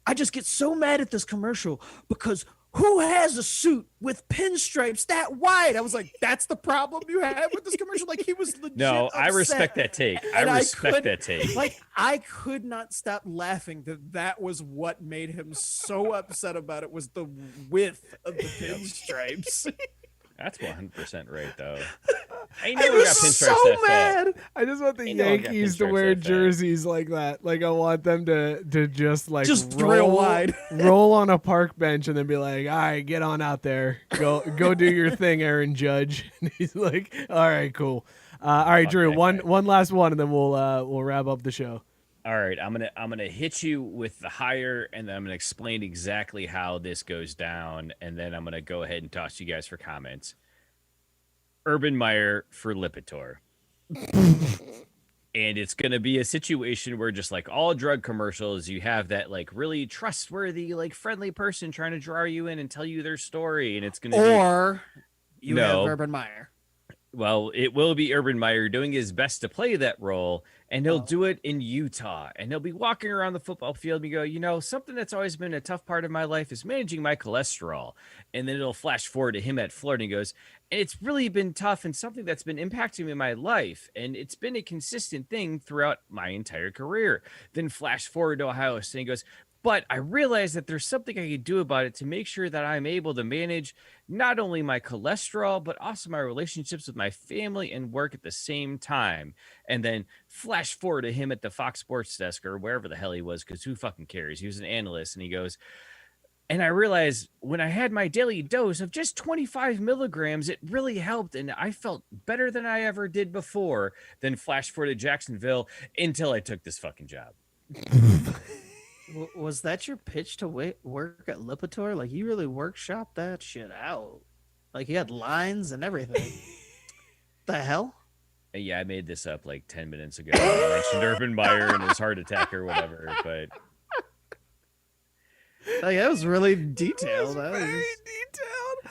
I just get so mad at this commercial because who has a suit with pinstripes that wide? I was like, that's the problem you have with this commercial? Like, he was legit No, I upset. respect that take. I And respect could- that take. Like, I could not stop laughing that was what made him so upset about it, was the width of the pinstripes. That's 100% right, though. I I never was got pinstripes so that fat. mad. I just want the Ain't no one got Yankees to pinstripes wear that fat. jerseys like that. Like I want them to just like Just roll, real wide. roll on a park bench and then be like, "All right, get on out there, go do your thing, Aaron Judge." And he's like, "All right, cool. All right, Fuck Drew, that one guy. last one, and then we'll wrap up the show." All right, I'm gonna hit you with the higher, and then I'm gonna explain exactly how this goes down, and then I'm gonna go ahead and toss you guys for comments. Urban Meyer for Lipitor. And it's going to be a situation where just like all drug commercials, you have that like really trustworthy, like friendly person trying to draw you in and tell you their story. And it's going to Or you No. have Urban Meyer. Well, it will be Urban Meyer doing his best to play that role, and he'll do it in Utah. And he'll be walking around the football field and go, something that's always been a tough part of my life is managing my cholesterol. And then it'll flash forward to him at Florida and he goes, and it's really been tough and something that's been impacting me in my life. And it's been a consistent thing throughout my entire career. Then flash forward to Ohio State and goes, but I realized that there's something I could do about it to make sure that I'm able to manage not only my cholesterol, but also my relationships with my family and work at the same time. And then flash forward to him at the Fox Sports desk or wherever the hell he was, because who fucking cares? He was an analyst, and he goes, and I realized when I had my daily dose of just 25 milligrams, it really helped. And I felt better than I ever did before. Then flash forward to Jacksonville until I took this fucking job. Was that your pitch to work at Lipitor? Like, you really workshopped that shit out. Like, you had lines and everything. The hell? Yeah, I made this up like 10 minutes ago. I mentioned Urban Meyer and his heart attack or whatever, but Like, that was really detailed. Very detailed.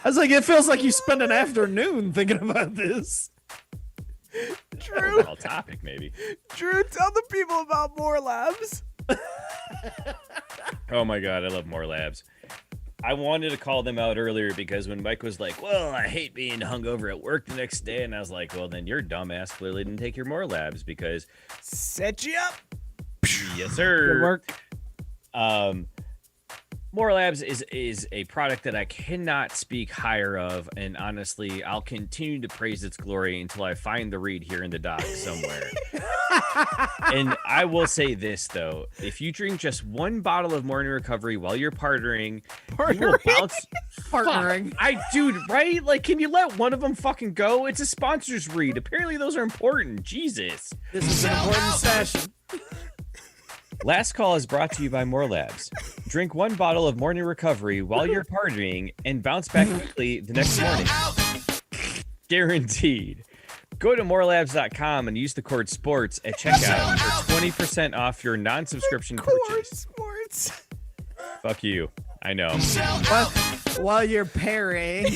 I was like, it feels like you spent an afternoon thinking about this. Drew, all topic maybe. Drew, tell the people about More Labs. Oh my God, I love More Labs. I wanted to call them out earlier because when Mike was like, well, I hate being hungover at work the next day. And I was like, well, then your dumbass clearly didn't take your More Labs because Set you up. yes, sir. Good work. More Labs is a product that I cannot speak higher of, and honestly, I'll continue to praise its glory until I find the read here in the doc somewhere. And I will say this though: if you drink just one bottle of Morning Recovery while you're partnering, you will bounce. Partnering. Dude, right? Like, can you let one of them fucking go? It's a sponsor's read. Apparently, those are important. Jesus. This is an important session. Last call is brought to you by More Labs. Drink one bottle of Morning Recovery while you're partying and bounce back quickly the next morning. Guaranteed. Go to morelabs.com and use the code SPORTS at checkout for 20% off your non-subscription purchase. Sports. Fuck you. I know. While you're parrying,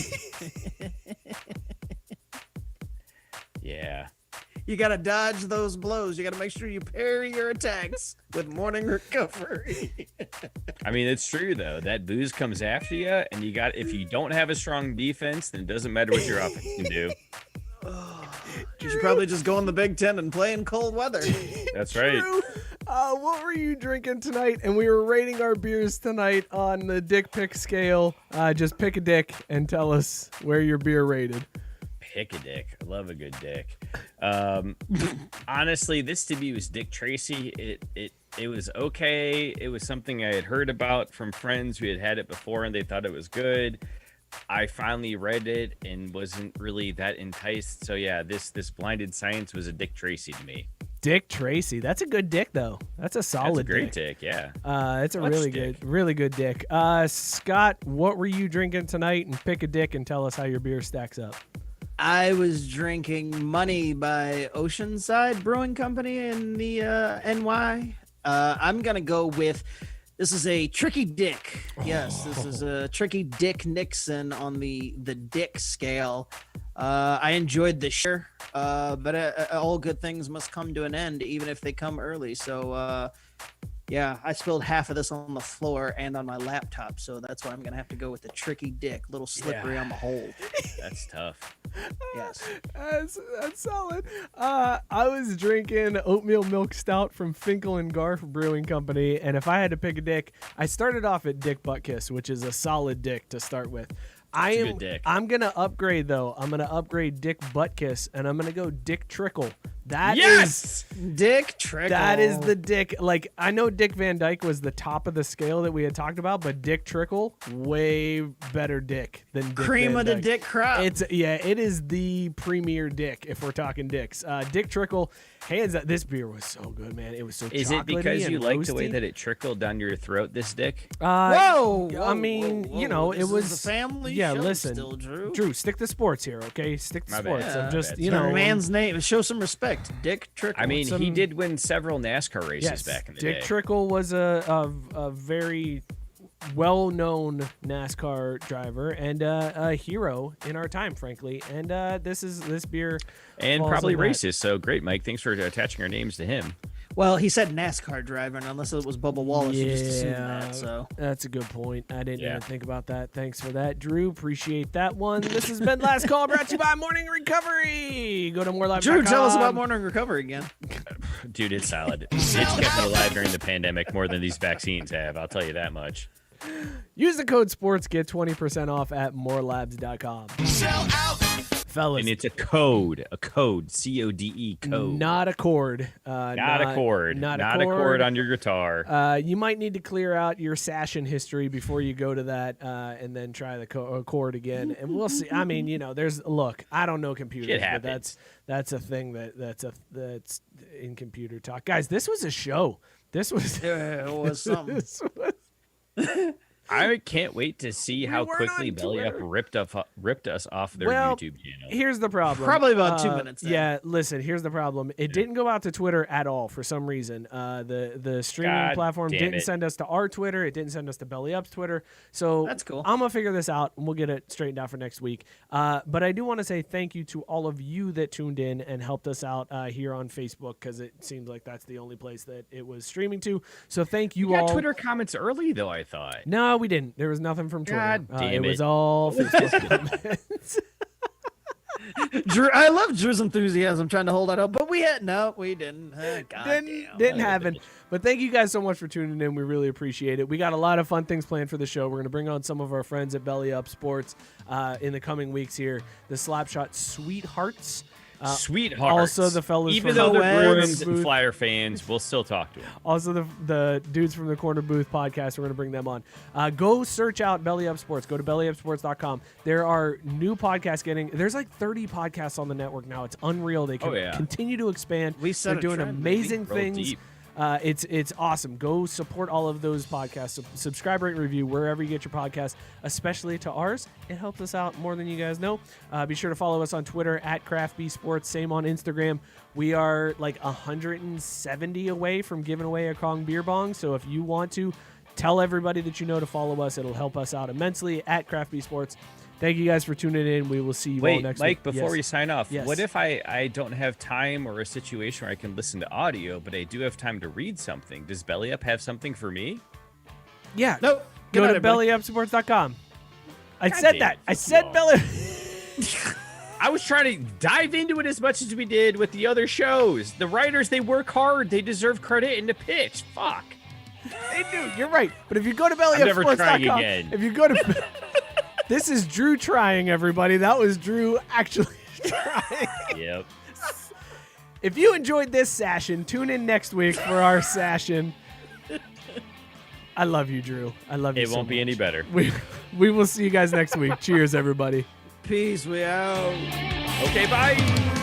Yeah. you gotta dodge those blows. You gotta make sure you parry your attacks with Morning Recovery. I mean, it's true though. That booze comes after you, and if you don't have a strong defense, then it doesn't matter what your offense can do. You should probably just go in the Big Ten and play in cold weather. That's right. Drew, what were you drinking tonight? And we were rating our beers tonight on the dick pick scale. Just pick a dick and tell us where your beer rated. Pick a dick. I love a good dick. Honestly, this to me was Dick Tracy. It was okay. It was something I had heard about from friends who had it before and they thought it was good. I finally read it and wasn't really that enticed. So yeah, this Blinded Science was a Dick Tracy to me. Dick Tracy. That's a good dick, though. That's a solid That's a great dick. yeah. It's a Clutch really dick. good dick. Scott, what were you drinking tonight? And pick a dick and tell us how your beer stacks up. I was drinking Money by Oceanside Brewing Company in the NY. I'm going to go with, this is a Tricky Dick. Yes, this is a Tricky Dick Nixon on the dick scale. I enjoyed the share, but all good things must come to an end, even if they come early. So, yeah, I spilled half of this on the floor and on my laptop, so that's why I'm going to have to go with the Tricky Dick. Little slippery on the hole. That's tough. Yes. That's solid. I was drinking Oatmeal Milk Stout from Finkel Garf Brewing Company, and if I had to pick a dick, I started off at Dick Butt Kiss, which is a solid dick to start with. a good dick. I'm gonna upgrade though. I'm gonna upgrade Dick Butt Kiss, and I'm gonna go Dick Trickle. Yes! Dick Trickle. That is the dick. Like, I know Dick Van Dyke was the top of the scale that we had talked about, but Dick Trickle, way better dick than Dick cream Van of the Dyke. dick crop. It is the premier dick if we're talking dicks. Dick Trickle, hands up. This beer was so good, man. It was so Is it chocolatey because and you like the way roasty. that it trickled down your throat, this dick? Whoa, I mean, whoa, you know, this it is was the family Yeah, show listen, still, Drew. Drew, stick to sports here, okay? Stick to My sports. bad. I'm My just, bad. you Your know, man's name. Show some respect. respect Dick Trickle. I mean, he did win several NASCAR races back in the day. Dick Trickle was a very well-known NASCAR driver and a hero in our time, frankly. And this beer And falls probably in that. racist. So great, Mike. Thanks for attaching our names to him. Well, he said NASCAR driver, and unless it was Bubba Wallace, you just assumed that. So That's a good point. I didn't even think about that. Thanks for that, Drew. Appreciate that one. This has been Last Call, brought to you by Morning Recovery. Go to morelive.com. Drew, tell us about Morning Recovery again. Dude, it's solid. It's kept me alive during the pandemic more than these vaccines have. I'll tell you that much. Use the code SPORTS, get 20% off at morelabs.com. Fellas, And it's a code, C-O-D-E, code. not a chord. Not a chord. Not a chord on your guitar. You might need to clear out your session history before you go to that and then try the chord again. And we'll see. I mean, look, I don't know computers, Shit but happens. that's a thing that's in computer talk. Guys, this was a show. This was It was something. this was- I can't wait to see how weren't quickly on Belly Up Twitter. ripped us off their Well, YouTube channel. Here's the problem. Probably about 2 minutes then. Yeah, listen, here's the problem. It didn't go out to Twitter at all for some reason. The streaming God platform damn didn't it. send us to our Twitter. It didn't send us to Belly Up's Twitter. So That's cool. I'm going to figure this out, and we'll get it straightened out for next week. But I do want to say thank you to all of you that tuned in and helped us out here on Facebook, because it seems like that's the only place that it was streaming to. So thank you You got all. Twitter comments early, though, I thought. No, we didn't. There was nothing from Twitter. God damn it was it. all Facebook comments. Drew, I love Drew's enthusiasm trying to hold that up, but we didn't. God damn. Didn't happen. But thank you guys so much for tuning in. We really appreciate it. We got a lot of fun things planned for the show. We're going to bring on some of our friends at Belly Up Sports in the coming weeks here. The Slapshot Sweethearts. Sweethearts. also the fellas Even from though they're Co-Eds Bruins and booth. Flyer fans, we'll still talk to them. Also, the dudes from the Corner Booth podcast, we're going to bring them on. Go search out Belly Up Sports. Go to bellyupsports.com. There are new podcasts there's like 30 podcasts on the network now. It's unreal. They continue to expand. We set They're a doing trend, amazing Roll things. deep. It's awesome. Go support all of those podcasts. Subscribe, rate, review wherever you get your podcasts, especially to ours. It helps us out more than you guys know. Be sure to follow us on Twitter at CraftB Sports. Same on Instagram. We are like 170 away from giving away a Kong beer bong. So if you want to tell everybody that you know to follow us, it'll help us out immensely at CraftB Sports. Thank you guys for tuning in. We will see you all Wait, next Mike, week. before Yes. we sign off, Yes. what if I don't have time or a situation where I can listen to audio, but I do have time to read something? Does Belly Up have something for me? Yeah. Nope. Go Good to night, everybody. bellyupsports.com. I God said damn that. it, I fuck said you belly. I was trying to dive into it as much as we did with the other shows. The writers, they work hard. They deserve credit and to pitch. Fuck. They do. You're right. But if you go to never trying bellyupsports.com, again. if you go to this is Drew trying, everybody. That was Drew actually trying. Yep. If you enjoyed this session, tune in next week for our session. I love you, Drew. I love you. It won't be any better. We will see you guys next week. Cheers, everybody. Peace. We out. Okay, bye.